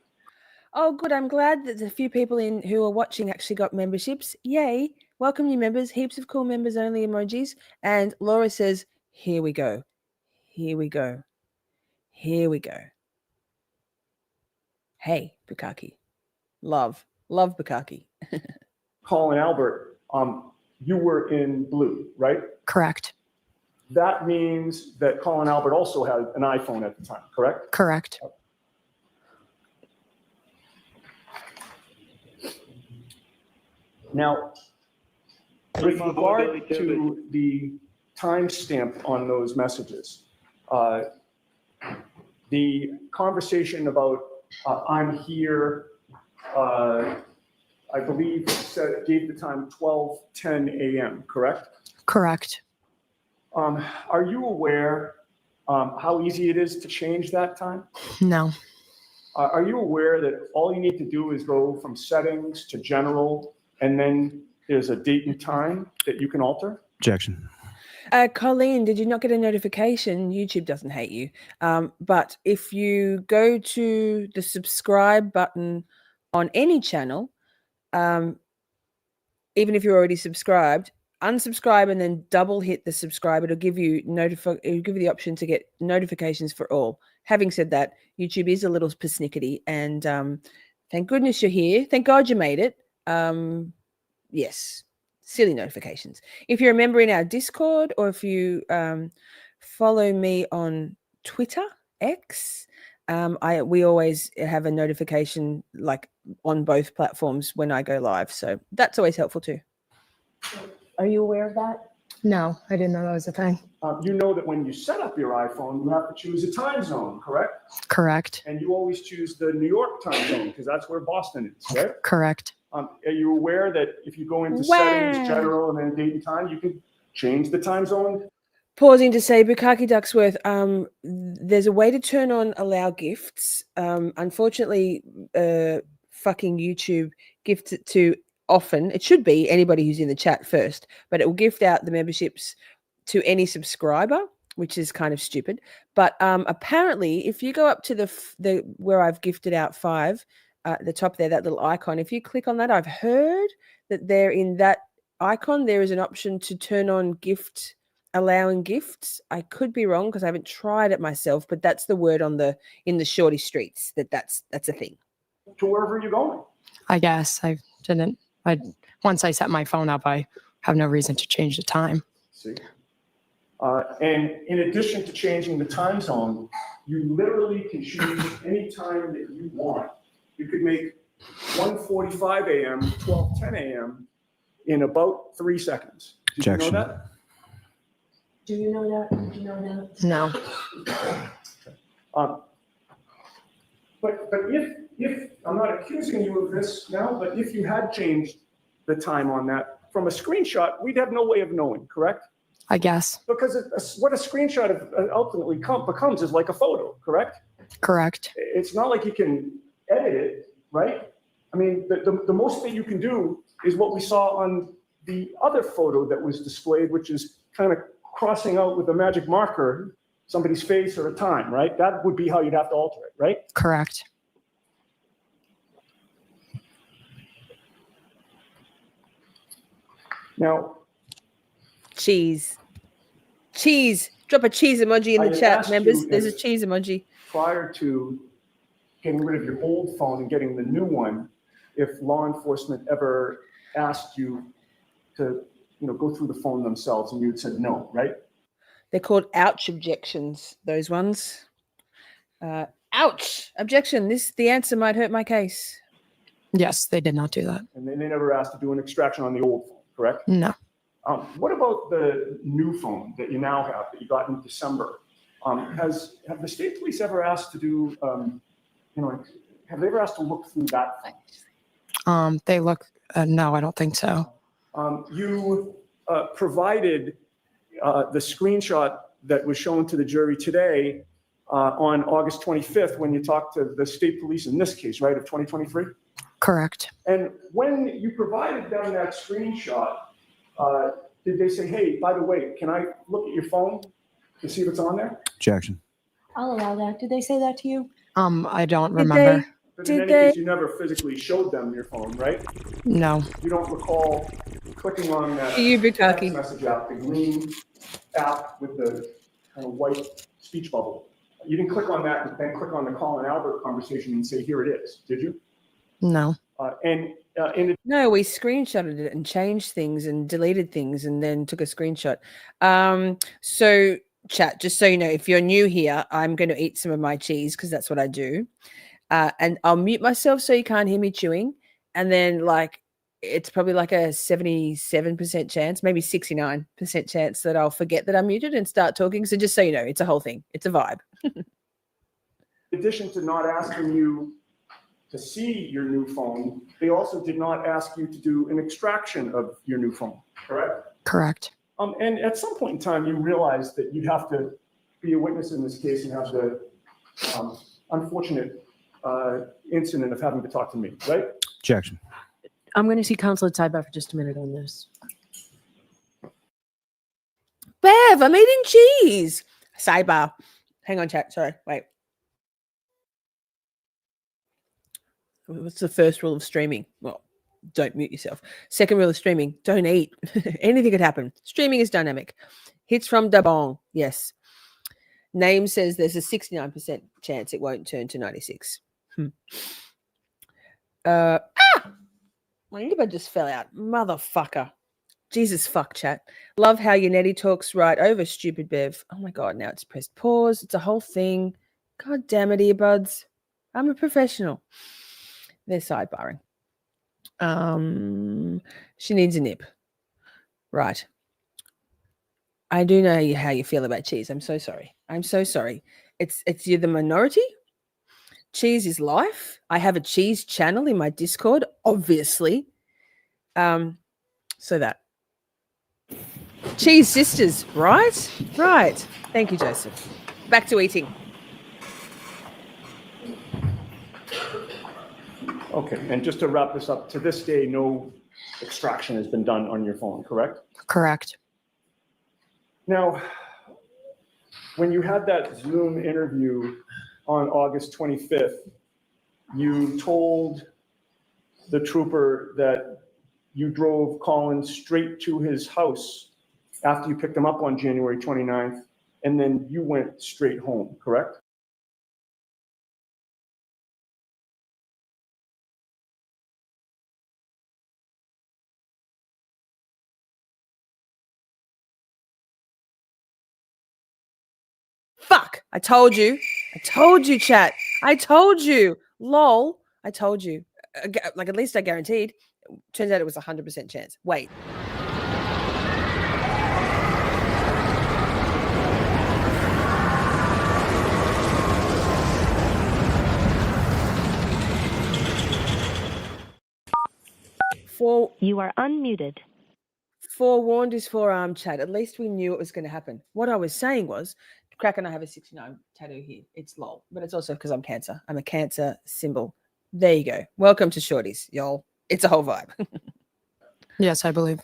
Oh, good. I'm glad that the few people who are watching actually got memberships. Yay. Welcome, you members. Heaps of cool members only emojis. And Laura says, here we go. Here we go. Here we go. Hey, Bukaki. Love Bukaki. Colin Albert, you were in blue, right? Correct. That means that Colin Albert also had an iPhone at the time, correct? Correct. Now, with regard to the timestamp on those messages, the conversation about I'm here, I believe gave the time 12:10 a.m., correct? Correct. Are you aware how easy it is to change that time? No. Are you aware that all you need to do is go from settings to general, and then there's a date and time that you can alter? Objection. Colleen, did you not get a notification? YouTube doesn't hate you. But if you go to the subscribe button on any channel, even if you're already subscribed, unsubscribe and then double hit the subscribe. It'll give you it'll give you the option to get notifications for all. Having said that, YouTube is a little persnickety, and thank goodness you're here. Thank God you made it. Yes, silly notifications. If you're a member in our Discord, or if you follow me on Twitter, X, we always have a notification like on both platforms when I go live. So that's always helpful too. Are you aware of that? No, I didn't know that was a thing. You know that when you set up your iPhone, you have to choose a time zone, correct? Correct. And you always choose the New York time zone because that's where Boston is, right? Correct. Are you aware that if you go into Wow. settings, general, and then date and time, you can change the time zone? Pausing to say, Bukaki Ducksworth, there's a way to turn on allow gifts. Unfortunately, fucking YouTube gifts it to often. It should be anybody who's in the chat first, but it will gift out the memberships to any subscriber, which is kind of stupid. But apparently, if you go up to the where I've gifted out 5, at the top there, that little icon, if you click on that, I've heard that there in that icon, there is an option to turn on allowing gifts. I could be wrong because I haven't tried it myself, but that's the word in the shorty streets that's a thing. To wherever you're going. I guess I didn't. Once I set my phone up, I have no reason to change the time. See? And in addition to changing the time zone, you literally can choose any time that you want. You could make 1:45 a.m., 12:10 a.m. in about 3 seconds. Did you know that? Do you know that? Did you know that? No. But if I'm not accusing you of this now, but if you had changed the time on that from a screenshot, we'd have no way of knowing, correct? I guess. Because what a screenshot ultimately becomes is like a photo, correct? Correct. It's not like you can edit it, right? I mean, the most that you can do is what we saw on the other photo that was displayed, which is kind of crossing out with a magic marker somebody's face or a time, right? That would be how you'd have to alter it, right? Correct. Now, Cheese. Drop a cheese emoji in I the had chat, asked members. you There's a if- cheese emoji. prior to getting rid of your old phone and getting the new one, if law enforcement ever asked you to, go through the phone themselves and you had said no, right? They're called ouch objections, those ones. Ouch! Objection. The answer might hurt my case. Yes, they did not do that. And then they never asked to do an extraction on the old phone, correct? No. What about the new phone that you now have that you got in December? Have the state police ever asked to do, have they ever asked to look through that phone? They look. No, I don't think so. You provided the screenshot that was shown to the jury today on August 25th when you talked to the state police in this case, right, of 2023? Correct. And when you provided them that screenshot, did they say, hey, by the way, can I look at your phone to see if it's on there? Objection. I'll allow that. Did they say that to you? I don't Did remember. But in Did any case, they- you never physically showed them your phone, right? No. You don't recall clicking on that You be text talking. message app, the green app with the kind of white speech bubble. You didn't click on that and then click on the Colin Albert conversation and say, here it is, did you? No. No, we screenshotted it and changed things and deleted things and then took a screenshot. So chat, just so you know, if you're new here, I'm going to eat some of my cheese because that's what I do. And I'll mute myself so you can't hear me chewing. And then it's probably like a 77% chance, maybe 69% chance that I'll forget that I'm muted and start talking. So just so you know, it's a whole thing. It's a vibe. In addition to not asking you to see your new phone, they also did not ask you to do an extraction of your new phone, correct? Correct. And at some point in time, you realized that you'd have to be a witness in this case and have the unfortunate incident of having to talk to me, right? Objection. I'm going to see Councilor Tybart for just a minute on this. Well, Bev, I'm eating cheese. Sidebar. Hang on, chat. Sorry. Wait. What's the first rule of streaming? Well, don't mute yourself. Second rule of streaming, don't eat. Anything could happen. Streaming is dynamic. Hits from Dabong. Yes. Name says there's a 69% chance it won't turn to 96. My earbud just fell out. Motherfucker. Jesus fuck, chat. Love how your netty talks right over stupid Bev. Oh my God, now it's pressed pause. It's a whole thing. God damn it, earbuds. I'm a professional. They're sidebarring. She needs a nip. Right. I do know how you feel about cheese. I'm so sorry. I'm so sorry. It's you're the minority. Cheese is life. I have a cheese channel in my Discord, obviously. So that. Cheese sisters, right? Right. Thank you, Joseph. Back to eating. Okay, and just to wrap this up, to this day, no extraction has been done on your phone, correct? Correct. Now, when you had that Zoom interview on August 25th, you told the trooper that you drove Colin straight to his house after you picked him up on January 29th, and then you went straight home, correct? Fuck. I told you. I told you, chat. I told you. Lol. I told you. Like, at least I guaranteed. Turns out it was a 100% chance. Wait. You are unmuted. Forewarned is forearmed, chat. At least we knew it was going to happen. What I was saying was, Crack and I have a 69 tattoo here. It's lol, but it's also because I'm Cancer. I'm a Cancer symbol. There you go. Welcome to Shorties, y'all. It's a whole vibe. Yes, I believe.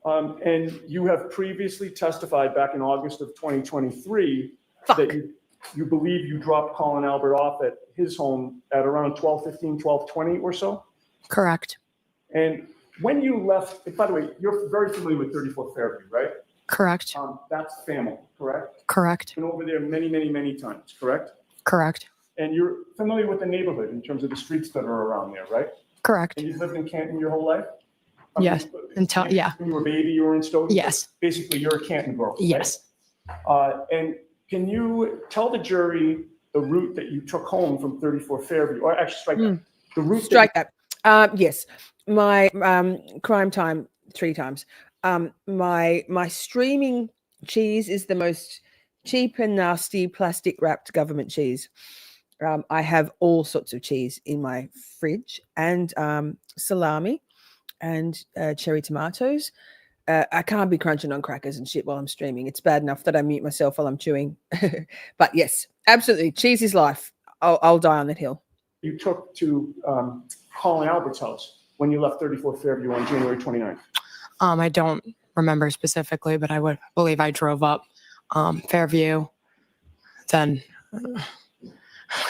And you have previously testified back in August of 2023 Fuck. that you believe you dropped Colin Albert off at his home at around 12:15, 12:20 or so? Correct. And when you left, by the way, you're very familiar with 34 Fairview, right? Correct. That's family, correct? Correct. Been over there many, many, many times, correct? Correct. And you're familiar with the neighborhood in terms of the streets that are around there, right? Correct. And you've lived in Canton your whole life? Yes. Until, yeah. When you were a baby, you were in Stoughton? Yes. Basically, you're a Canton girl. Right? Yes. And can you tell the jury the route that you took home from 34 Fairview? Or actually, strike that. The route. Strike that. Yes. My crime time 3 times. My streaming cheese is the most cheap and nasty plastic wrapped government cheese. I have all sorts of cheese in my fridge, and salami and cherry tomatoes. I can't be crunching on crackers and shit while I'm streaming. It's bad enough that I mute myself while I'm chewing. But yes, absolutely. Cheese is life. I'll die on that hill. You took to Colin Albert's house when you left 34 Fairview on January 29th? I don't remember specifically, but I would believe I drove up Fairview. Then,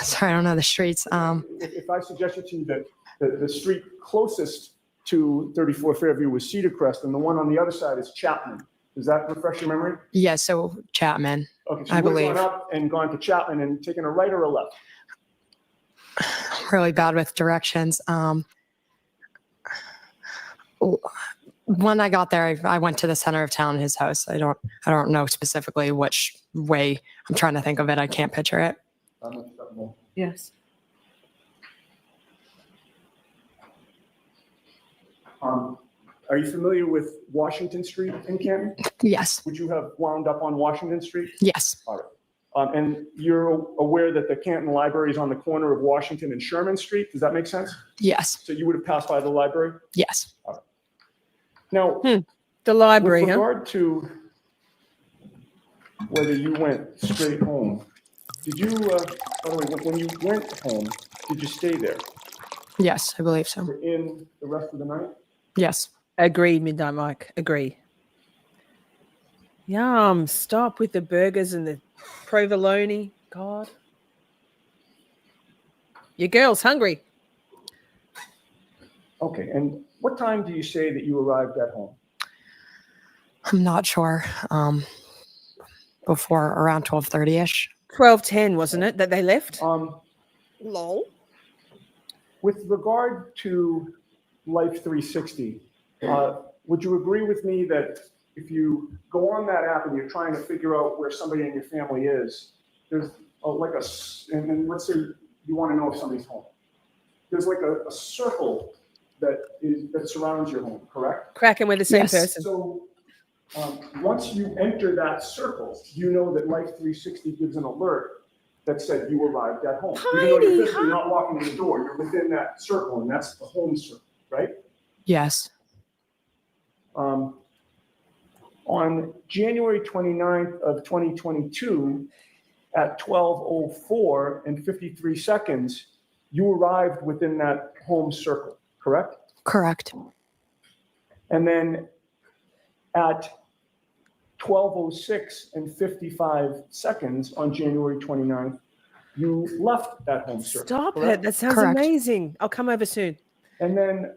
sorry, I don't know the streets. If I suggested to you that the street closest to 34 Fairview was Cedar Crest and the one on the other side is Chapman, does that refresh your memory? Yeah, so Chapman. Okay, so I you would have believe. gone up and gone to Chapman and taken a right or a left? Really bad with directions. When I got there, I went to the center of town, his house. I don't know specifically which way. I'm trying to think of it. I can't picture it. Yes. Are you familiar with Washington Street in Canton? Yes. Would you have wound up on Washington Street? Yes. All right. And you're aware that the Canton Library is on the corner of Washington and Sherman Street? Does that make sense? Yes. So you would have passed by the library? Yes. All right. Now, the library, with regard to whether you went straight home, did you, by the way, when you went home, did you stay there Yes, I believe so. for in the rest of the night? Yes. Agree, Midnight Mike. Agree. Yum. Stop with the burgers and the provolone. God. Your girl's hungry. Okay, and what time do you say that you arrived at home? I'm not sure. Before around 12:30ish. 12:10, wasn't it, that they left? Lol. With regard to Life 360, would you agree with me that if you go on that app and you're trying to figure out where somebody in your family is, there's and then let's say you want to know if somebody's home. There's like a circle that surrounds your home, correct? Cracking with the same Yes. person. So once you enter that circle, you know that Life 360 gives an alert that said you arrived at home. Even though you're physically not walking in the door, you're within that circle, and that's the home circle, right? Yes. On January 29th of 2022, at 12:04 and 53 seconds, you arrived within that home circle, correct? Correct. And then at 12:06 and 55 seconds on January 29th, you left that home circle. Stop correct? it. That sounds Correct. amazing. I'll come over soon. And then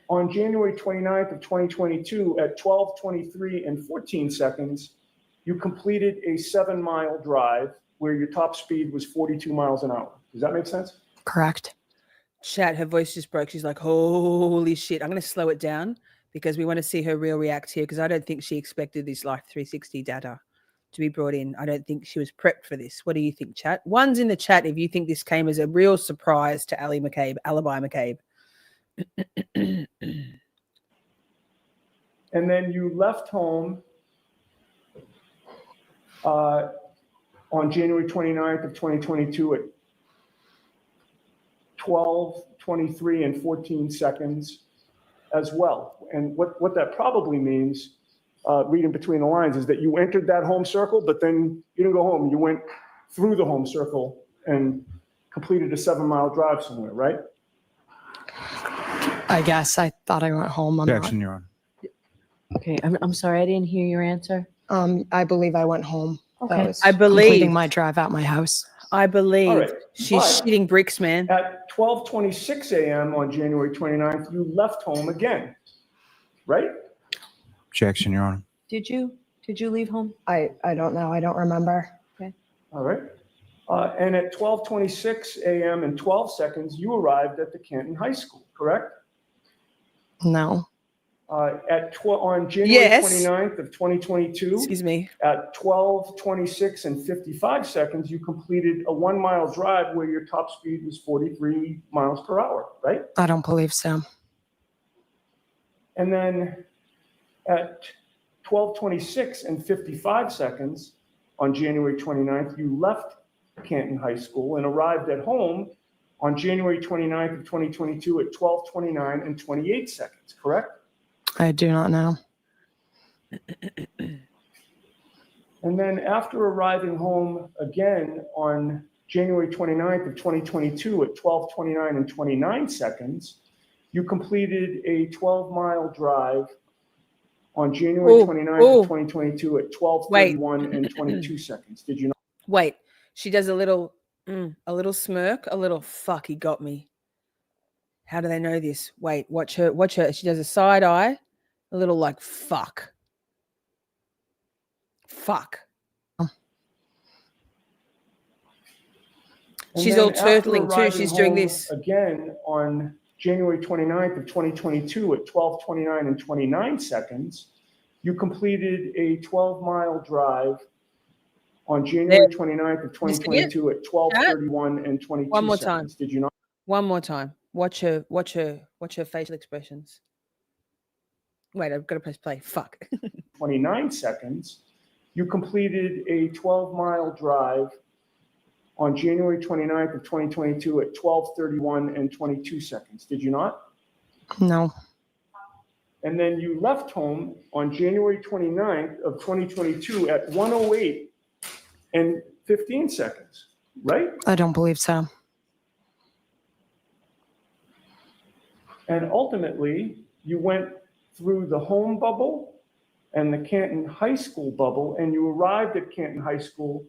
on January 29th of 2022, at 12:23 and 14 seconds, you completed a 7-mile drive where your top speed was 42 miles an hour. Does that make sense? Correct. Chat, her voice just broke. She's like, holy shit. I'm going to slow it down because we want to see her real react here because I don't think she expected this Life 360 data to be brought in. I don't think she was prepped for this. What do you think, chat? One's in the chat if you think this came as a real surprise to Allie McCabe, Alibi McCabe. And then you left home on January 29th of 2022 at 12:23 and 14 seconds as well. And what that probably means, reading between the lines, is that you entered that home circle, but then you didn't go home. You went through the home circle and completed a 7-mile drive somewhere, right? I guess I thought I went home. I'm Objection, Your Honor. Okay, I'm sorry, I didn't hear your answer. not. I believe I went home. That Okay. was I believe. completing my drive out my house. I believe. All right, She's but- shitting bricks, man. At 12:26 a.m. on January 29th, you left home again, right? Objection, Your Honor. Did you leave home? I don't know. I don't remember. All right. And at 12:26 a.m. and 12 seconds, you arrived at the Canton High School, correct? No. On January Yes. 29th of 2022, Excuse me. at 12:26 and 55 seconds, you completed a 1-mile drive where your top speed was 43 miles per hour, right? I don't believe so. And then at 12:26 and 55 seconds on January 29th, you left Canton High School and arrived at home on January 29th of 2022 at 12:29 and 28 seconds, correct? I do not know. And then after arriving home again on January 29th of 2022 at 12:29 and 29 seconds, you completed a 12-mile drive on January 29th of 2022 at 12:31 and 22 seconds. Did you not? Wait. She does a little smirk, a little fuck, he got me. How do they know this? Wait, watch her. She does a side eye, a little like fuck. Fuck. And She's then all after turtling too. arriving She's doing home this. again on January 29th of 2022 at 12:29 and 29 seconds. You completed a 12-mile drive on January 29th of 2022 at 12:31 and 22 One more seconds. time. Did you not? One more time. Watch her facial expressions. Wait, I've got to press play. Fuck. 29 seconds. You completed a 12-mile drive on January 29th of 2022 at 12:31 and 22 seconds. Did you not? No. And then you left home on January 29th of 2022 at 1:08 and 15 seconds, right? I don't believe so. And ultimately, you went through the home bubble and the Canton High School bubble, and you arrived at Canton High School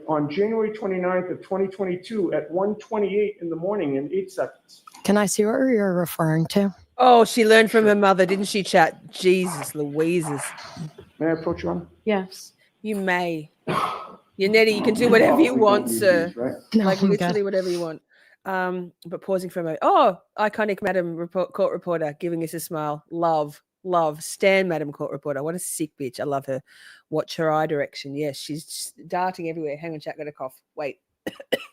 on January 29th of 2022 at 1:28 in the morning in 8 seconds. Can I see what you're referring to? Oh, she learned from her mother, didn't she, chat? Jesus Louises. May I approach you on? Yes. You may. Nettie, you can do whatever you want, sir. Right? No, Like I'm literally good. whatever you want. But pausing for a moment. Oh, iconic Madam Court Reporter giving us a smile. Love. Stan Madam Court Reporter. What a sick bitch. I love her. Watch her eye direction. Yes, she's just darting everywhere. Hang on, chat, got a cough. Wait.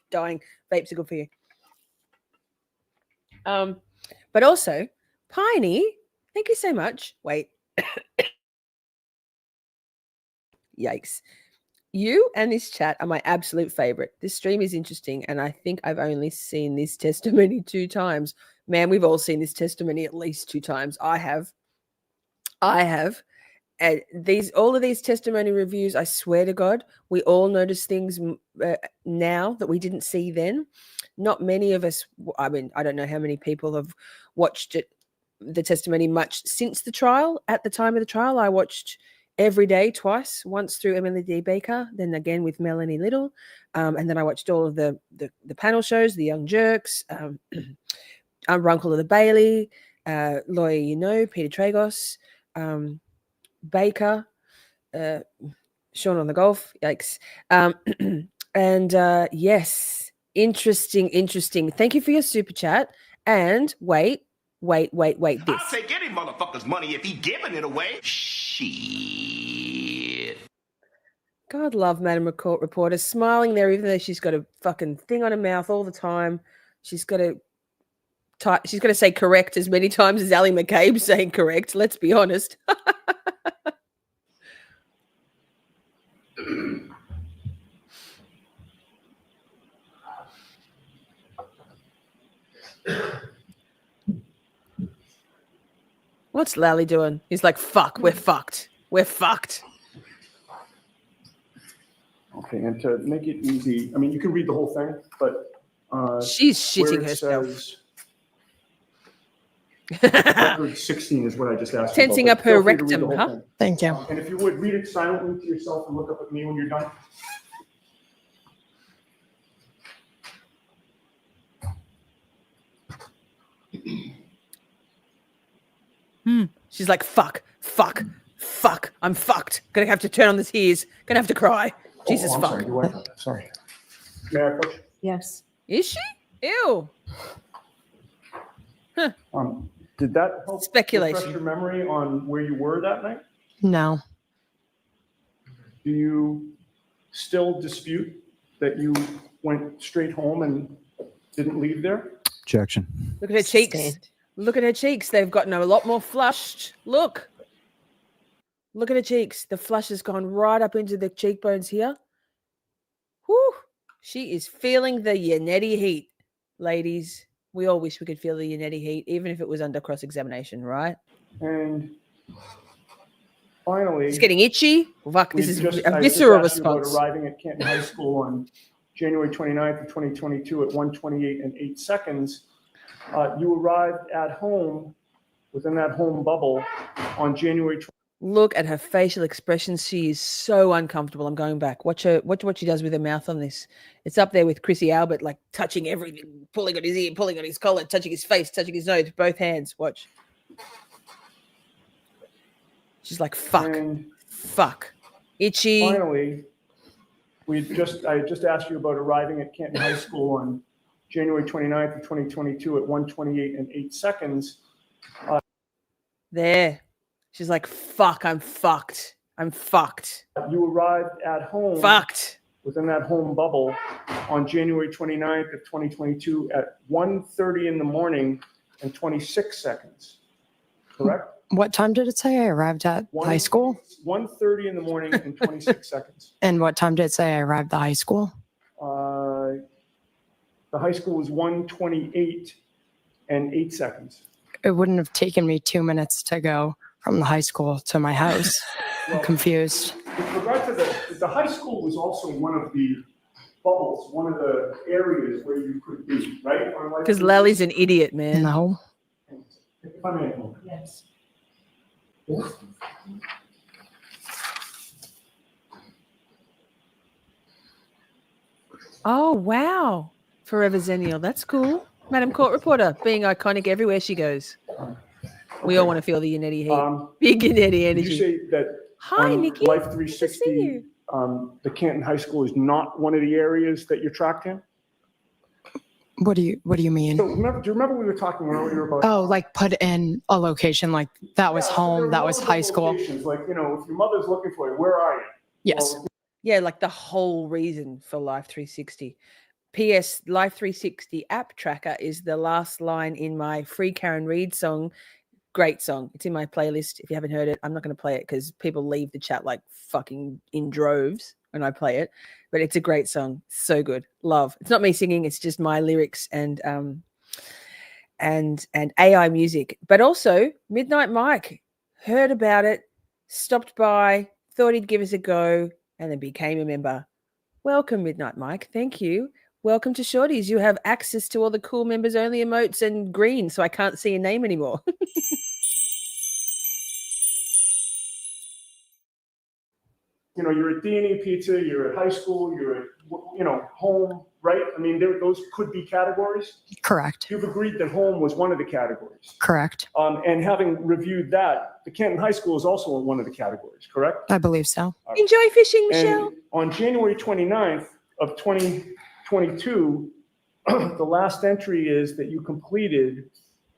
Dying. Vapes are good for you. But also, Piney, thank you so much. Wait. Yikes. You and this chat are my absolute favorite. This stream is interesting, and I think I've only seen this testimony 2 times. Man, we've all seen this testimony at least 2 times. I have. And all of these testimony reviews, I swear to God, we all notice things now that we didn't see then. Not many of us, I mean, I don't know how many people have watched the testimony much since the trial. At the time of the trial, I watched every day twice, once through Emily D. Baker, then again with Melanie Little. And then I watched all of the panel shows, The Young Jerks, Runkle of the Bailey, Lawyer Peter Tragos, Baker, Sean on the Golf. Yikes. And yes, interesting. Thank you for your super chat. And wait. This. I'll take any motherfucker's money if he giving it away. Shit. God love Madam Court Reporter, smiling there even though she's got a fucking thing on her mouth all the time. She's got to say correct as many times as Allie McCabe saying correct. Let's be honest. What's Lally doing? He's like, fuck, we're fucked. Okay, and to make it easy, I mean, you can read the whole thing, but she's shitting where it herself. says- Record 16 is what I just asked you about, Tensing but up her feel free to read the rectum, whole huh? thing. Thank you. And if you would, read it silently to yourself and look up at me when you're done. She's like, fuck. I'm fucked. Gonna have to turn on the tears. Gonna have to cry. Jesus, I'm fuck. Sorry, you what? Sorry. May I approach? Yes. Is she? Ew. Did that help Speculation. refresh your memory on where you were that night? No. Do you still dispute that you went straight home and didn't leave there? Objection. Look at her cheeks. Sustained. Look at her cheeks. They've gotten a lot more flushed. Look at her cheeks. The flush has gone right up into the cheekbones here. Whew. She is feeling the Yannetti heat, ladies. We all wish we could feel the Yannetti heat, even if it was under cross-examination, right? And finally, It's getting itchy. Fuck, this we is just- a I just visceral asked you about response. arriving at Canton High School on January 29th of 2022 at 1:28 and 8 seconds. You arrived at home, within that home bubble, on January Look at her facial expressions. She is so uncomfortable. I'm going back. Watch what she does with her mouth on this. It's up there with Chrissy Albert, like touching everything, pulling on his ear, pulling on his collar, touching his face, touching his nose, both hands. Watch. She's like, fuck. And Itchy. finally, I just asked you about arriving at Canton High School on January 29th of 2022 at 1:28 and 8 seconds. There. She's like, fuck, I'm fucked. You arrived at home, Fucked. within that home bubble, on January 29th of 2022 at 1:30 in the morning and 26 seconds. Correct? What time did it say I arrived at high school? 1:30 in the morning and 26 seconds. And what time did it say I arrived at high school? The high school was 1:28 and 8 seconds. It wouldn't have taken me 2 minutes to go from the high school to my house. I'm confused. With regard to the high school was also one of the bubbles, one of the areas where you could be, right? Because Lally's an idiot, man. No. If I may. Yes. Oh, wow. Forever Zennial. That's cool. Madam Court Reporter, being iconic everywhere she goes. We all want to feel the Yannetti heat. Big Yannetti Did you energy. say that Hi, on Nikki. Life Good to see 360, you. the Canton High School is not one of the areas that you're tracked in? What do you mean? So do you remember we were talking earlier about? Oh, like put in a location, like that was Yeah, so there home, are that was multiple high school. locations, like, if your mother's looking for you, where are you? Yes. Well, Yeah, like the whole reason for Life 360. P.S. Life 360 app tracker is the last line in my Free Karen Reid song. Great song. It's in my playlist. If you haven't heard it, I'm not going to play it because people leave the chat like fucking in droves when I play it. But it's a great song. So good. Love. It's not me singing. It's just my lyrics and AI music. But also Midnight Mike heard about it, stopped by, thought he'd give us a go, and then became a member. Welcome, Midnight Mike. Thank you. Welcome to Shorties. You have access to all the cool members only emotes and green, so I can't see your name anymore. You're at D&E Pizza, you're at high school, you're at, home, right? I mean, those could be categories. Correct. You've agreed that home was one of the categories. Correct. And having reviewed that, the Canton High School is also in one of the categories, correct? I believe so. Enjoy fishing, Michelle. And on January 29th of 2022, the last entry is that you completed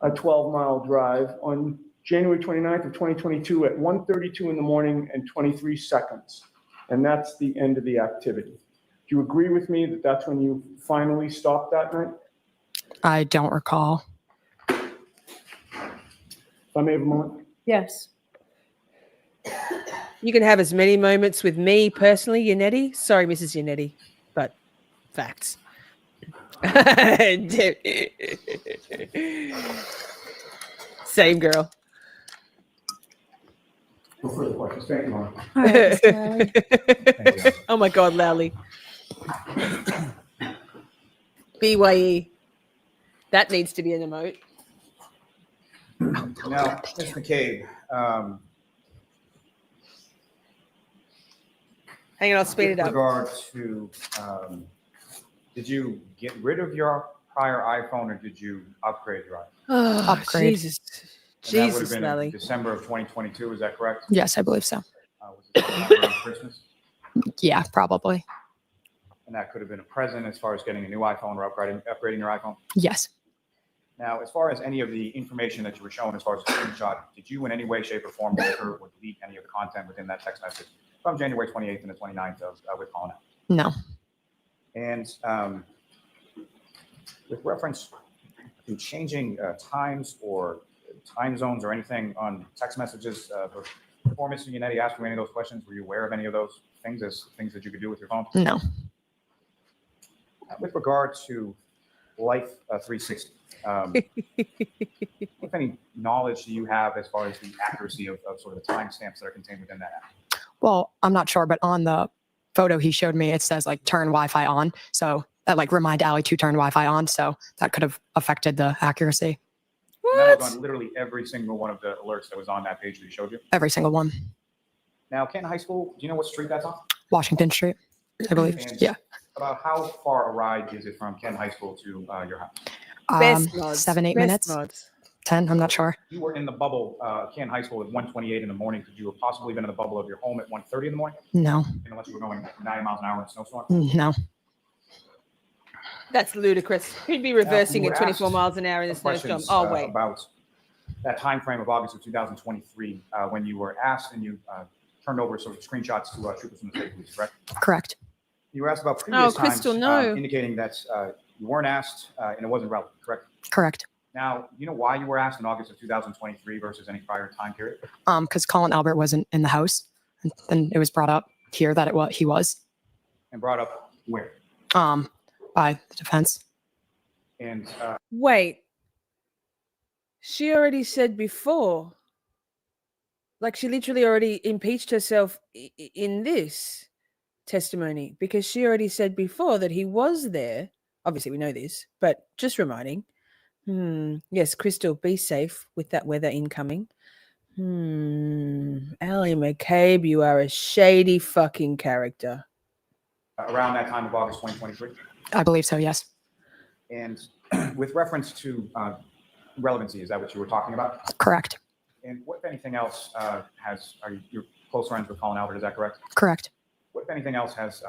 a 12-mile drive on January 29th of 2022 at 1:32 in the morning and 23 seconds. And that's the end of the activity. Do you agree with me that that's when you finally stopped that night? I don't recall. If I may have a moment. Yes. You can have as many moments with me personally, Yannetti. Sorry, Mrs. Yannetti, but facts. Same girl. No further questions. Thank you, Lauren. All right, Mr. Lally. Thank you. Oh my God, Lally. BYE. That needs to be an emote. Now, Ms McCabe, Hang on, I'll speed it with up. regard to, did you get rid of your prior iPhone or did you upgrade your iPhone? Oh, Upgrade. Jesus. And that would have Jesus, been in Lally. December of 2022, is that correct? Yes, I believe so. Was it around Christmas? Yeah, probably. And that could have been a present as far as getting a new iPhone or upgrading your iPhone? Yes. Now, as far as any of the information that you were shown, as far as the screenshot, did you in any way, shape, or form alter or delete any of the content within that text message from January 28th and the 29th with Colin Albert? No. And with reference to changing times or time zones or anything on text messages, before Mr. Yannetti asked you any of those questions, were you aware of any of those things as things that you could do with your phone? No. With regard to Life 360, what any knowledge do you have as far as the accuracy of sort of the timestamps that are contained within that app? Well, I'm not sure, but on the photo he showed me, it says like turn Wi-Fi on. So that like remind Allie to turn Wi-Fi on. So that could have affected the accuracy. And that was on literally every single one of the alerts that was on that page that he showed you. Every single one. Now, Canton High School, do you know what street that's on? Washington Street, I believe. And Yeah. About how far a ride is it from Canton High School to your house? Best mods. 7-8 Best minutes. mods. 10, I'm not sure. You were in the bubble, Canton High School at 1:28 in the morning. Could you have possibly been in the bubble of your home at 1:30 in the morning? No. Unless you were going 90 miles an hour in a snowstorm? No. That's ludicrous. He'd be reversing you at were 24 asked miles an hour in a some snowstorm. questions, Oh, wait. about that time frame of August of 2023, when you were asked and you turned over sort of screenshots to troopers from the state police, correct? Correct. You were asked about previous Crystal, times, no. indicating that you weren't asked and it wasn't relevant, correct? Correct. Now, you know why you were asked in August of 2023 versus any prior time period? Because Colin Albert wasn't in the house, and then it was brought up here that he was. And brought up where? By the defense. And Wait. She already said before. Like she literally already impeached herself in this testimony because she already said before that he was there. Obviously, we know this, but just reminding. Yes, Crystal, be safe with that weather incoming. Allie McCabe, you are a shady fucking character. around that time of August 2023? I believe so, yes. And with reference to relevancy, is that what you were talking about? Correct. And what, if anything else, are you close friends with Colin Albert? Is that correct? Correct. What, if anything else, has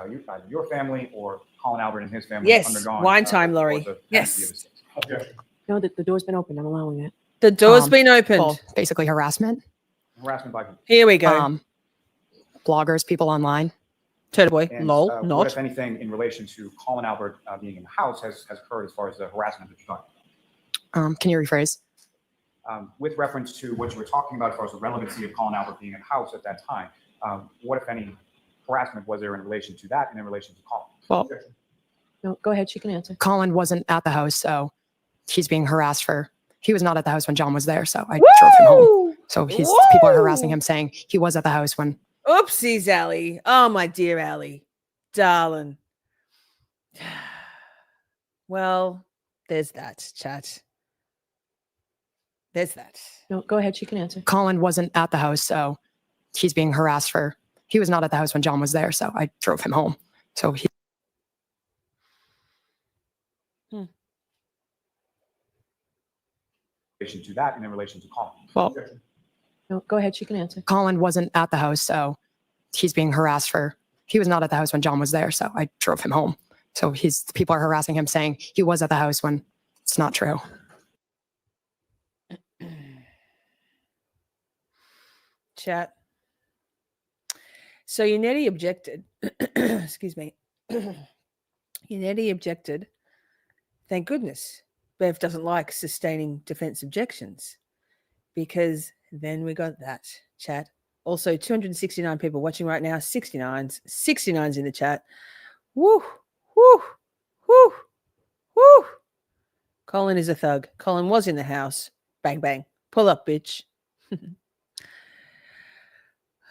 your family or Colin Albert and his family Yes, undergone? wine time, over the Laurie. course of Yes. 10 years? Objection. No, the door's been opened. I'm allowing it. The door's Um, been opened. Well, basically harassment. Harassment by who? Here we go. Bloggers, people online. Turtle boy. And Lol. what, Not. if anything, in relation to Colin Albert being in the house has occurred as far as the harassment that you're talking about? Can you rephrase? With reference to what you were talking about as far as the relevancy of Colin Albert being in the house at that time, what, if any, harassment was there in relation to that and in relation to Colin? Well, No, go ahead. She can answer. Colin wasn't at the house, so he's being harassed for. He was not at the house when John was there, so I drove him home. Woo! So people are harassing him, saying he was at the house when. Oopsies, Allie. Oh, my dear Allie. Darling. Well, there's that, chat. There's that. No, go ahead. She can answer. Colin wasn't at the house, so he's being harassed for. He was not at the house when John was there, so I drove him home. So he. In relation to that and in relation to Colin? Well, No, go ahead. She can answer. Colin wasn't at the house, so he's being harassed for. He was not at the house when John was there, so I drove him home. So people are harassing him, saying he was at the house when it's not true. Chat. So Unetti objected. Excuse me. Unetti objected. Thank goodness. Bev doesn't like sustaining defense objections, because then we got that, chat. Also, 269 people watching right now. 69's in the chat. Woo, woo, woo, woo. Colin is a thug. Colin was in the house. Bang, bang. Pull up, bitch.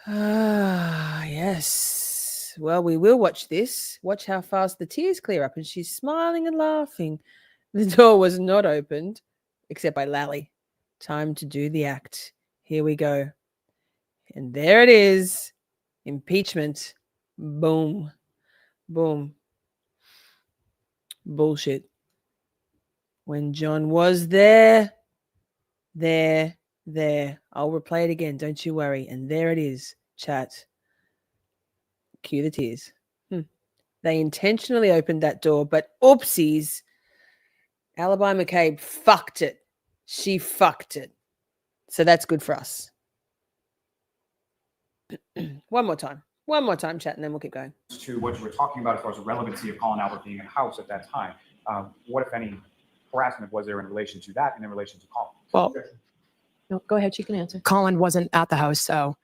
Ah, yes. Well, we will watch this. Watch how fast the tears clear up. And she's smiling and laughing. The door was not opened, except by Lally. Time to do the act. Here we go. And there it is. Impeachment. Boom. Boom. Bullshit. When John was there. I'll replay it again. Don't you worry. And there it is. Chat. Cue the tears. They intentionally opened that door, but oopsies. Allie McCabe fucked it. She fucked it. So that's good for us. One more time, chat, and then we'll keep going. To what you were talking about as far as the relevancy of Colin Albert being in the house at that time, what, if any, harassment was there in relation to that and in relation to Colin? Well, No, go ahead. She can answer. Colin wasn't at the house, so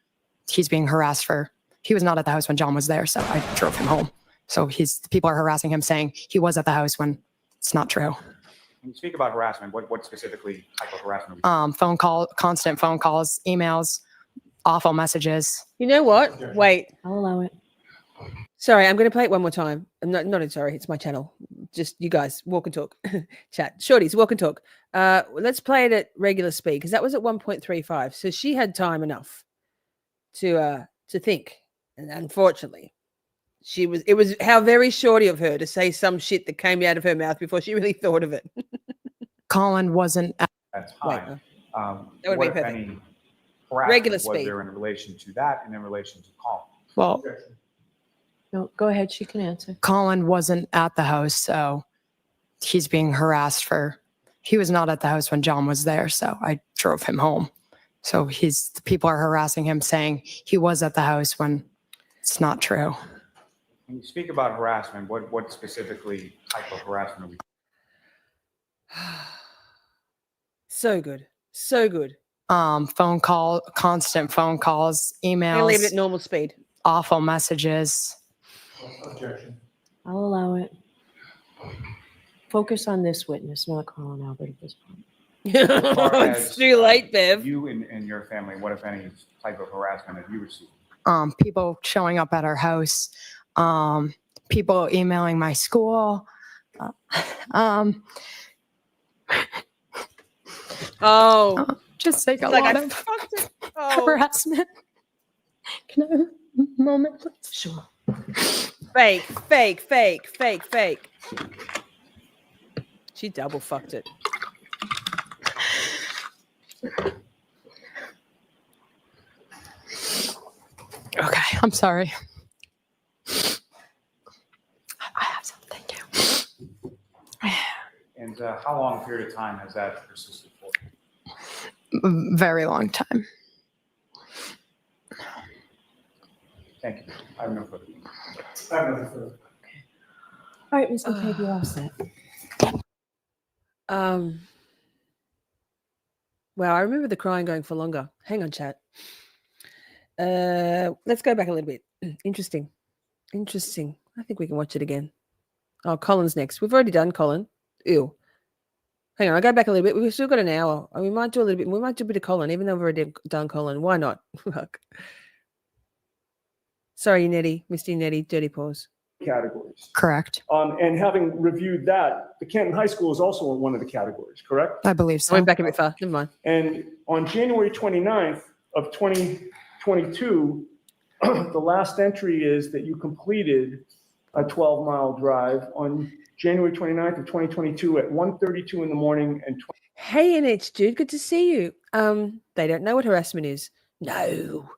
he's being harassed for. He was not at the house when John was there, so I drove him home. So people are harassing him, saying he was at the house when it's not true. When you speak about harassment, what specifically type of harassment? Constant phone calls, emails, awful messages. You know what? Wait. I'll allow it. Sorry, I'm going to play it one more time. I'm not sorry. It's my channel. Just you guys walk and talk. Chat. Shorties, walk and talk. Let's play it at regular speed because that was at 1.35. So she had time enough to think. And unfortunately, it was how very shorty of her to say some shit that came out of her mouth before she really thought of it. Colin wasn't at That time. That would What, be if perfect. any, harassment Regular was speed. there in relation to that and in relation to Colin? well, No, go ahead. She can answer. Colin wasn't at the house, so he's being harassed for. He was not at the house when John was there, so I drove him home. So people are harassing him, saying he was at the house when it's not true. When you speak about harassment, what specifically type of harassment are we? So good. So good. Constant phone calls, I'm going to leave it emails, at normal speed. awful messages. Objection. I'll allow it. Focus on this witness, not Colin Albert at this point. It's too late, Bev. You and your family, what, if any, type of harassment have you received? People showing up at our house, people emailing my school. Just like a like lot I of fucked it. Oh. harassment. Can I have a moment, please? Sure. Fake, fake, fake, fake, fake. She double fucked it. Okay, I'm sorry. I have something. Thank you. And how long a period of time has that persisted for? Very long time. Thank you. I have no further. I have nothing further. All right, Ms. McCabe, you're all set. Well, I remember the crying going for longer. Hang on, chat. Let's go back a little bit. Interesting. Interesting. I think we can watch it again. Oh, Colin's next. We've already done Colin. Ew. Hang on, I'll go back a little bit. We've still got an hour. We might do a little bit. We might do a bit of Colin, even though we've already done Colin. Why not? Look. Sorry, Nettie. Misty Nettie. Dirty paws. Categories. Correct. And having reviewed that, the Canton High School is also in one of the categories, correct? I believe I so. went back a bit far. Never mind. And on January 29th of 2022, the last entry is that you completed a 12-mile drive on January 29th of 2022 at 1:32 in the morning and Hey, NH dude, good to see you. They don't know what harassment is. No.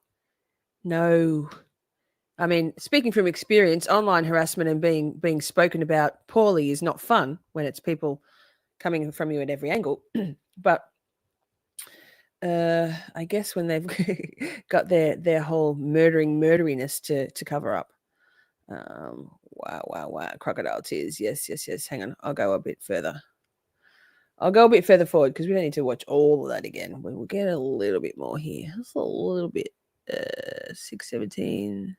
I mean, speaking from experience, online harassment and being spoken about poorly is not fun when it's people coming from you at every angle. But I guess when they've got their whole murderiness to cover up. Wow. Crocodile tears. Yes. Hang on. I'll go a bit further forward because we don't need to watch all of that again. We'll get a little bit more here. Just a little bit. 6:17.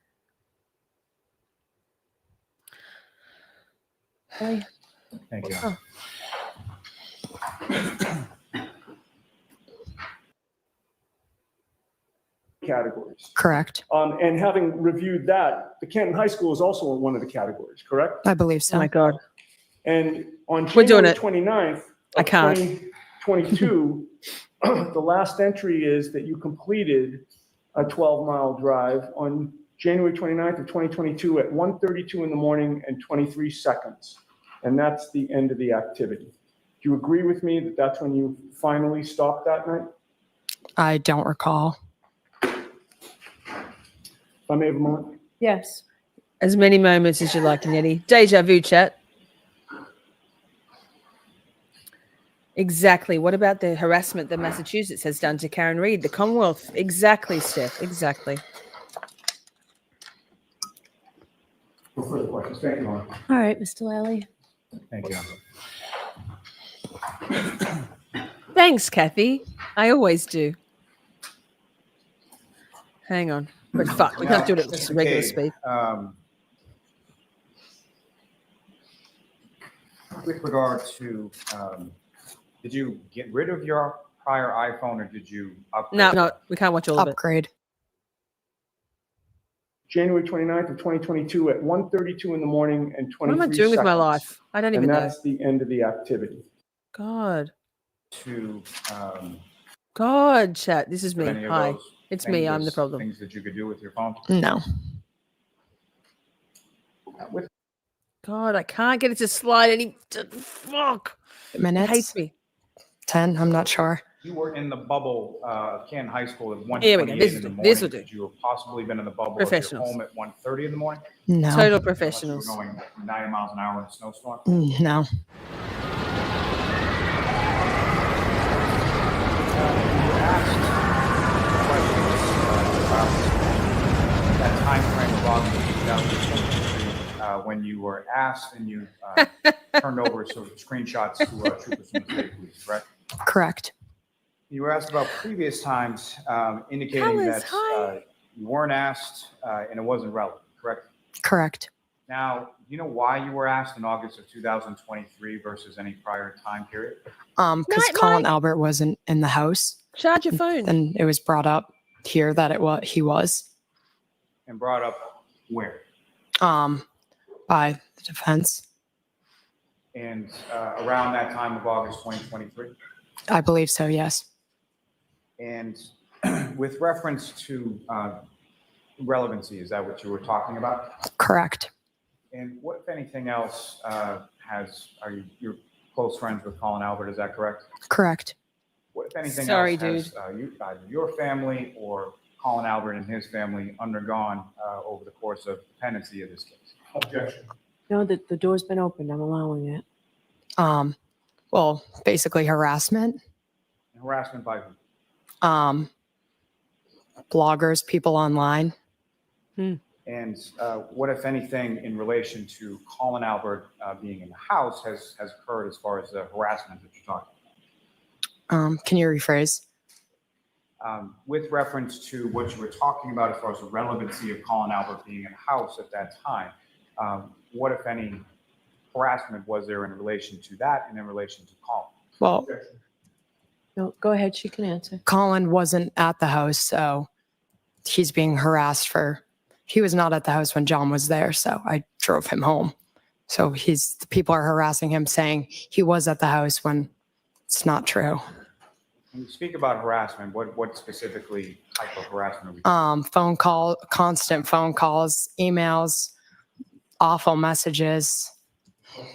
Hey. Thank you. Oh. categories. Correct. And having reviewed that, the Canton High School is also in one of the categories, correct? I believe Oh so. my God. And on We're doing January it. 29th I of can't. 2022, the last entry is that you completed a 12-mile drive on January 29th of 2022 at 1:32 in the morning and 23 seconds. And that's the end of the activity. Do you agree with me that that's when you finally stopped that night? I don't recall. If I may have a moment. Yes. As many moments as you like, Nettie. Deja vu, chat. Exactly. What about the harassment that Massachusetts has done to Karen Reid, the Commonwealth? Exactly, Steph. Exactly. No further questions. Thank you, Lauren. All right, Mr. Lally. Thank you. Thanks, Kathy. I always do. Hang on. But fuck, we can't do it at Ms. regular McCabe, speed. With regard to, did you get rid of your prior iPhone or did you upgrade? No, we can't watch all of it. Upgrade. January 29th of 2022 at 1:32 in the morning and 23 What am I doing with my seconds. life? I don't even And know. that's the end of the activity. God. To God, chat. This is me. any of Hi. those It's me. things I'm the as problem. Things that you could do with your phone? No. With God, I can't get it to slide any. Fuck. It Minutes? hates me. 10? I'm not sure. You were in the bubble of Canton High School at Here we go. 1:28 This in the will do. morning. This will do. Could you have possibly been in the bubble of your Professionals. home at 1:30 in the morning? No. Total Unless you professionals. were going 90 miles an hour in a snowstorm? No. That time frame of August 2023, when you were asked and you turned over sort of screenshots to troopers from the state police, correct? Correct. You were asked about previous times indicating Alice, that hi. you weren't asked and it wasn't relevant, correct? Correct. Now, do you know why you were asked in August of 2023 versus any prior time period? Because Night, Colin Mike. Albert wasn't in the house, Charge your phone. and it was brought up here that he was And brought up where? by the defense. And around that time of August 2023? I believe so. Yes. And with reference to relevancy, is that what you were talking about? Correct. And what, if anything else, you're close friends with Colin Albert, is that correct? Correct. What, if anything Sorry, else, has either your family or Colin Albert and his family undergone over the course of the pendency of this case? Objection. No, the door's been opened. I'm allowing it. Well, basically harassment. Harassment by who? Bloggers, people online. And what, if anything, in relation to Colin Albert being in the house has occurred as far as the harassment that you're talking about? Can you rephrase? With reference to what you were talking about as far as the relevancy of Colin Albert being in the house at that time, what, if any, harassment was there in relation to that and in relation to Colin? Well, Objection. No, go ahead. She can answer. Colin wasn't at the house, so he's being harassed he was not at the house when John was there, so I drove him home. So the people are harassing him saying he was at the house when it's not true. When you speak about harassment, what specifically type of harassment are we Constant phone calls, emails, awful messages.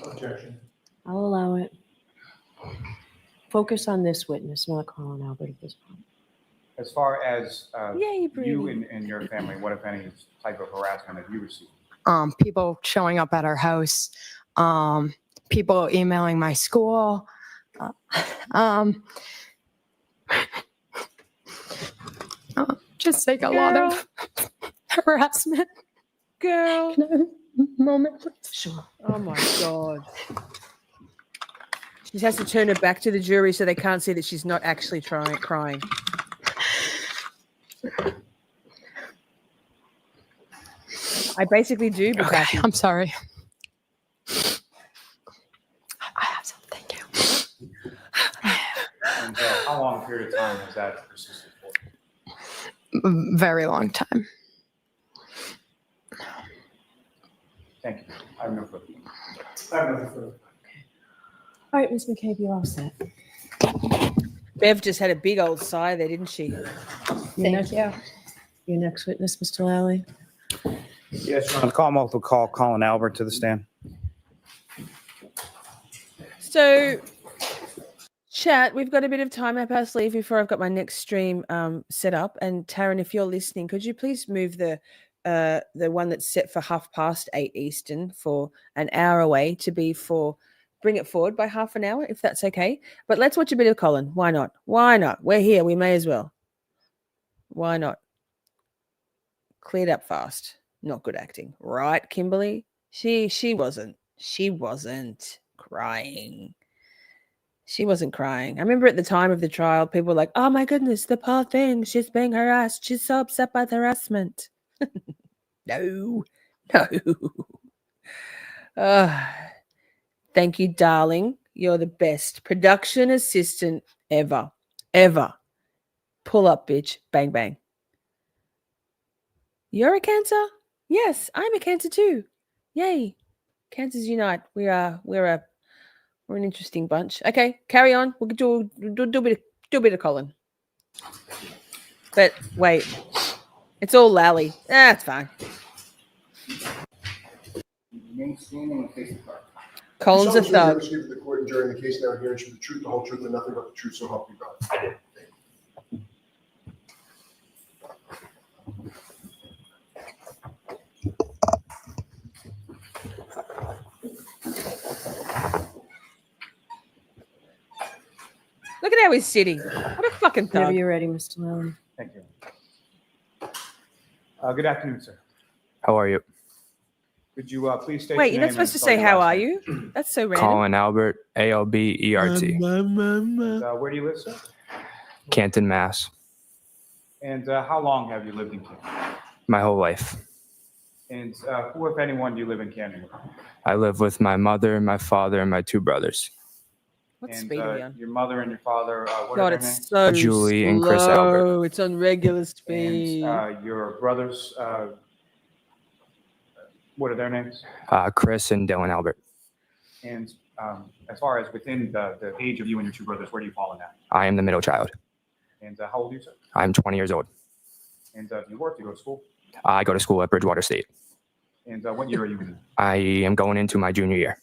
Objection. I'll allow it. Focus on this witness, not Colin Albert at this point. As far as Yay, Brady. you and your family, what, if any, type of harassment have you received? People showing up at our house, people emailing my school, just like a lot of harassment. Girl. Can I have a moment, please? Sure. Oh my God. She has to turn her back to the jury so they can't see that she's not actually crying. I basically do, but Okay, I'm sorry. I have some. Thank you. And how long a period of time has that persisted for? Very long time. Thank you. I have no further. I have nothing further. All right, Ms. McCabe, you're all set. Bev just had a big old sigh there, didn't she? Thank you. Your next witness, Mr. Lally. Yes, Your Honor. Commonwealth will call Colin Albert to the stand. So, chat, we've got a bit of time up our sleeve before I've got my next stream set up. And Taryn, if you're listening, could you please move the one that's set for 8:30 Eastern for an hour away to be bring it forward by half an hour, if that's okay. But let's watch a bit of Colin. Why not? Why not? We're here. We may as well. Why not? Cleared up fast. Not good acting. Right, Kimberly? She wasn't crying. She wasn't crying. I remember at the time of the trial, people were like, oh my goodness, the poor thing. She's being harassed. She's so upset by the harassment. No. Thank you, darling. You're the best production assistant ever. Pull up, bitch. Bang, bang. You're a Cancer? Yes, I'm a Cancer too. Yay. Cancers unite. We're an interesting bunch. Okay, carry on. We'll do a bit of Colin. But wait. It's all Lally. That's fine. Colin's a thug. The court and during the case now hearing the truth, the whole truth, and nothing but the truth, so help you God. I did. Look at how he's sitting. What a fucking Whenever thug. you're ready, Mr. Lally. Thank you. Good afternoon, sir. How are you? Could you please state Wait, your you're not name supposed to and spell say your how last are name? you? That's so random. Colin Albert, ALBERT, And, where do you live, sir? Canton, Mass. And how long have you lived in Canton? My whole life. And who, if anyone, do you live in Canton with? I live with my mother, my father, and my two brothers. What And speed are we on? your mother and your father, what God, are their it's names? so Julie and Chris slow. Albert. It's on regular speed. And your brothers, what are their names? Chris and Dylan Albert. And as far as within the age of you and your two brothers, where do you fall in that? I am the middle child. And how old are you, sir? I'm 20 years old. And do you work? Do you go to school? I go to school at Bridgewater State. And what year are you in? I am going into my junior year.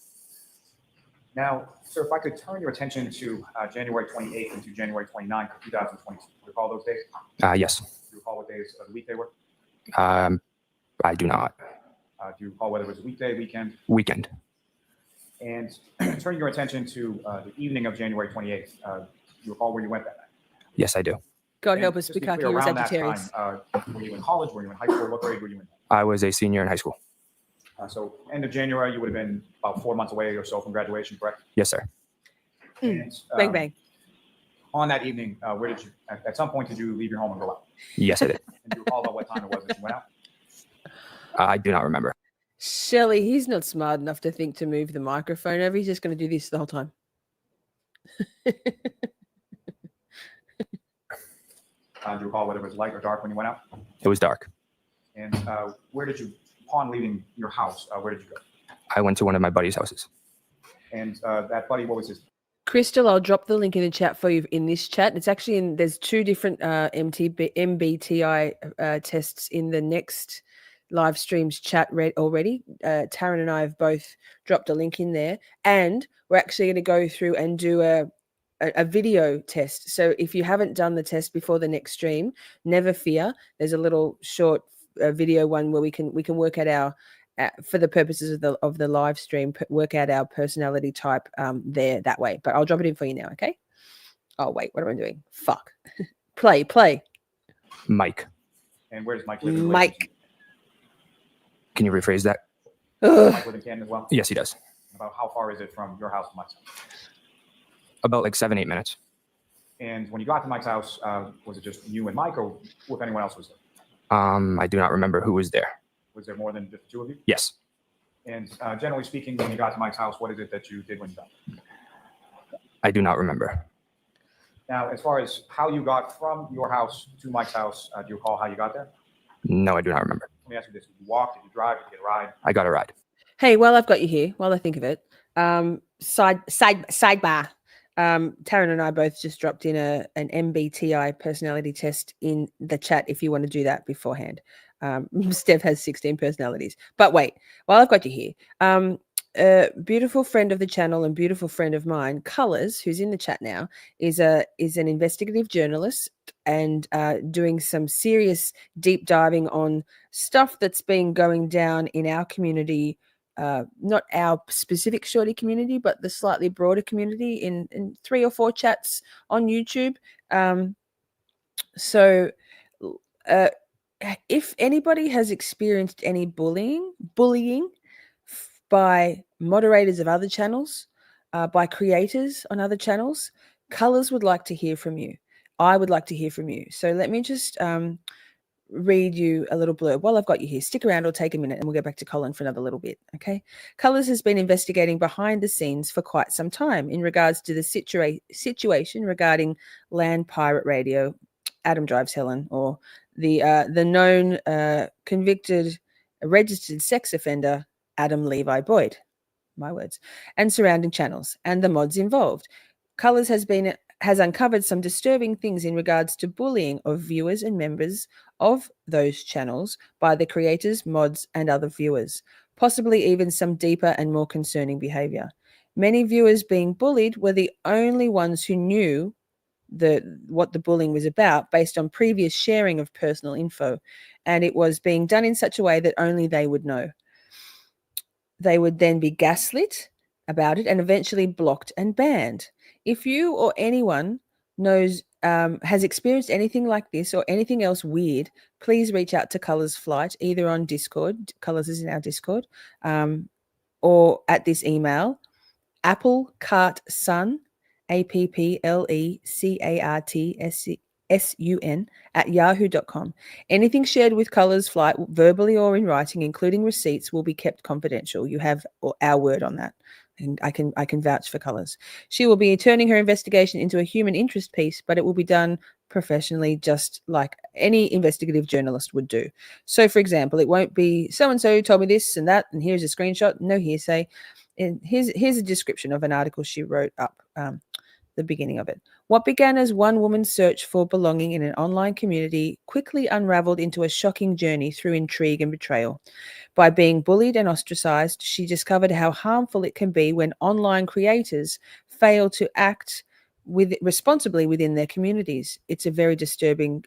Now, sir, if I could turn your attention to January 28th and to January 29th of 2022. Do you recall those days? Yes. Do you recall what days of the week they were? I do not. Do you recall whether it was a weekday, weekend? Weekend. And turning your attention to the evening of January 28th, do you recall where you went that night? Yes, I do. God And help us, just to be Bukaki, clear, you're around that Sagittarius. time, were you in college? Were you in high school? What grade were you in? I was a senior in high school. So end of January, you would have been about 4 months away or so from graduation, correct? Yes, sir. And, Bang, bang. On that evening, where did you, at some point, did you leave your home and go out? Yes, I did. And do you recall about what time it was that you went out? I do not remember. Shelley, he's not smart enough to think to move the microphone over. He's just going to do this the whole time. Do you recall whether it was light or dark when you went out? It was dark. And where did you, upon leaving your house, where did you go? I went to one of my buddy's houses. And that buddy, what was his? Crystal, I'll drop the link in the chat for you in this chat. It's actually in, there's two different MBTI tests in the next live streams chat already. Taryn and I have both dropped a link in there, and we're actually going to go through and do a video test. So if you haven't done the test before the next stream, never fear. There's a little short video one where we can work out our for the purposes of the live stream, work out our personality type there that way. But I'll drop it in for you now, okay? Oh wait, what am I doing? Fuck. play. Mike. And where does Mike live? Mike. Can you rephrase that? Mike live in Canton as well? Yes, he does. About how far is it from your house to Mike's house? About like 7-8 minutes. And when you got to Mike's house, was it just you and Mike, or if anyone else was there? I do not remember who was there. Was there more than just the two of you? Yes. And generally speaking, when you got to Mike's house, what is it that you did when you got there? I do not remember. Now, as far as how you got from your house to Mike's house, do you recall how you got there? No, I do not remember. Let me ask you this. Did you walk? Did you drive? Did you get a ride? I got a ride. Hey, while I've got you here, while I think of it, sidebar. Taryn and I both just dropped in an MBTI personality test in the chat if you want to do that beforehand. Steph has 16 personalities. But wait, while I've got you here, a beautiful friend of the channel and beautiful friend of mine, Colors, who's in the chat now, is an investigative journalist and doing some serious deep diving on stuff that's been going down in our community. Not our specific shorty community, but the slightly broader community in 3 or 4 chats on YouTube. So if anybody has experienced any bullying by moderators of other channels, by creators on other channels, Colors would like to hear from you. I would like to hear from you. So let me just read you a little blurb while I've got you here. Stick around or take a minute and we'll get back to Colin for another little bit. Okay. Colors has been investigating behind the scenes for quite some time in regards to the situation regarding Land Pirate Radio, Adam Drives Helen, or the known convicted registered sex offender, Adam Levi Boyd, my words, and surrounding channels and the mods involved. Colors has uncovered some disturbing things in regards to bullying of viewers and members of those channels by the creators, mods, and other viewers, possibly even some deeper and more concerning behavior. Many viewers being bullied were the only ones who knew what the bullying was about based on previous sharing of personal info, and it was being done in such a way that only they would know. They would then be gaslit about it and eventually blocked and banned. If you or anyone knows has experienced anything like this or anything else weird, please reach out to Colors Flight either on Discord, Colors is in our Discord, or at this email, applecartsun, APPLECARTSUN @yahoo.com. Anything shared with Colors Flight, verbally or in writing, including receipts, will be kept confidential. You have our word on that. And I can vouch for Colors. She will be turning her investigation into a human interest piece, but it will be done professionally, just like any investigative journalist would do. So, for example, it won't be so-and-so told me this and that, and here's a screenshot, no hearsay. And here's a description of an article she wrote up, the beginning of it. What began as one woman's search for belonging in an online community quickly unraveled into a shocking journey through intrigue and betrayal. By being bullied and ostracized, she discovered how harmful it can be when online creators fail to act responsibly within their communities. It's a very disturbing,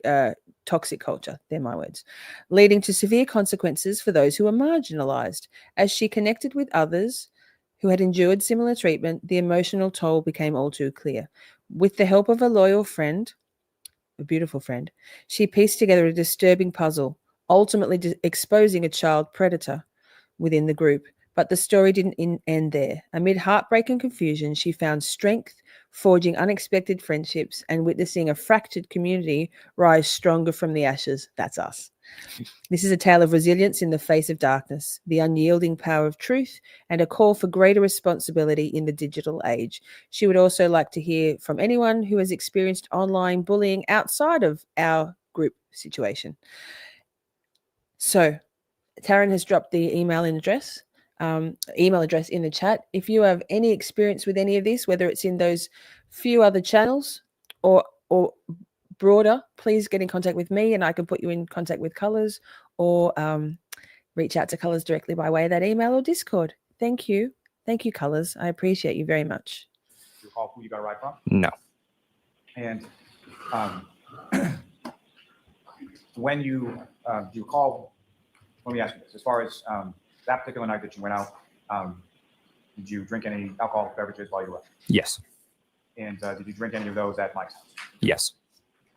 toxic culture. They're my words, leading to severe consequences for those who are marginalized. As she connected with others who had endured similar treatment, the emotional toll became all too clear. With the help of a loyal friend, a beautiful friend, she pieced together a disturbing puzzle, ultimately exposing a child predator within the group. But the story didn't end there. Amid heartbreak and confusion, she found strength, forging unexpected friendships and witnessing a fractured community rise stronger from the ashes. That's us. This is a tale of resilience in the face of darkness, the unyielding power of truth, and a call for greater responsibility in the digital age. She would also like to hear from anyone who has experienced online bullying outside of our group situation. So, Taryn has dropped the email address in the chat. If you have any experience with any of this, whether it's in those few other channels or broader, please get in contact with me and I can put you in contact with Colors, or reach out to Colors directly by way of that email or Discord. Thank you. Thank you, Colors. I appreciate you very much. Do you recall who you got a ride from? No. And when you, do you recall, let me ask you this, as far as that particular night that you went out, did you drink any alcoholic beverages while you were out? Yes. And did you drink any of those at Mike's house? Yes.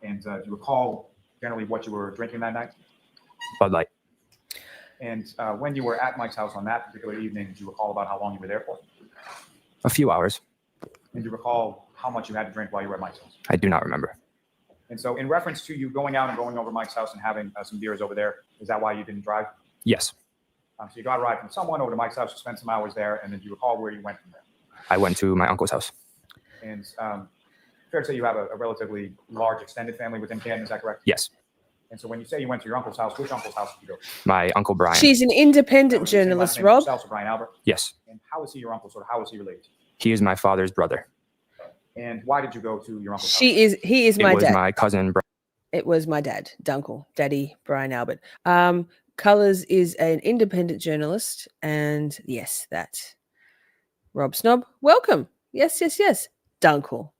And do you recall generally what you were drinking that night? Bud Light. And when you were at Mike's house on that particular evening, do you recall about how long you were there for? A few hours. And do you recall how much you had to drink while you were at Mike's house? I do not remember. And so in reference to you going out and going over Mike's house and having some beers over there, is that why you didn't drive? Yes. So you got a ride from someone over to Mike's house, you spent some hours there, and then do you recall where you went from there? I went to my uncle's house. And fair to say you have a relatively large extended family within Canton, is that correct? Yes. And so when you say you went to your uncle's house, which uncle's house did you go to? My Uncle Brian. She's an independent journalist, Rob. Brian Albert? Yes. And how is he your uncle? Sort of how is he related to you? He is my father's brother. And why did you go to your uncle's house? He is my It was dad. my cousin. It was my dad, Duncle, Daddy Brian Albert. Colors is an independent journalist, and yes, that Rob Snob. Welcome. Yes. Duncle.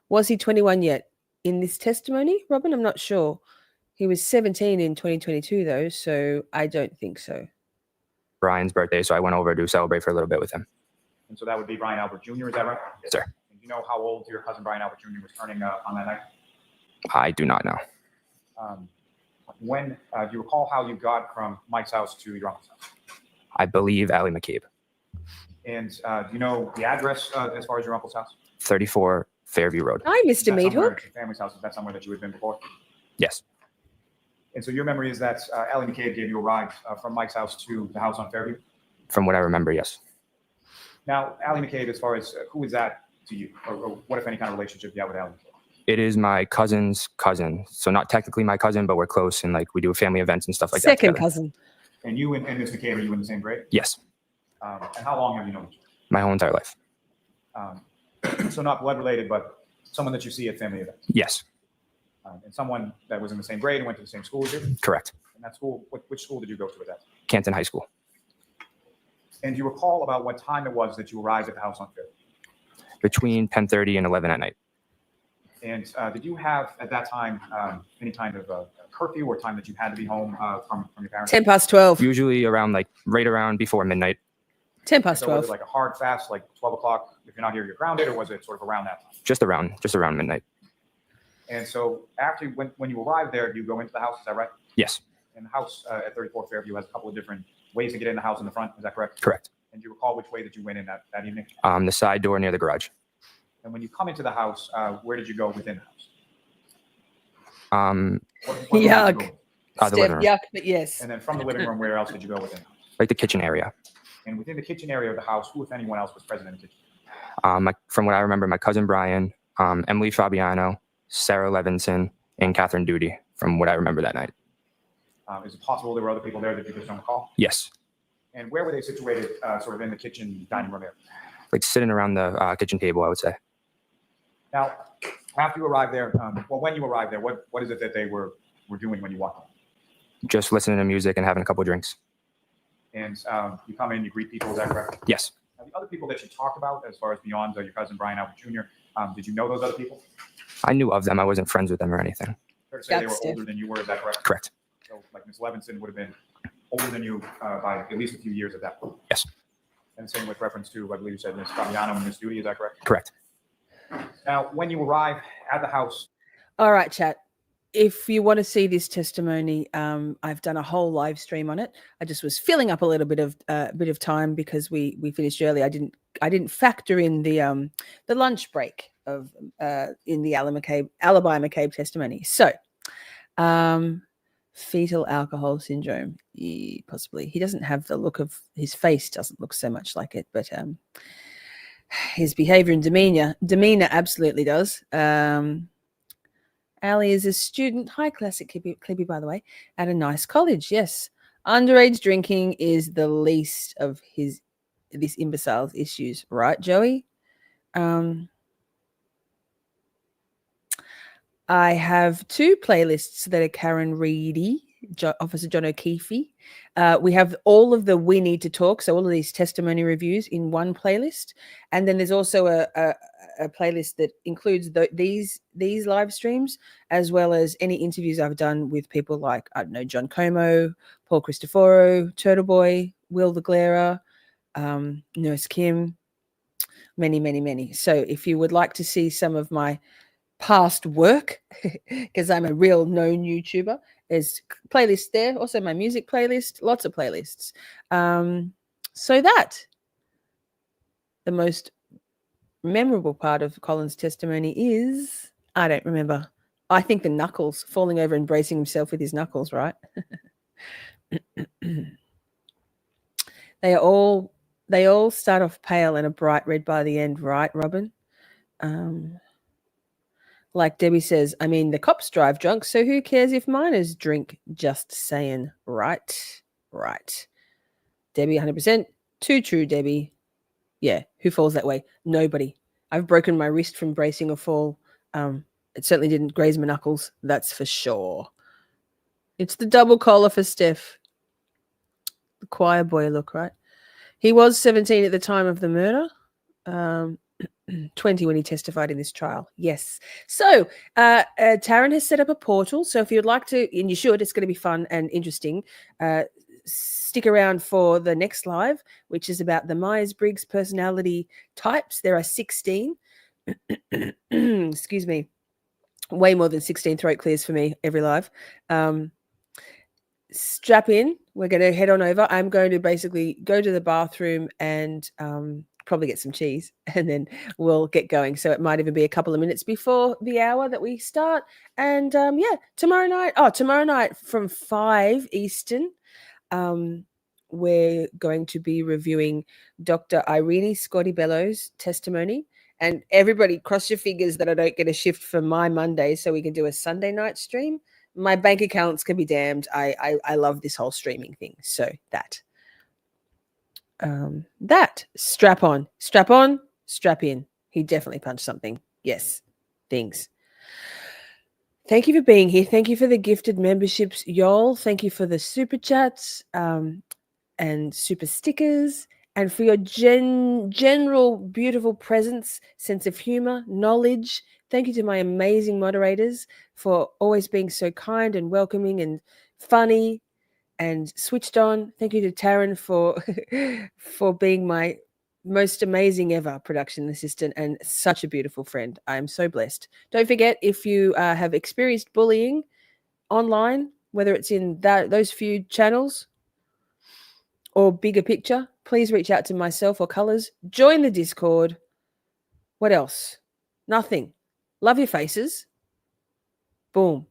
Was he 21 yet in this testimony, Robin? I'm not sure. He was 17 in 2022, though, so I don't think so. Brian's birthday, so I went over to celebrate for a little bit with him. And so that would be Brian Albert Jr., is that right? Yes, sir. And do you know how old your cousin Brian Albert Jr. was turning on that night? I do not know. When do you recall how you got from Mike's house to your uncle's house? I believe Allie McCabe. And do you know the address as far as your uncle's house? 34 Fairview Road. Hi, Is Mr. that somewhere- Meathook. Your family's house, is that somewhere that you had been before? Yes. And so your memory is that Allie McCabe gave you a ride from Mike's house to the house on Fairview? From what I remember, yes. Now, Allie McCabe, as far as who is that to you? Or what, if any, kind of relationship you have with Allie McCabe? It is my cousin's cousin. So not technically my cousin, but we're close and like we do family events and stuff like that. Second together. cousin. And you and Ms McCabe, are you in the same grade? Yes. And how long have you known each My whole entire life. other? So not blood related, but someone that you see at family events. Yes. And someone that was in the same grade and went to the same school as you? Correct. And that school, which school did you go to at that? Canton High School. And do you recall about what time it was that you arrived at the house on Fairview? Between 10:30 and 11 at night. And did you have at that time any kind of a curfew or time that you had to be home from your parents? 10 past 12. Usually around right around before midnight. 10 past So was 12. it like a hard fast, like 12 o'clock? If you're not here, you're grounded, or was it sort of around that time? Just around midnight. And so after when you arrived there, do you go into the house? Is that right? Yes. And the house at 34 Fairview has a couple of different ways to get in the house in the front. Is that correct? Correct. And do you recall which way that you went in that evening? The side door near the garage. And when you come into the house, where did you go within the house? What room did you Yuck. go? The Steph, living room. yuck, but yes. And then from the living room, where else did you go within the house? Like the kitchen area. And within the kitchen area of the house, who, if anyone else, was present in the kitchen? From what I remember, my cousin Brian, Emily Fabiano, Sarah Levinson, and Catherine Duty, from what I remember that night. Is it possible there were other people there that you just don't recall? Yes. And where were they situated, sort of in the kitchen dining room area? Like sitting around the kitchen table, I would say. Now, After you arrived there, well, when you arrived there, what is it that they were doing when you walked in? Just listening to music and having a couple drinks. And you come in, you greet people, is that correct? Yes. Now, the other people that you talked about, as far as beyond your cousin Brian Albert Jr., did you know those other people? I knew of them. I wasn't friends with them or anything. Fair to say they were That's older than you were, is that correct? Correct. So, like Ms. Levinson would have been older than you by at least a few years at that point. Yes. And same with reference to, I believe you said Ms. Fabiano and Ms. Duty, is that correct? Correct. Now, when you arrive at the house, All right, chat. If you want to see this testimony, I've done a whole live stream on it. I just was filling up a little bit of time because we finished early. I didn't factor in the lunch break of in the Allie McCabe testimony. So, fetal alcohol syndrome, possibly. He doesn't have the look of his face; doesn't look so much like it, but his behavior and demeanor absolutely does. Allie is a student, high classic Clippy, by the way, at a nice college. Yes, underage drinking is the least of this imbecile's issues, right, Joey? I have two playlists that are Karen Reedy, Officer John O'Keefe. We have all of the We Need to Talk, so all of these testimony reviews in one playlist, and then there's also a playlist that includes these live streams, as well as any interviews I've done with people like, I don't know, John Como, Paul Cristoforo, Turtle Boy, Will the Glairer, Nurse Kim, many. So if you would like to see some of my past work, because I'm a real known YouTuber, there's playlists there. Also my music playlist, lots of playlists. So that the most memorable part of Colin's testimony is, I don't remember. I think the knuckles, falling over and bracing himself with his knuckles, right? They all start off pale and a bright red by the end, right, Robin? Like Debbie says, I mean, the cops drive drunk, so who cares if minors drink? Just saying, right. Debbie, 100%. Too true, Debbie. Yeah, who falls that way? Nobody. I've broken my wrist from bracing a fall. It certainly didn't graze my knuckles, that's for sure. It's the double collar for Steph. The choir boy look, right? He was 17 at the time of the murder. 20 when he testified in this trial. Yes. So Taryn has set up a portal. So if you'd like to, and you should, it's going to be fun and interesting. Stick around for the next live, which is about the Myers-Briggs personality types. There are 16. Excuse me. Way more than 16 throat clears for me every live. Strap in. We're going to head on over. I'm going to basically go to the bathroom and probably get some cheese, and then we'll get going. So it might even be a couple of minutes before the hour that we start. And tomorrow night from 5 Eastern, we're going to be reviewing Dr. Irene Scotty Bellows' testimony. And everybody cross your fingers that I don't get a shift for my Monday so we can do a Sunday night stream. My bank accounts can be damned. I love this whole streaming thing. So that strap on, strap in. He definitely punched something. Yes, things. Thank you for being here. Thank you for the gifted memberships, y'all. Thank you for the super chats and super stickers, and for your general beautiful presence, sense of humor, knowledge. Thank you to my amazing moderators for always being so kind and welcoming and funny and switched on. Thank you to Taryn for being my most amazing ever production assistant and such a beautiful friend. I am so blessed. Don't forget, if you have experienced bullying online, whether it's in those few channels or bigger picture, please reach out to myself or Colors. Join the Discord. What else? Nothing. Love your faces. Boom.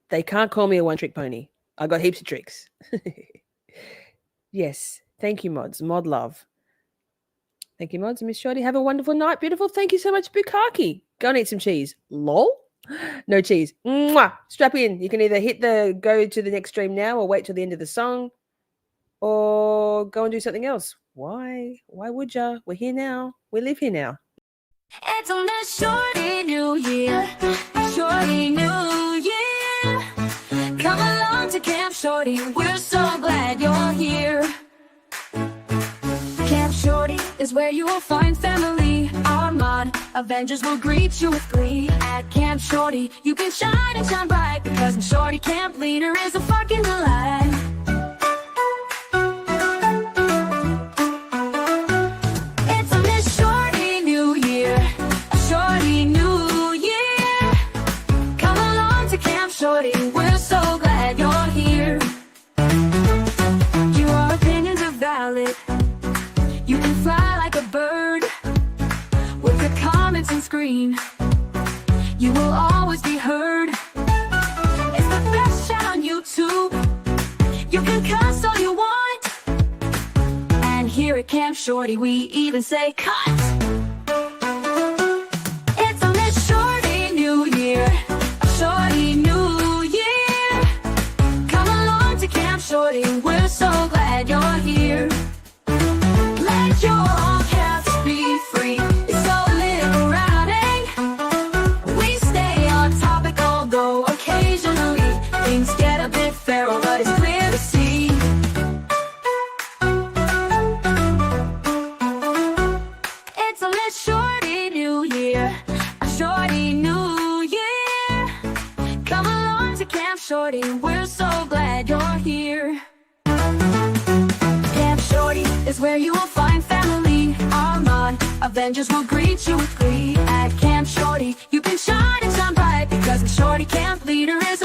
They can't call me a one-trick pony. I got heaps of tricks. Yes. Thank you, mods. Mod love. Thank you, mods. Miss Shorty, have a wonderful night. Beautiful. Thank you so much, Bukaki. Go and eat some cheese. Lol. No cheese. Mwah. Strap in. You can either go to the next stream now or wait till the end of the song or go and do something else. Why? Why would ya? We're here now. We live here now. It's on this shorty new year, shorty new year. Come along to Camp Shorty, we're so glad you're here. Camp Shorty is where you will find family. Our mod Avengers will greet you with glee. At Camp Shorty, you can shine and shine bright, because the Shorty Camp leader is a fucking delight. It's on this shorty new year, shorty new year. Come along to Camp Shorty, we're so glad you're here. Your opinions are valid. You can fly like a bird with your comments and scream. You will always be heard. It's the best chat on YouTube. You can cuss all you want. And here at Camp Shorty, we even say cut. It's on this shorty new year, shorty new year. Come along to Camp Shorty, we're so glad you're here. Let your all cats be free. It's so liberating. We stay on topic, although occasionally things get a bit feral, but it's clear to see. It's a lit shorty new year, a shorty new year. Come along to Camp Shorty, we're so glad you're here. Camp Shorty is where you will find family. Our mod Avengers will greet you with glee. At Camp Shorty, you can shine and shine bright, because the Shorty Camp leader is